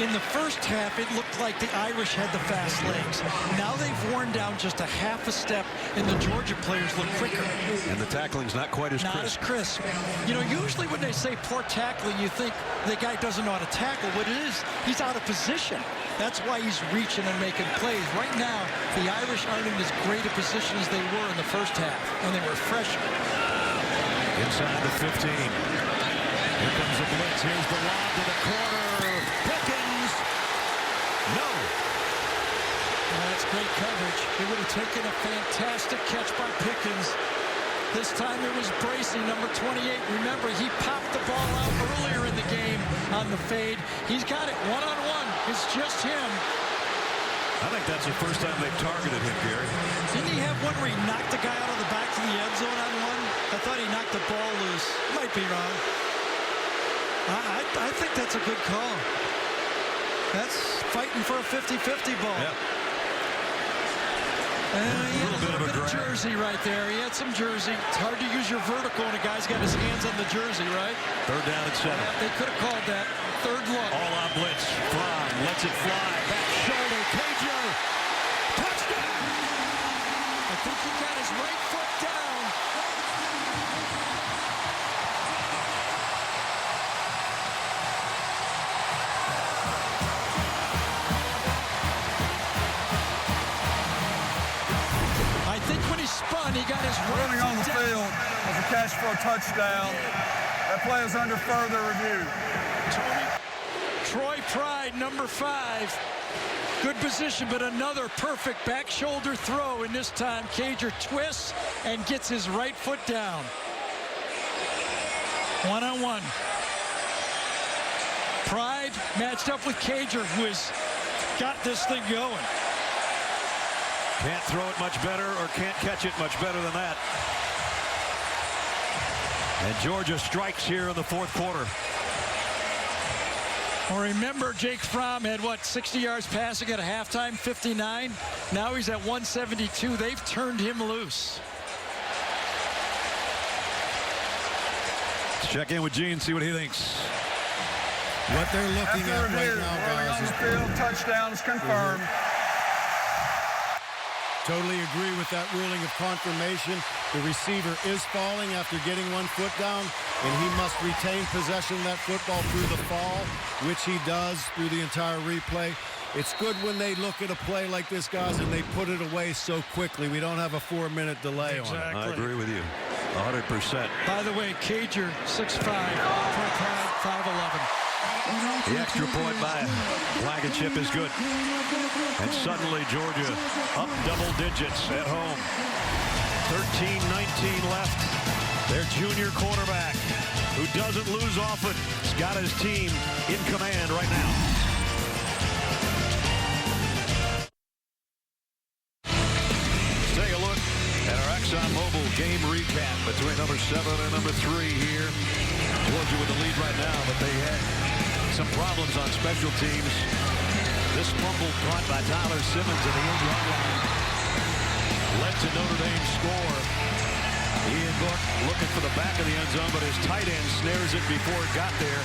B: In the first half, it looked like the Irish had the fast legs. Now they've worn down just a half a step, and the Georgia players look quicker.
A: And the tackling's not quite as crisp.
B: Not as crisp. Usually when they say poor tackling, you think the guy doesn't know how to tackle. What it is, he's out of position. That's why he's reaching and making plays. Right now, the Irish aren't in as great a position as they were in the first half, and they were fresher.
A: Inside the 15. Here comes the blitz. Here's the lob to the corner. Pickens. No.
B: That's great coverage. It would have taken a fantastic catch by Pickens. This time it was Bracey, number 28. Remember, he popped the ball out earlier in the game on the fade. He's got it one-on-one. It's just him.
A: I think that's the first time they've targeted him, Gary.
B: Didn't he have one where he knocked the guy out of the back of the end zone on one? I thought he knocked the ball loose. Might be wrong. I think that's a good call. That's fighting for a 50-50 ball.
A: Yep.
B: He
A: A
B: had
A: little bit of a grab.
B: jersey right there. He had some jersey. It's hard to use your vertical when a guy's got his hands on the jersey, right?
A: Third down and 7.
B: They could have called that. Third look.
A: All out blitz. Fromm lets it fly. Back shoulder. Cager. Touchdown.
B: I think he got his right foot down. I think when he spun, he got his right
F: Running on the
B: foot down.
F: field was a catch for a touchdown. That play is under further review.
B: Troy Pride, number 5. Good position, but another perfect back shoulder throw. And this time, Cager twists and gets his right foot down. One-on-one. Pride matched up with Cager, who has got this thing going.
A: Can't throw it much better or can't catch it much better than that. And Georgia strikes here in the fourth quarter.
B: Well, remember, Jake Fromm had, 60 yards passing at a halftime, 59. Now he's at 172. They've turned him loose.
A: Let's check in with Gene, see what he thinks.
J: What they're looking at right now,
F: Running on
J: guys,
F: the field, touchdown is confirmed.
J: totally agree with that ruling of confirmation. The receiver is falling after getting one foot down, and he must retain possession of that football through the fall, which he does through the entire replay. It's good when they look at a play like this, guys, and they put it away so quickly. We don't have a 4-minute delay on it.
A: I agree with you 100%.
B: By the way, Cager, 6'5", 5'11".
A: The extra point by Blankenship is good. And suddenly Georgia up double digits at home. 13-19 left. Their junior quarterback, who doesn't lose often, has got his team in command right now. Let's take a look at our ExxonMobil game recap between number 7 and number 3 here. Georgia with the lead right now, but they had some problems on special teams. This fumble caught by Tyler Simmons at the end-run line led to Notre Dame's score. Ian Book looking for the back of the end zone, but his tight end snares it before it got there.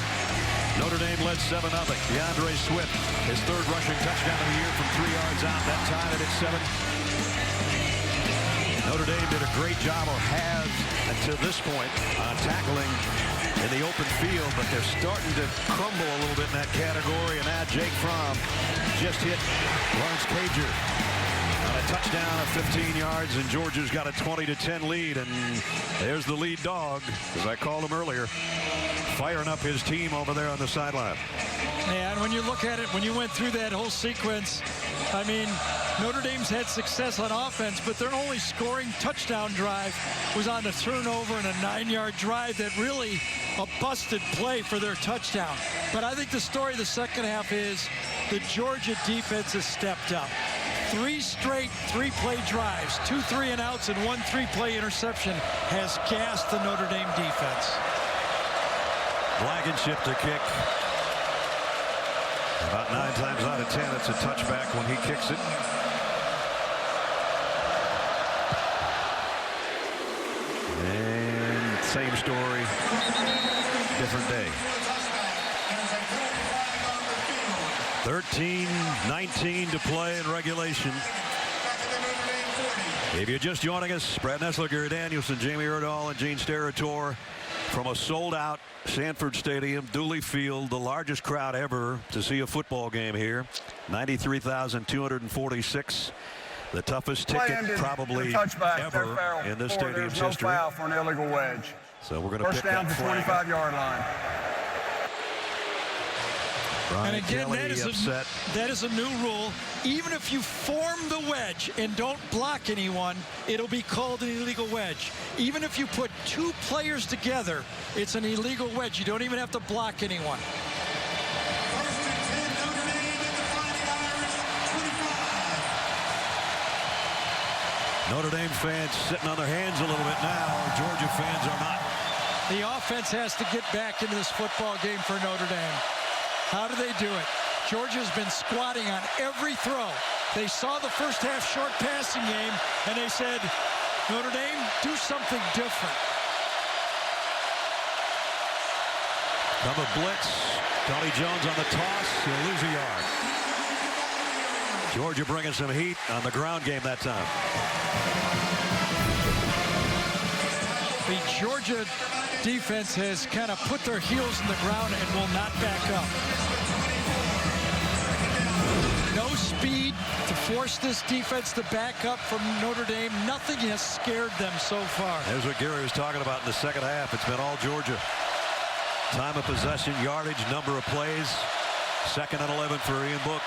A: Notre Dame led 7-0. DeAndre Swift, his third rushing touchdown of the year from 3 yards out. That tied it at 7. Notre Dame did a great job, or has to this point, on tackling in the open field, but they're starting to crumble a little bit in that category. And now Jake Fromm just hit Lawrence Cager on a touchdown of 15 yards, and Georgia's got a 20-10 lead. And there's the lead dog, as I called him earlier, firing up his team over there on the sideline.
B: Yeah, and when you look at it, when you went through that whole sequence, I mean, Notre Dame's had success on offense, but their only scoring touchdown drive was on a turnover and a 9-yard drive that really a busted play for their touchdown. But I think the story of the second half is the Georgia defense has stepped up. 3 straight 3-play drives, 2 3-and-outs, and 1 3-play interception has gassed the Notre Dame defense.
A: Blankenship to kick. About 9 times out of 10, it's a touchback when he kicks it. And same story, different day. 13-19 to play in regulation. If you're just joining us, Brad Nessler, Gary Danielson, Jamie Erdahl, and Gene Steratore from a sold-out Sanford Stadium, Dooley Field, the largest crowd ever to see a football game here. 93,246. The toughest ticket probably ever in this stadium's history.
F: No foul for an illegal wedge.
A: So we're going to pick
F: down
A: that
F: to
A: flag.
F: 25-yard line.
A: Brian
B: And again,
A: Kelly
B: that is a new rule. Even if you form the wedge and don't block anyone, it'll be called an illegal wedge. Even if you put 2 players together, it's an illegal wedge. You don't even have to block anyone.
A: Notre Dame fans sitting on their hands a little bit now. Georgia fans are not.
B: The offense has to get back into this football game for Notre Dame. How do they do it? Georgia's been squatting on every throw. They saw the first half short passing game, and they said, Notre Dame, do something different.
A: Another blitz. Tony Jones on the toss. He'll lose a yard. Georgia bringing some heat on the ground game that time.
B: The Georgia defense has kind of put their heels in the ground and will not back up. No speed to force this defense to back up from Notre Dame. Nothing has scared them so far.
A: There's what Gary was talking about in the second half. It's been all Georgia. Time of possession, yardage, number of plays. 2nd and 11 for Ian Book.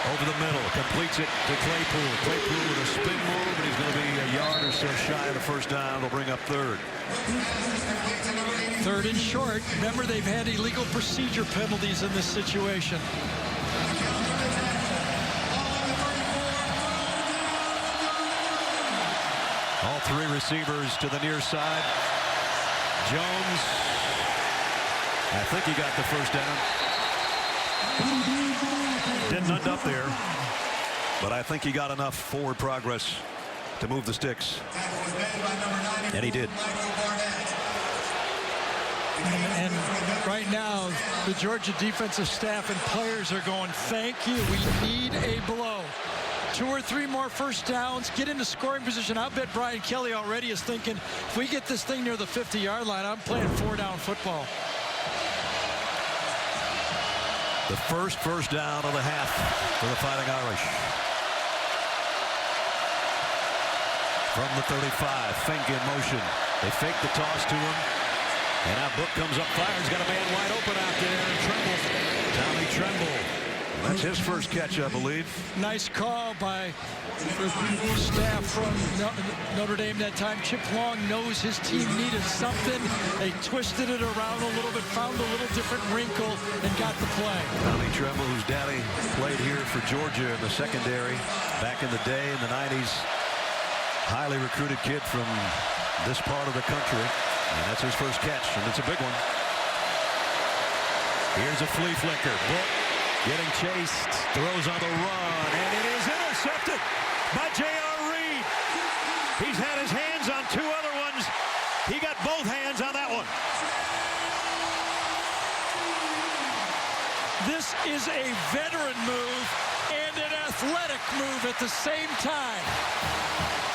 A: Over the middle, completes it to Claypool. Claypool with a spin move, and he's going to be a yard or so shy of the first down. They'll bring up 3rd.
B: 3rd and short. Remember, they've had illegal procedure penalties in this situation.
A: All 3 receivers to the near side. Jones, I think he got the first down. Didn't end up there, but I think he got enough forward progress to move the sticks. And he did.
B: And right now, the Georgia defensive staff and players are going, thank you, we need a blow. 2 or 3 more first downs, get into scoring position. I bet Brian Kelly already is thinking, if we get this thing near the 50-yard line, I'm playing 4-down football.
A: The first down of the half for the Fighting Irish. From the 35, Fink in motion. They fake the toss to him. And now Book comes up, fires, got a man wide open out there. Tremble, Tommy Tremble. That's his first catch, I believe.
B: Nice call by the staff from Notre Dame that time. Chip Long knows his team needed something. They twisted it around a little bit, found a little different wrinkle, and got the play.
A: Tommy Tremble, whose daddy played here for Georgia in the secondary back in the day in the 90s. Highly recruited kid from this part of the country. And that's his first catch, and it's a big one. Here's a flea flicker. Book getting chased, throws on the run, and it is intercepted by J.R. Reed. He's had his hands on 2 other ones. He got both hands on that one.
B: This is a veteran move and an athletic move at the same time.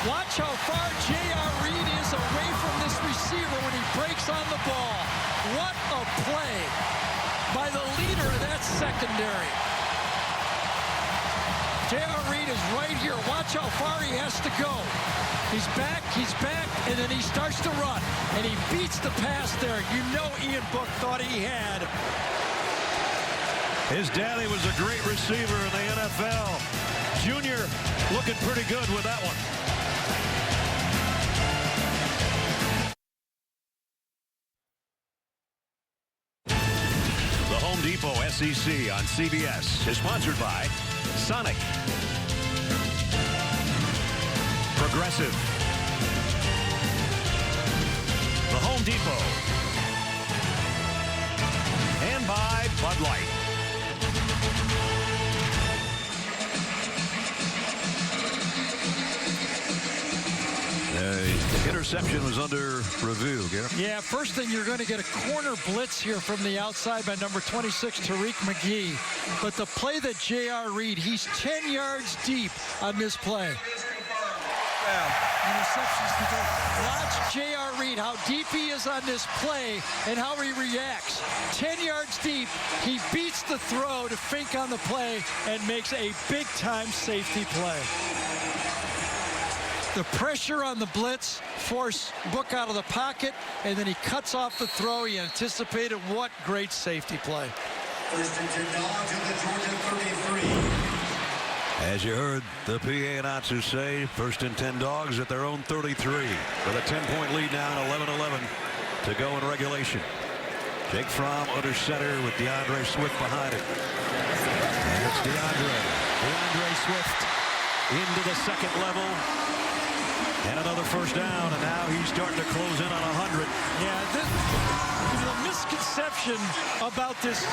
B: Watch how far J.R. Reed is away from this receiver when he breaks on the ball. What a play by the leader of that secondary. J.R. Reed is right here. Watch how far he has to go. He's back, and then he starts to run. And he beats the pass there. You know Ian Book thought he had.
A: His daddy was a great receiver in the NFL. Junior looking pretty good with that one. The Home Depot SEC on CBS is sponsored by Sonic, Progressive, the Home Depot, and by Bud Light. The interception was under review, Gary.
B: Yeah, first thing, you're going to get a corner blitz here from the outside by number 26, Tariq McGee. But the play that J.R. Reed, he's 10 yards deep on this play. Interceptions to go. Watch J.R. Reed, how deep he is on this play and how he reacts. 10 yards deep, he beats the throw to Fink on the play and makes a big-time safety play. The pressure on the blitz forced Book out of the pocket, and then he cuts off the throw. He anticipated. What great safety play.
I: First and 10 dogs at the Georgia 33.
A: As you heard the PA announcers say, first and 10 dogs at their own 33 with a 10-point lead now and 11-11 to go in regulation. Jake Fromm under center with DeAndre Swift behind it. And it's DeAndre Swift into the second level. And another first down, and now he's starting to close in on 100.
B: Yeah, the misconception about this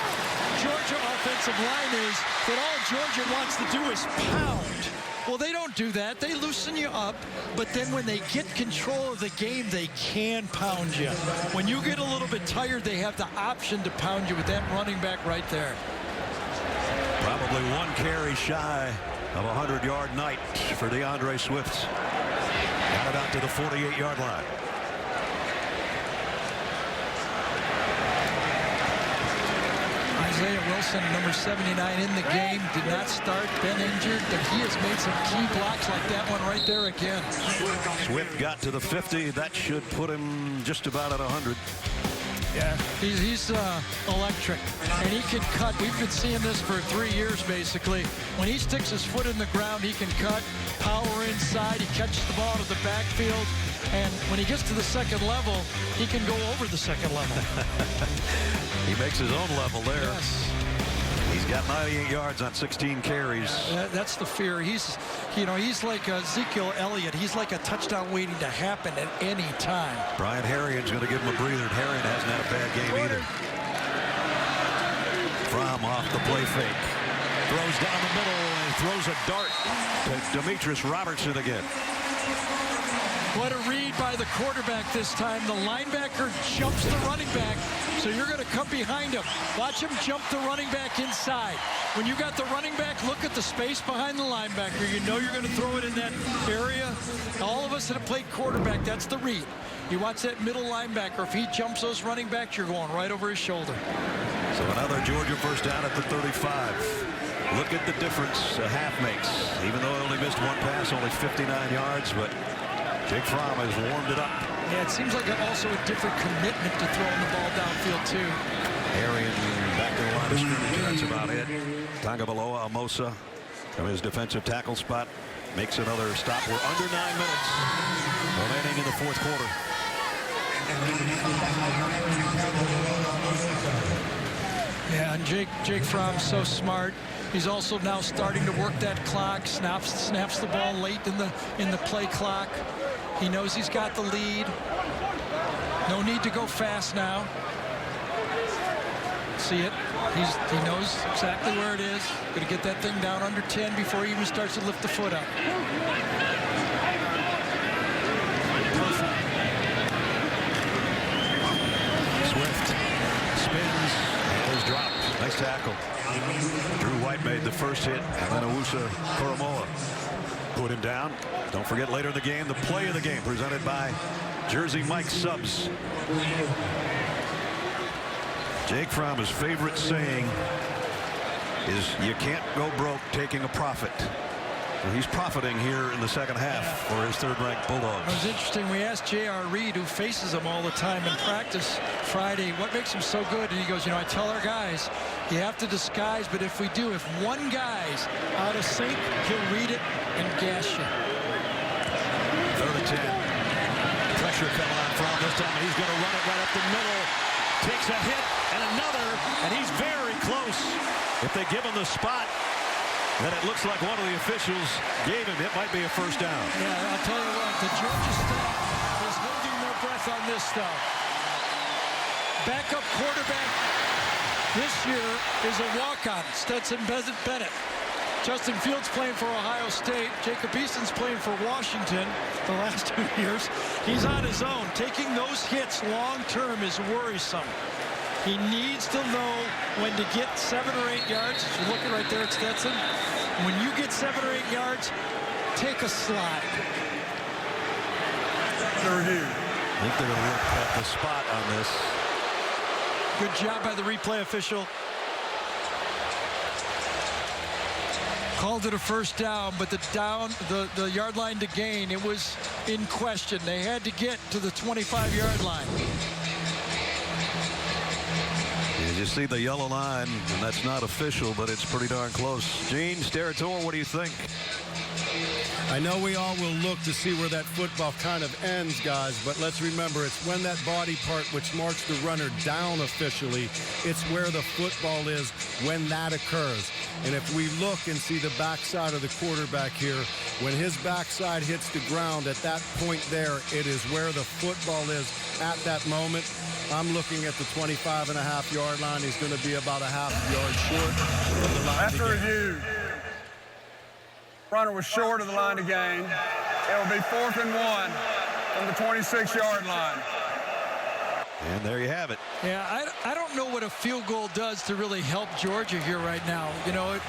B: Georgia offensive line is that all Georgia wants to do is pound. Well, they don't do that. They loosen you up, but then when they get control of the game, they can pound you. When you get a little bit tired, they have the option to pound you with that running back right there.
A: Probably one carry shy of a 100-yard night for DeAndre Swift. Got it out to the 48-yard line.
B: Isaiah Wilson, number 79 in the game, did not start, been injured, but he has made some key blocks like that one right there again.
A: Swift got to the 50. That should put him just about at 100.
B: Yeah, he's electric, and he can cut. We've been seeing this for 3 years, basically. When he sticks his foot in the ground, he can cut, power inside, he catches the ball to the backfield, and when he gets to the second level, he can go over the second level.
A: He makes his own level there.
B: Yes.
A: He's got 98 yards on 16 carries.
B: That's the fear. He's like Ezekiel Elliott. He's like a touchdown waiting to happen at any time.
A: Brian Herrion's going to give him a breather. Herrion hasn't had a bad game either. Fromm off the play fake. Throws down the middle and throws a dart to Demetrius Robertson again.
B: What a read by the quarterback this time. The linebacker jumps the running back, so you're going to come behind him. Watch him jump the running back inside. When you got the running back, look at the space behind the linebacker. You know you're going to throw it in that area. All of us that have played quarterback, that's the read. You watch that middle linebacker. If he jumps those running backs, you're going right over his shoulder.
A: So another Georgia first down at the 35. Look at the difference a half makes. Even though he only missed one pass, only 59 yards, but Jake Fromm has warmed it up.
B: Yeah, it seems like also a different commitment to throwing the ball downfield, too.
A: Herrion back to the line of scrimmage. That's about it. Tagovailoa Amosa from his defensive tackle spot makes another stop. We're under 9 minutes remaining in the fourth quarter.
B: Yeah, and Jake Fromm's so smart. He's also now starting to work that clock. Snaps the ball late in the play clock. He knows he's got the lead. No need to go fast now. See it? He knows exactly where it is. Going to get that thing down under 10 before he even starts to lift the foot up.
A: Swift spins and is dropped. Nice tackle. Drew White made the first hit, and then Owusu Koromoa put him down. Don't forget later in the game, the play of the game presented by Jersey Mike Subs. Jake Fromm's favorite saying is, you can't go broke taking a profit. Well, he's profiting here in the second half for his third-ranked Bulldogs.
B: It was interesting. We asked J.R. Reed, who faces him all the time in practice Friday, what makes him so good? And he goes, I tell our guys, you have to disguise, but if we do, if one guy's out of sync, he'll read it and gas you.
A: Third and 10. Pressure fell on Fromm this time, and he's going to run it right up the middle. Takes a hit and another, and he's very close. If they give him the spot that it looks like one of the officials gave him, it might be a first down.
B: Yeah, I'll tell you what, the Georgia staff is holding their breath on this stuff. Backup quarterback this year is a walk-on, Stetson Bennett. Justin Fields playing for Ohio State. Jacob Easton's playing for Washington the last 2 years. He's on his own. Taking those hits long-term is worrisome. He needs to know when to get 7 or 8 yards. You're looking right there at Stetson. When you get 7 or 8 yards, take a slide.
F: The review.
A: I think they're going to look at the spot on this.
B: Good job by the replay official. Called it a first down, but the yard line to gain, it was in question. They had to get to the 25-yard line.
A: You see the yellow line, and that's not official, but it's pretty darn close. Gene Steratore, what do you think?
J: I know we all will look to see where that football kind of ends, guys, but let's remember it's when that body part which marks the runner down officially, it's where the football is when that occurs. And if we look and see the backside of the quarterback here, when his backside hits the ground at that point there, it is where the football is at that moment. I'm looking at the 25.5-yard line. He's going to be about a half yard short of the line.
F: After review, runner was short of the line to gain. It will be 4th and 1 from the 26-yard line.
A: And there you have it.
B: Yeah, I don't know what a field goal does to really help Georgia here right now. You know,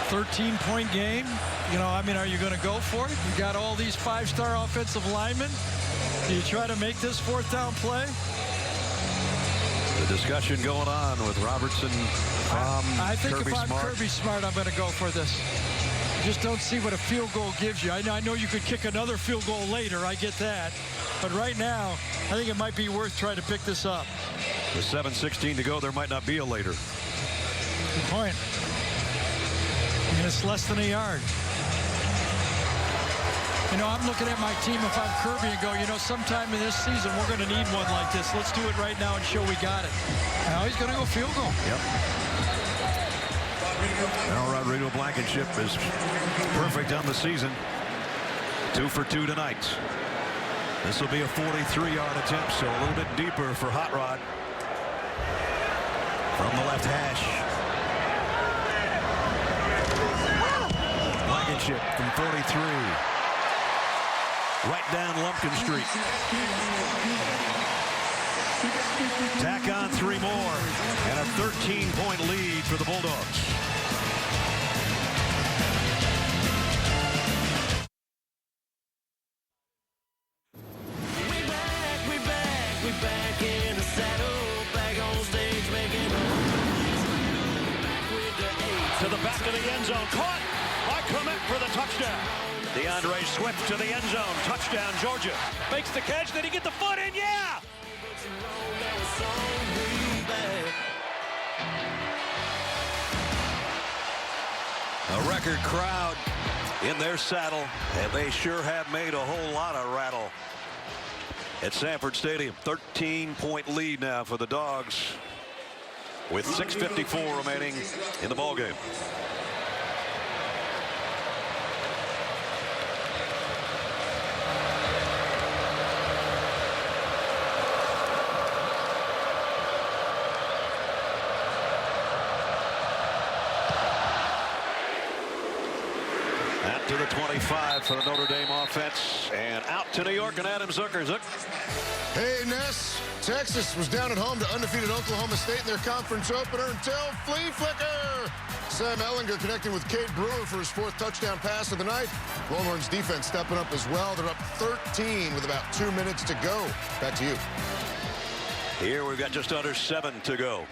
B: 13-point game. You know, I mean, are you going to go for it? You got all these 5-star offensive linemen. Do you try to make this 4th down play?
A: The discussion going on with Robertson,
B: I think
A: Kirby
B: if I'm
A: Smart.
B: Kirby Smart, I'm going to go for this. Just don't see what a field goal gives you. I know you could kick another field goal later. I get that. But right now, I think it might be worth trying to pick this up.
A: With 7:16 to go, there might not be a later.
B: Good point. And it's less than a yard. You know, I'm looking at my team if I'm Kirby and go, you know, sometime in this season, we're going to need one like this. Let's do it right now and show we got it. Now he's going to go field goal.
A: Yep. Now Rodrigo Blankenship is perfect on the season. 2 for 2 tonight. This will be a 43-yard attempt, so a little bit deeper for Hot Rod. From the left hash. Blankenship from 43. Right down Lumpkin Street. Tack on 3 more. And a 13-point lead for the Bulldogs. To the back of the end zone. Caught by Clement for the touchdown. DeAndre Swift to the end zone. Touchdown, Georgia. Makes the catch. Did he get the foot in? Yeah! A record crowd in their saddle, and they sure have made a whole lot of rattle at Sanford Stadium. 13-point lead now for the Dogs with 6:54 remaining in the ballgame. Out to the 25 for the Notre Dame offense, and out to New York and Adam Zucker. Zook.
H: Hey, Ness. Texas was down at home to undefeated Oklahoma State in their conference opener until flea flicker. Sam Ehlinger connecting with Cade Brewer for his 4th touchdown pass of the night. Longhorns defense stepping up as well. They're up 13 with about 2 minutes to go. Back to you.
A: Here we've got just under 7 to go.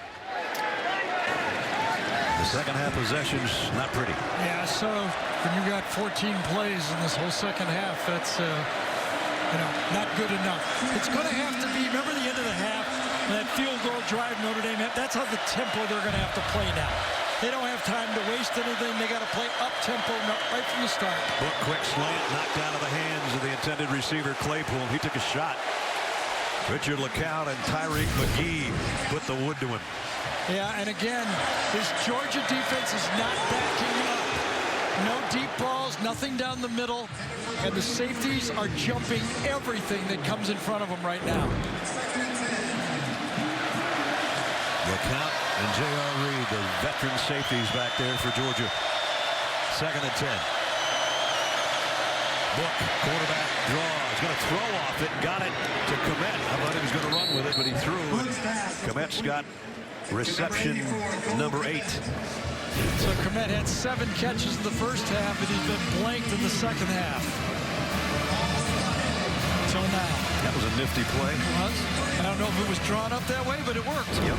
A: The second half possession's not pretty.
B: Yeah, so when you got 14 plays in this whole second half, that's you know, not good enough. It's going to have to be, remember the end of the half, that field goal drive Notre Dame, that's how the tempo they're going to have to play now. They don't have time to waste anything. They got to play up-tempo right from the start.
A: Book quick slant knocked out of the hands of the intended receiver Claypool. He took a shot. Richard LeCounte and Tyreek McGee put the wood to him.
B: Yeah, and again, this Georgia defense is not backing up. No deep balls, nothing down the middle, and the safeties are jumping everything that comes in front of them right now.
A: LeCounte and J.R. Reed, the veteran safeties back there for Georgia. 2nd and 10. Book, quarterback draw. He's going to throw off it. Got it to Komet. I thought he was going to run with it, but he threw. Komet's got reception number 8.
B: So Komet had 7 catches in the first half, and he's been blanked in the second half. Until now.
A: That was a nifty play.
B: It was. I don't know if it was drawn up that way, but it worked.
A: Yep.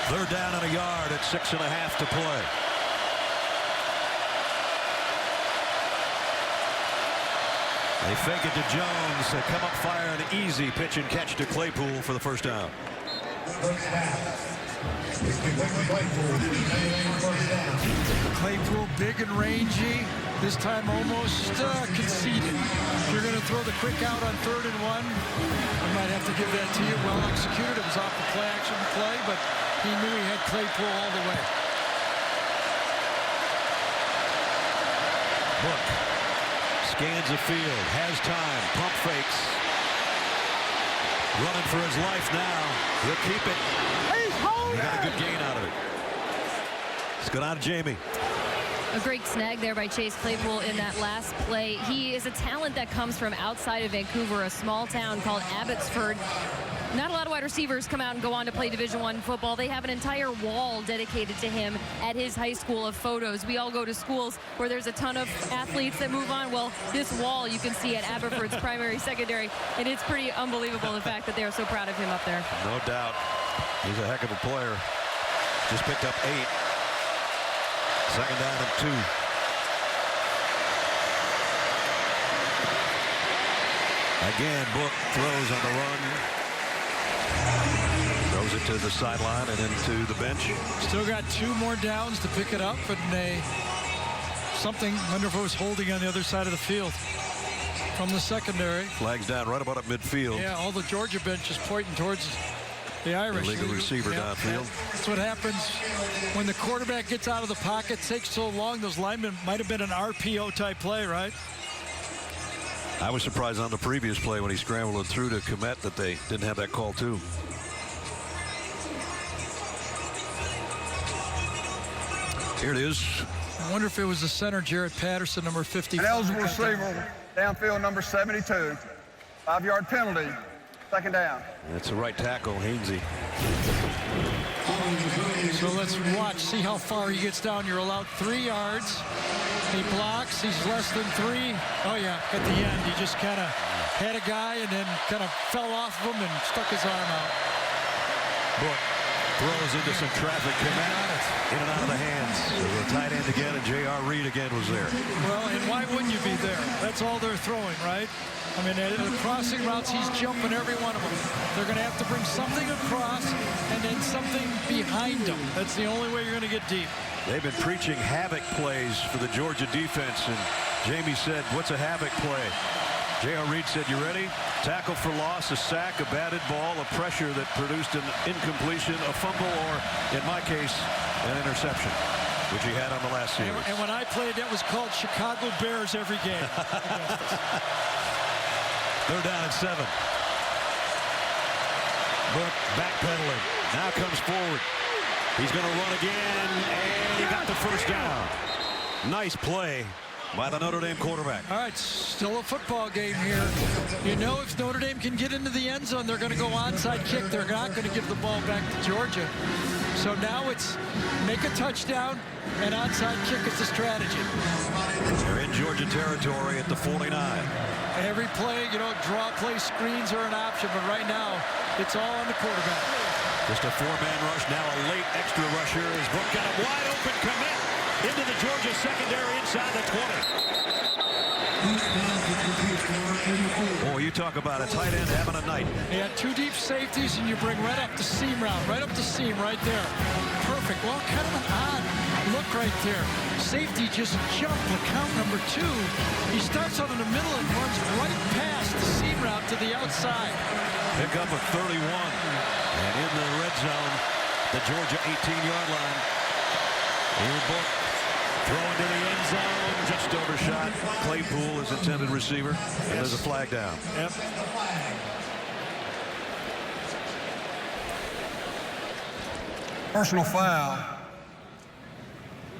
A: Third down and a yard at 6.5 to play. They fake it to Jones. They come up fire, an easy pitch and catch to Claypool for the first down.
B: Claypool big and rangy. This time almost conceded. If you're going to throw the quick out on 3rd and 1. I might have to give that to you. Well executed. It was off the play action play, but he knew he had Claypool all the way.
A: Book scans the field, has time, pump fakes. Running for his life now. He'll keep it. He got a good gain out of it. It's good out of Jamie.
C: A great snag there by Chase Claypool in that last play. He is a talent that comes from outside of Vancouver, a small town called Abbotsford. Not a lot of wide receivers come out and go on to play Division I football. They have an entire wall dedicated to him at his high school of photos. We all go to schools where there's a ton of athletes that move on. Well, this wall you can see at Abbotsford's primary, secondary, and it's pretty unbelievable the fact that they're so proud of him up there.
A: No doubt. He's a heck of a player. Just picked up 8. Second down and 2. Again, Book throws on the run. Throws it to the sideline and into the bench.
B: Still got 2 more downs to pick it up, and something, wonder if it was holding on the other side of the field from the secondary.
A: Flags down right about at midfield.
B: Yeah, all the Georgia bench is pointing towards the Irish.
A: The legal receiver downfield.
B: That's what happens when the quarterback gets out of the pocket. Takes so long. Those linemen might have been an RPO type play, right?
A: I was surprised on the previous play when he scrambled it through to Komet that they didn't have that call too. Here it is.
B: I wonder if it was the center, Jarrett Patterson, number 50.
F: An eligible receiver, downfield number 72. 5-yard penalty. Second down.
A: That's the right tackle, Hainsey.
B: So let's watch, see how far he gets down. You're allowed 3 yards. He blocks. He's less than 3. Oh, yeah, at the end, he just kind of had a guy and then kind of fell off of him and stuck his arm out.
A: Book throws into some traffic. In and out of the hands of the tight end again, and J.R. Reed again was there.
B: Well, and why wouldn't you be there? That's all they're throwing, right? I mean, the crossing routes, he's jumping every one of them. They're going to have to bring something across and then something behind them. That's the only way you're going to get deep.
A: They've been preaching havoc plays for the Georgia defense, and Jamie said, what's a havoc play? J.R. Reed said, you ready? Tackle for loss, a sack, a batted ball, a pressure that produced an incompletion, a fumble, or, in my case, an interception, which he had on the last series.
B: And when I played, that was called Chicago Bears every game.
A: 3rd down and 7. Book backpedaling. Now comes forward. He's going to run again, and he got the first down. Nice play by the Notre Dame quarterback.
B: All right, still a football game here. You know, if Notre Dame can get into the end zone, they're going to go onside kick. They're not going to give the ball back to Georgia. So now it's make a touchdown, and onside kick is the strategy.
A: They're in Georgia territory at the 49.
B: Every play, you know, draw play screens are an option, but right now it's all on the quarterback.
A: Just a 4-man rush. Now a late extra rusher. His Book got a wide open commit into the Georgia secondary inside the 20. Oh, you talk about a tight end having a night.
B: He had 2 deep safeties, and you bring right up the seam route, right up the seam right there. Perfect. Well, kind of an odd look right there. Safety just jumped the count number 2. He starts out in the middle and runs right past the seam route to the outside.
A: Pick up a 31. And in the red zone, the Georgia 18-yard line. Here Book throwing to the end zone, just overshot. Claypool is intended receiver, and there's a flag down.
B: Yep.
F: Personal foul.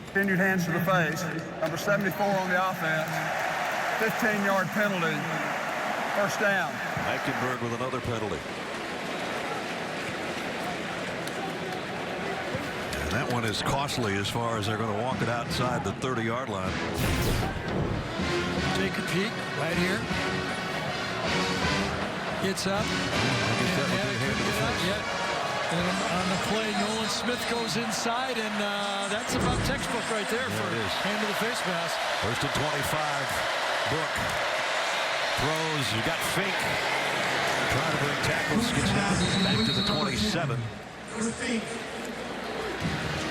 F: Continued hands to the face. Number 74 on the offense. 15-yard penalty. First down.
A: Eichenberg with another penalty. And that one is costly as far as they're going to walk it outside the 30-yard line.
B: Take a peek right here. Gets up. And on the play, Nolan Smith goes inside, and that's about textbook right there for hand to the face pass.
A: 1st and 25. Book throws. You got Fink trying to bring tackles. Gets down back to the 27.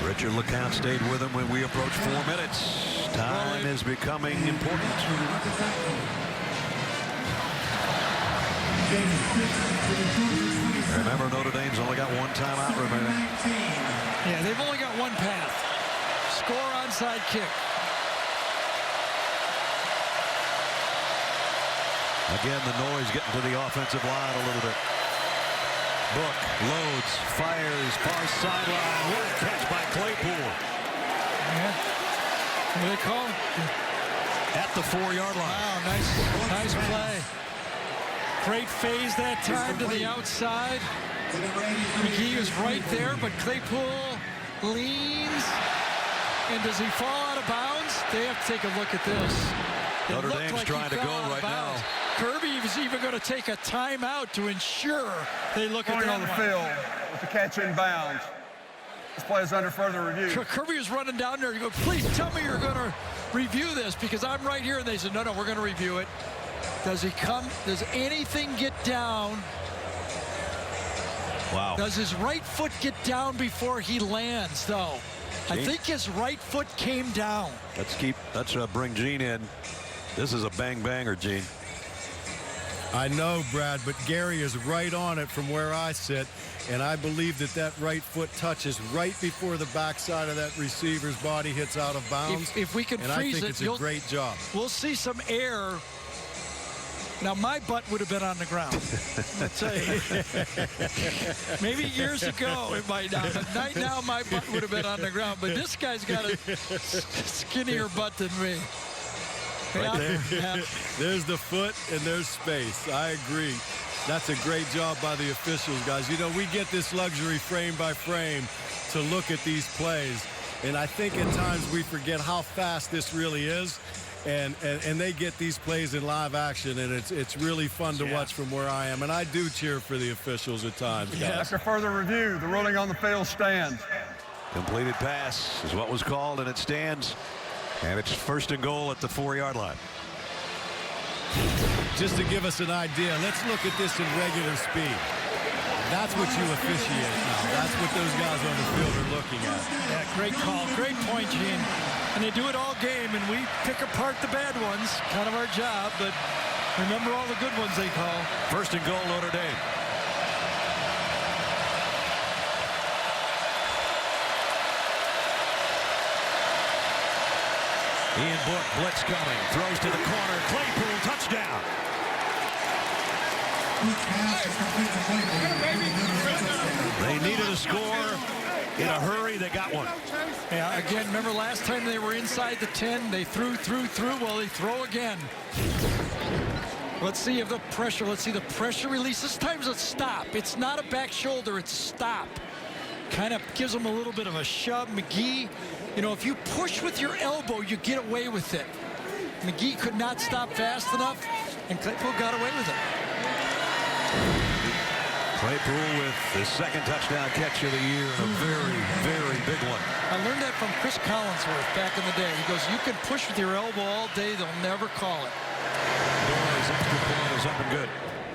A: Richard LeCount stayed with him when we approach 4 minutes. Time is becoming important. Remember, Notre Dame's only got one timeout remaining.
B: Yeah, they've only got one path. Score onside kick.
A: Again, the noise getting to the offensive line a little bit. Book loads, fires, far sideline. What a catch by Claypool.
B: Yeah. What do they call it?
A: At the 4-yard line.
B: Wow, nice play. Great phase that time to the outside. McGee is right there, but Claypool leans. And does he fall out of bounds? They have to take a look at this.
A: Notre Dame's trying to go right now.
B: Kirby is even going to take a timeout to ensure they look at that
F: on the field with the catch in bounds. This play is under further review.
B: Kirby was running down there. You go, please tell me you're going to review this because I'm right here. And they said, no, we're going to review it. Does he come? Does anything get down?
A: Wow.
B: Does his right foot get down before he lands, though? I think his right foot came down.
A: Let's bring Gene in. This is a bang-banger, Gene.
J: I know, Brad, but Gary is right on it from where I sit, and I believe that right foot touches right before the backside of that receiver's body hits out of bounds.
B: If we can
J: and
B: freeze
J: I think
B: it,
J: it's a great job.
B: We'll see some air. Now, my butt would have been on the ground. I'll tell you. Maybe years ago it might not. But right now, my butt would have been on the ground. But this guy's got a skinnier butt than me.
J: Right there. Yeah. There's the foot and there's space. I agree. That's a great job by the officials, guys. You know, we get this luxury frame by frame to look at these plays. And I think at times we forget how fast this really is. And they get these plays in live action, and it's really fun to watch from where I am. And I do cheer for the officials at times, guys.
F: After further review, the ruling on the field stands.
A: Completed pass is what was called, and it stands. And it's 1st and goal at the 4-yard line.
J: Just to give us an idea, let's look at this in regular speed. That's what you officiate now. That's what those guys on the field are looking at.
B: Yeah, great call. Great point, Gene. And they do it all game, and we pick apart the bad ones. Kind of our job, but remember all the good ones they call.
A: 1st and goal, Notre Dame. Ian Book, blitz coming, throws to the corner, Claypool, touchdown. They needed a score in a hurry. They got one.
B: Yeah, again, remember last time they were inside the 10, they threw. Well, they throw again. Let's see if the pressure release. This time's a stop. It's not a back shoulder, it's a stop. Kind of gives them a little bit of a shove. McGee, you know, if you push with your elbow, you get away with it. McGee could not stop fast enough, and Claypool got away with it.
A: Claypool with his 2nd touchdown catch of the year, and a very, very big one.
B: I learned that from Chris Collinsworth back in the day. He goes, you can push with your elbow all day, they'll never call it.
A: Doyle's extra point is up and good.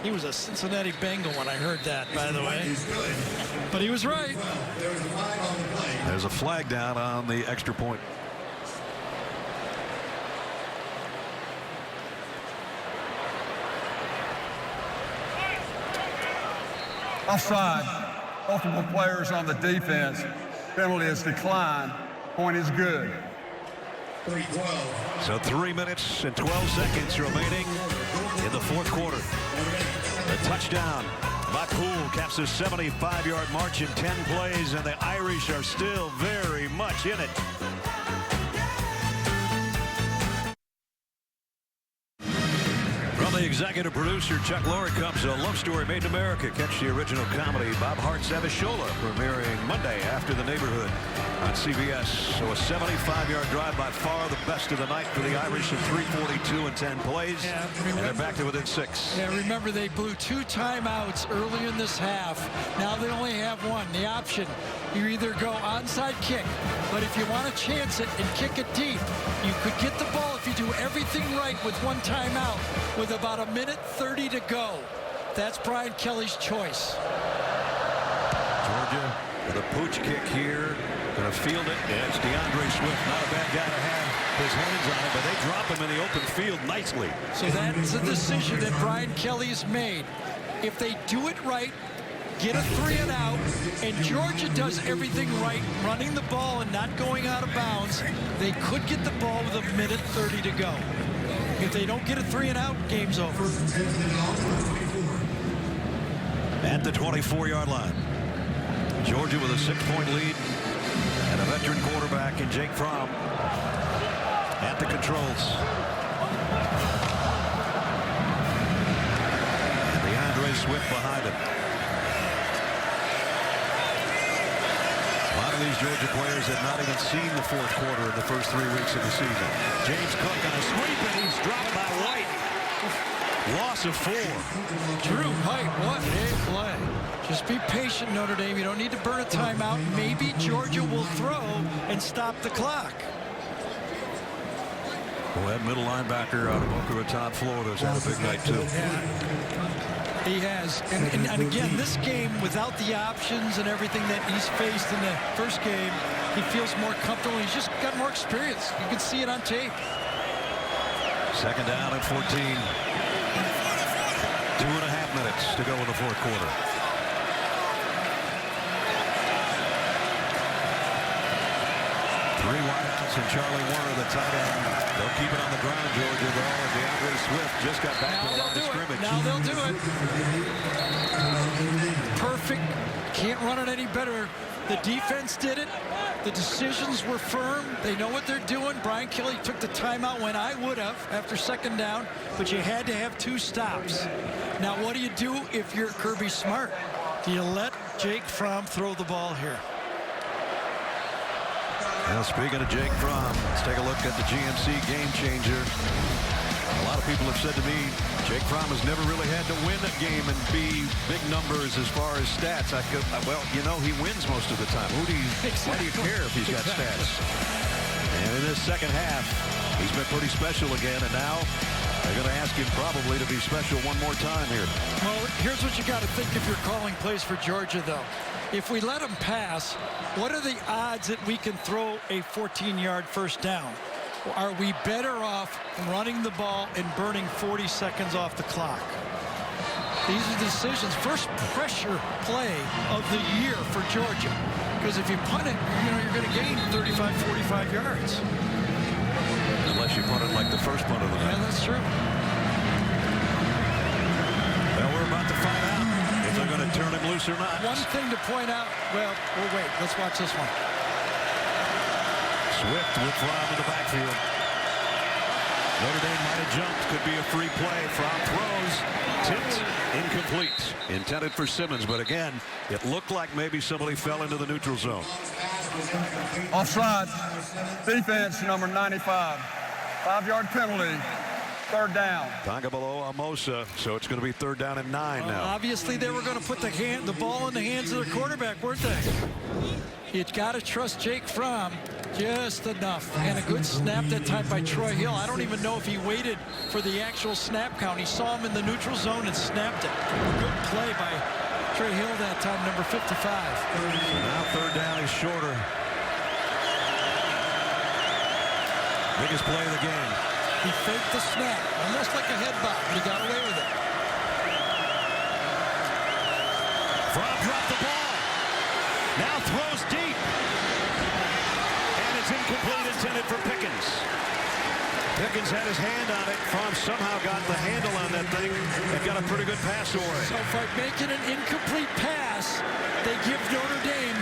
B: He was a Cincinnati Bengal when I heard that, by the way. But he was right.
A: There's a flag down on the extra point.
F: Offside. Multiple players on the defense. Penalty is declined. Point is good.
A: So 3 minutes and 12 seconds remaining in the 4th quarter. The touchdown by Poole caps a 75-yard march in 10 plays, and the Irish are still very much in it. From the executive producer, Chuck Lorre, comes A Love Story Made in America. Catch the original comedy, Bob Hart's Abishola, premiering Monday after The Neighborhood on CBS. So a 75-yard drive, by far the best of the night for the Irish, at 3:42 and 10 plays.
B: Yeah,
A: and they're back to within 6.
B: Yeah, remember they blew 2 timeouts early in this half. Now they only have one. The option, you either go onside kick, but if you want to chance it and kick it deep, you could get the ball if you do everything right with 1 timeout with about 1:30 to go. That's Brian Kelly's choice.
A: Georgia with a pooch kick here. Going to field it. And it's DeAndre Swift. Not a bad guy to have his hands on it, but they drop him in the open field nicely.
B: So that's a decision that Brian Kelly's made. If they do it right, get a 3 and out, and Georgia does everything right, running the ball and not going out of bounds, they could get the ball with 1:30 to go. If they don't get a 3 and out, game's over.
A: At the 24-yard line, Georgia with a 6-point lead and a veteran quarterback in Jake Fromm at the controls. And DeAndre Swift behind him. A lot of these Georgia players have not even seen the fourth quarter in the first 3 weeks of the season. James Cook on a sweep, and he's dropped by White. Loss of 4.
B: Drew White, what a play. Just be patient, Notre Dame. You don't need to burn a timeout. Maybe Georgia will throw and stop the clock.
A: Well, that middle linebacker out of Boca Raton, Florida, has had a big night, too.
B: Yeah. He has. And again, this game, without the options and everything that he's faced in the first game, he feels more comfortable. He's just got more experience. You can see it on tape.
A: Second down and 14. 2.5 minutes to go in the fourth quarter. Three wideouts and Charlie Warner, the tight end. They'll keep it on the ground, Georgia, though. And DeAndre Swift just got back to the line of scrimmage.
B: Now they'll do it. Perfect. Can't run it any better. The defense did it. The decisions were firm. They know what they're doing. Brian Kelly took the timeout when I would have after second down, but you had to have 2 stops. Now, what do you do if you're Kirby Smart? Do you let Jake Fromm throw the ball here?
A: Now, speaking of Jake Fromm, let's take a look at the GMC game changer. A lot of people have said to me, Jake Fromm has never really had to win a game and be big numbers as far as stats. Well, you know, he wins most of the time. Why do you care if he's got stats? And in this second half, he's been pretty special again, and now they're going to ask him probably to be special one more time here.
B: Well, here's what you got to think if you're calling plays for Georgia, though. If we let him pass, what are the odds that we can throw a 14-yard first down? Are we better off running the ball and burning 40 seconds off the clock? These are decisions. First pressure play of the year for Georgia. Because if you punt it, you're going to gain 35, 45 yards.
A: Unless you punt it like the first punt of the night.
B: Yeah, that's true.
A: Well, we're about to find out if they're going to turn him loose or not.
B: One thing to point out, well, we'll wait. Let's watch this one.
A: Swift with Fromm in the backfield. Notre Dame might have jumped. Could be a free play. Fromm throws. Tipped. Incomplete. Intended for Simmons, but again, it looked like maybe somebody fell into the neutral zone.
F: Offside. Defense, number 95. 5-yard penalty. Third down.
A: Tagovailoa Amosa, so it's going to be 3rd down and 9 now.
B: Obviously, they were going to put the ball in the hands of their quarterback, weren't they? You got to trust Jake Fromm just enough. And a good snap that time by Troy Hill. I don't even know if he waited for the actual snap count. He saw him in the neutral zone and snapped it. Good play by Troy Hill that time, number 55.
A: So now 3rd down is shorter. Biggest play of the game.
B: He faked the snap, almost like a head bob, but he got away with it.
A: Fromm dropped the ball. Now throws deep. And it's incomplete, intended for Pickens. Pickens had his hand on it. Fromm somehow got the handle on that thing and got a pretty good pass away.
B: So by making an incomplete pass, they give Notre Dame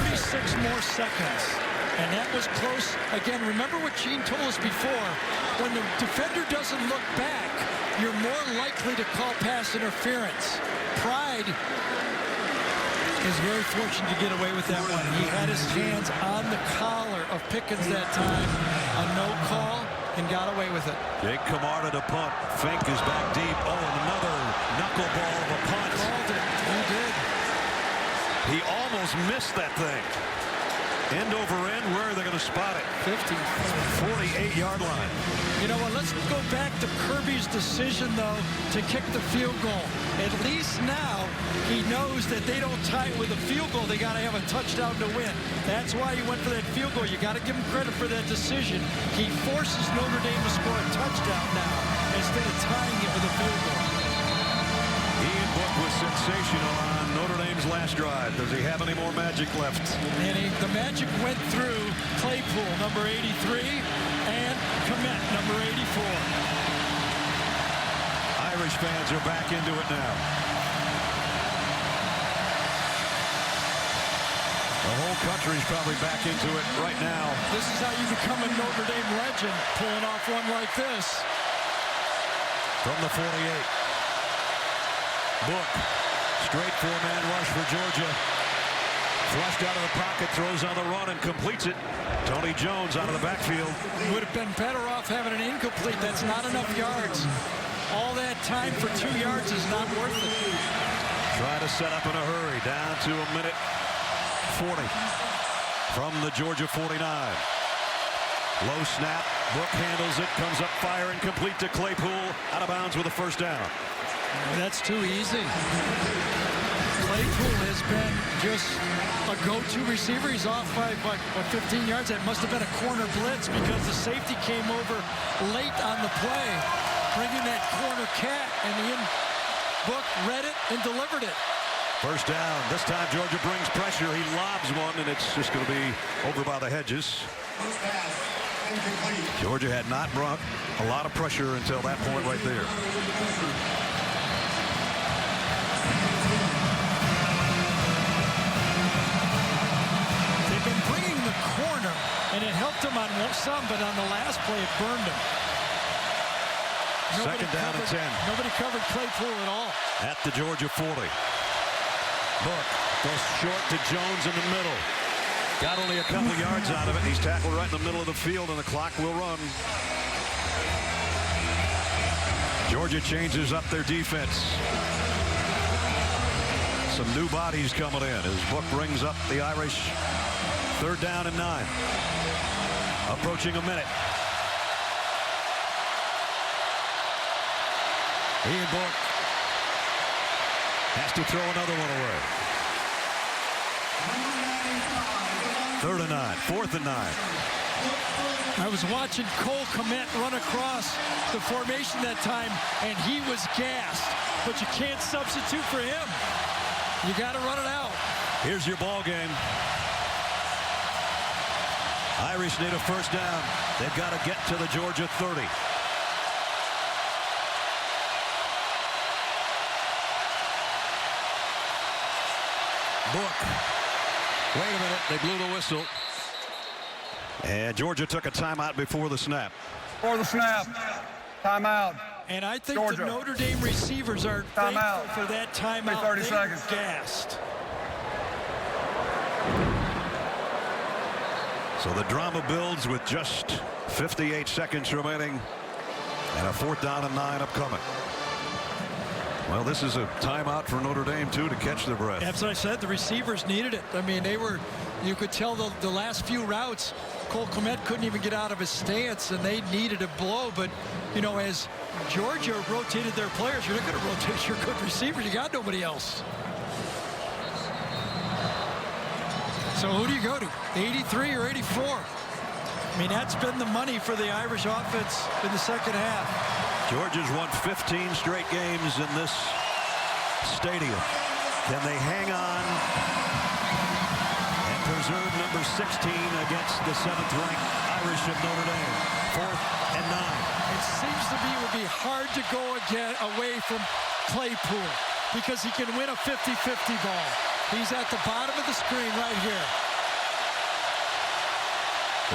B: 36 more seconds. And that was close. Again, remember what Gene told us before. When the defender doesn't look back, you're more likely to call pass interference. Pride is very fortunate to get away with that one. He had his hands on the collar of Pickens that time. A no call, and got away with it.
A: Jake Camarda to punt. Fink is back deep. Oh, and another knuckleball of a punt.
B: Called it. He did.
A: He almost missed that thing. End over end, where are they going to spot it?
B: 50.
A: 48-yard line.
B: You know what, let's go back to Kirby's decision, though, to kick the field goal. At least now he knows that they don't tie it with a field goal. They got to have a touchdown to win. That's why he went for that field goal. You got to give him credit for that decision. He forces Notre Dame to score a touchdown now instead of tying it with a field goal.
A: Ian Book was sensational on Notre Dame's last drive. Does he have any more magic left?
B: And the magic went through Claypool, number 83, and Komet, number 84.
A: Irish fans are back into it now. The whole country's probably back into it right now.
B: This is how you become a Notre Dame legend, pulling off one like this.
A: From the 48. Book. Straight four-man rush for Georgia. Flushed out of the pocket, throws on the run and completes it. Tony Jones out of the backfield.
B: Would have been better off having an incomplete. That's not enough yards. All that time for 2 yards is not worth it.
A: Try to set up in a hurry. Down to a minute 40 from the Georgia 49. Low snap. Book handles it. Comes up firing. Complete to Claypool. Out of bounds with a first down.
B: That's too easy. Claypool has been just a go-to receiver. He's off by, what, 15 yards? That must have been a corner blitz because the safety came over late on the play, bringing that corner cat, and the Book read it and delivered it.
A: First down. This time Georgia brings pressure. He lobs one, and it's just going to be over by the hedges. Georgia had not brought a lot of pressure until that point right there.
B: They've been bringing the corner, and it helped them on some, but on the last play it burned them.
A: Second down and 10.
B: Nobody covered Claypool at all.
A: At the Georgia 40. Book goes short to Jones in the middle. Got only a couple yards out of it. He's tackled right in the middle of the field, and the clock will run. Georgia changes up their defense. Some new bodies coming in as Book brings up the Irish. Third down and 9. Approaching a minute. Ian Book has to throw another one away. 3rd and 9. 4th and 9.
B: I was watching Cole Komet run across the formation that time, and he was gassed. But you can't substitute for him. You got to run it out.
A: Here's your ball game. Irish need a first down. They've got to get to the Georgia 30. Book. Wait a minute. They blew the whistle. And Georgia took a timeout before the snap.
F: For the snap. Timeout.
B: And I think
F: Georgia.
B: the Notre Dame receivers are thankful for that timeout.
F: 30
B: they
F: seconds.
B: were gassed.
A: So the drama builds with just 58 seconds remaining. And a 4th down and 9 upcoming. Well, this is a timeout for Notre Dame, too, to catch their breath.
B: That's what I said. The receivers needed it. I mean, they were, you could tell the last few routes, Cole Komet couldn't even get out of his stance, and they needed a blow. But, you know, as Georgia rotated their players, you're not going to rotate your good receiver. You got nobody else. So who do you go to? 83 or 84? I mean, that's been the money for the Irish offense in the second half.
A: Georgia's won 15 straight games in this stadium. Can they hang on and preserve number 16 against the 7th-ranked Irish of Notre Dame? 4th and 9.
B: It seems to me it would be hard to go again away from Claypool because he can win a 50-50 ball. He's at the bottom of the screen right here.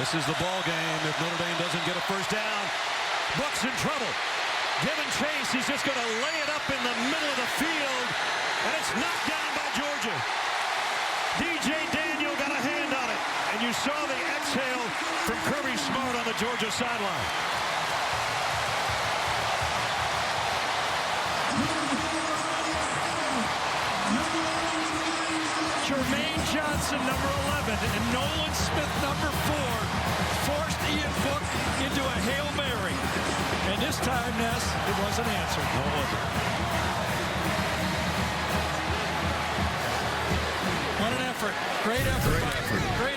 A: This is the ball game if Notre Dame doesn't get a first down. Book's in trouble. Given chase, he's just going to lay it up in the middle of the field, and it's knocked down by Georgia. DJ Daniel got a hand on it, and you saw the exhale from Kirby Smart on the Georgia sideline.
B: Jermaine Johnson, number 11, and Nolan Smith, number 4, forced Ian Book into a Hail Mary. And this time, Ness, it wasn't answered.
A: No, it wasn't.
B: What an effort. Great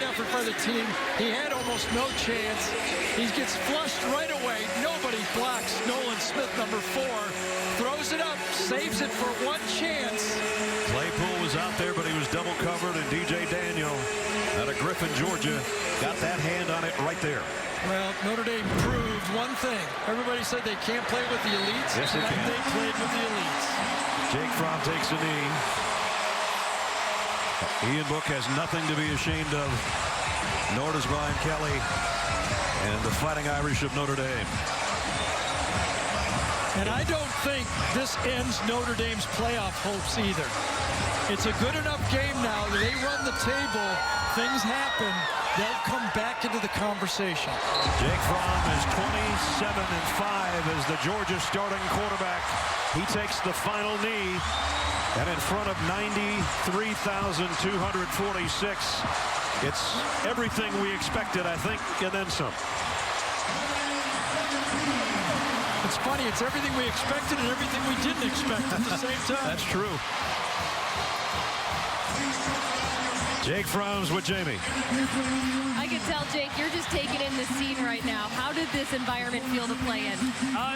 B: effort by the team. He had almost no chance. He gets flushed right away. Nobody blocks Nolan Smith, number 4. throws it up, saves it for one chance.
A: Claypool was out there, but he was double covered, and DJ Daniel out of Griffin, Georgia, got that hand on it right there.
B: Well, Notre Dame proved one thing. Everybody said they can't play with the elites.
A: Yes, they can.
B: They played with the elites.
A: Jake Fromm takes a knee. Ian Book has nothing to be ashamed of. Nor does Brian Kelly and the Fighting Irish of Notre Dame.
B: And I don't think this ends Notre Dame's playoff hopes either. It's a good enough game now that they run the table, things happen, they'll come back into the conversation.
A: Jake Fromm is 27-5 as the Georgia starting quarterback. He takes the final knee, and in front of 93,246, it's everything we expected, I think, and then some.
B: It's funny, it's everything we expected and everything we didn't expect at the same time.
A: That's true. Jake Fromm's with Jamie.
C: I can tell, Jake, you're just taking in the scene right now. How did this environment feel to play in?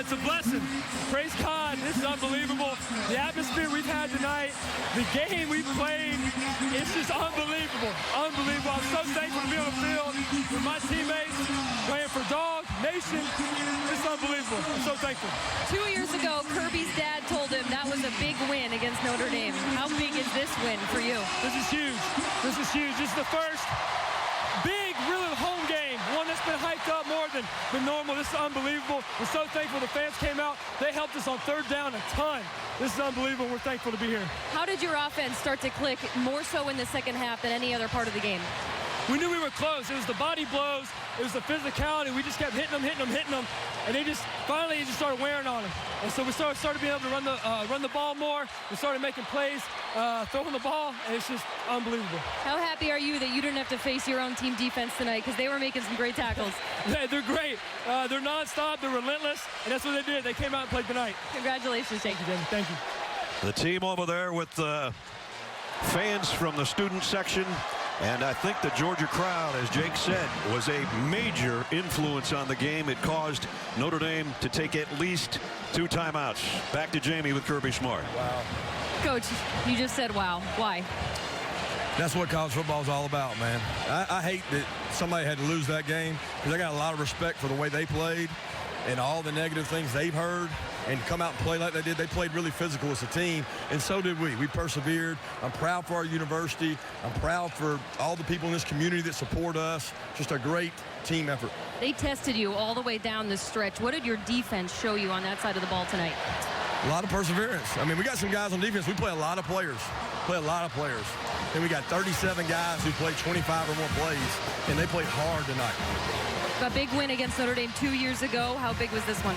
K: It's a blessing. Praise God. This is unbelievable. The atmosphere we've had tonight, the game we've played, it's just unbelievable. Unbelievable. I'm so thankful to be on the field with my teammates, playing for Dog Nation. It's unbelievable. I'm so thankful.
C: 2 years ago, Kirby's dad told him that was a big win against Notre Dame. How big is this win for you?
K: This is huge. This is huge. This is the first big, really home game, one that's been hyped up more than normal. This is unbelievable. We're so thankful the fans came out. They helped us on third down a ton. This is unbelievable. We're thankful to be here.
C: How did your offense start to click more so in the second half than any other part of the game?
K: We knew we were close. It was the body blows. It was the physicality. We just kept hitting them. And they just finally started wearing on them. And so we started being able to run the ball more. We started making plays, throwing the ball, and it's just unbelievable.
C: How happy are you that you didn't have to face your own team defense tonight, because they were making some great tackles?
K: They're great. They're nonstop. They're relentless, and that's what they did. They came out and played tonight.
C: Congratulations, Jake.
K: Thank you, Jamie. Thank you.
A: The team over there with fans from the student section. And I think the Georgia crowd, as Jake said, was a major influence on the game. It caused Notre Dame to take at least 2 timeouts. Back to Jamie with Kirby Smart.
D: Wow.
C: Coach, you just said wow. Why?
D: That's what college football is all about, man. I hate that somebody had to lose that game, because I got a lot of respect for the way they played and all the negative things they've heard, and come out and play like they did. They played really physical as a team, and so did we. We persevered. I'm proud for our university. I'm proud for all the people in this community that support us. Just a great team effort.
C: They tested you all the way down the stretch. What did your defense show you on that side of the ball tonight?
D: A lot of perseverance. I mean, we got some guys on defense. We play a lot of players. And we got 37 guys who played 25 or more plays, and they played hard tonight.
C: A big win against Notre Dame 2 years ago. How big was this one?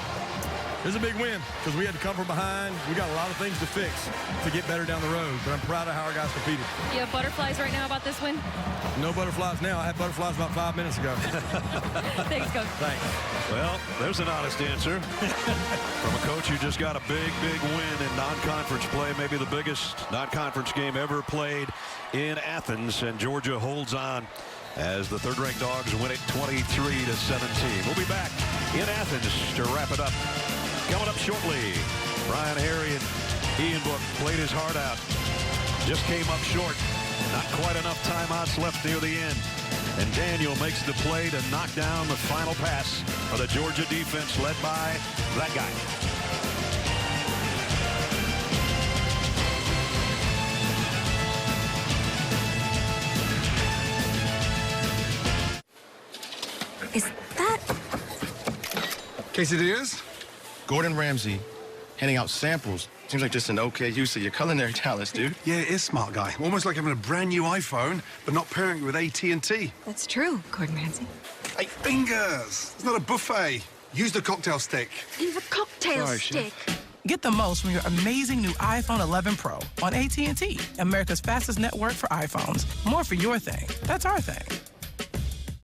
D: It was a big win because we had to come from behind. We got a lot of things to fix to get better down the road, but I'm proud of how our guys competed.
C: You have butterflies right now about this win?
D: No butterflies now. I had butterflies about 5 minutes ago.
C: Thanks, Coach.
D: Thanks.
A: Well, there's an honest answer from a coach who just got a big win in non-conference play, maybe the biggest non-conference game ever played in Athens, and Georgia holds on as the third-ranked Dogs win it 23-17. We'll be back in Athens to wrap it up. Coming up shortly, Brian Harry and Ian Book played his heart out. Just came up short. Not quite enough timeouts left near the end. And Daniel makes the play to knock down the final pass for the Georgia defense led by that guy.
L: Is that
M: quesadillas? Gordon Ramsay handing out samples. Seems like just an okay use of your culinary talents, dude.
N: Yeah, it is, smart guy. Almost like having a brand new iPhone, but not pairing it with AT&T.
L: That's true, Gordon Ramsay.
N: Hey, fingers! It's not a buffet. Use the cocktail stick.
L: You have a cocktail stick.
O: Get the most from your amazing new iPhone 11 Pro on AT&T, America's fastest network for iPhones. More for your thing. That's our thing.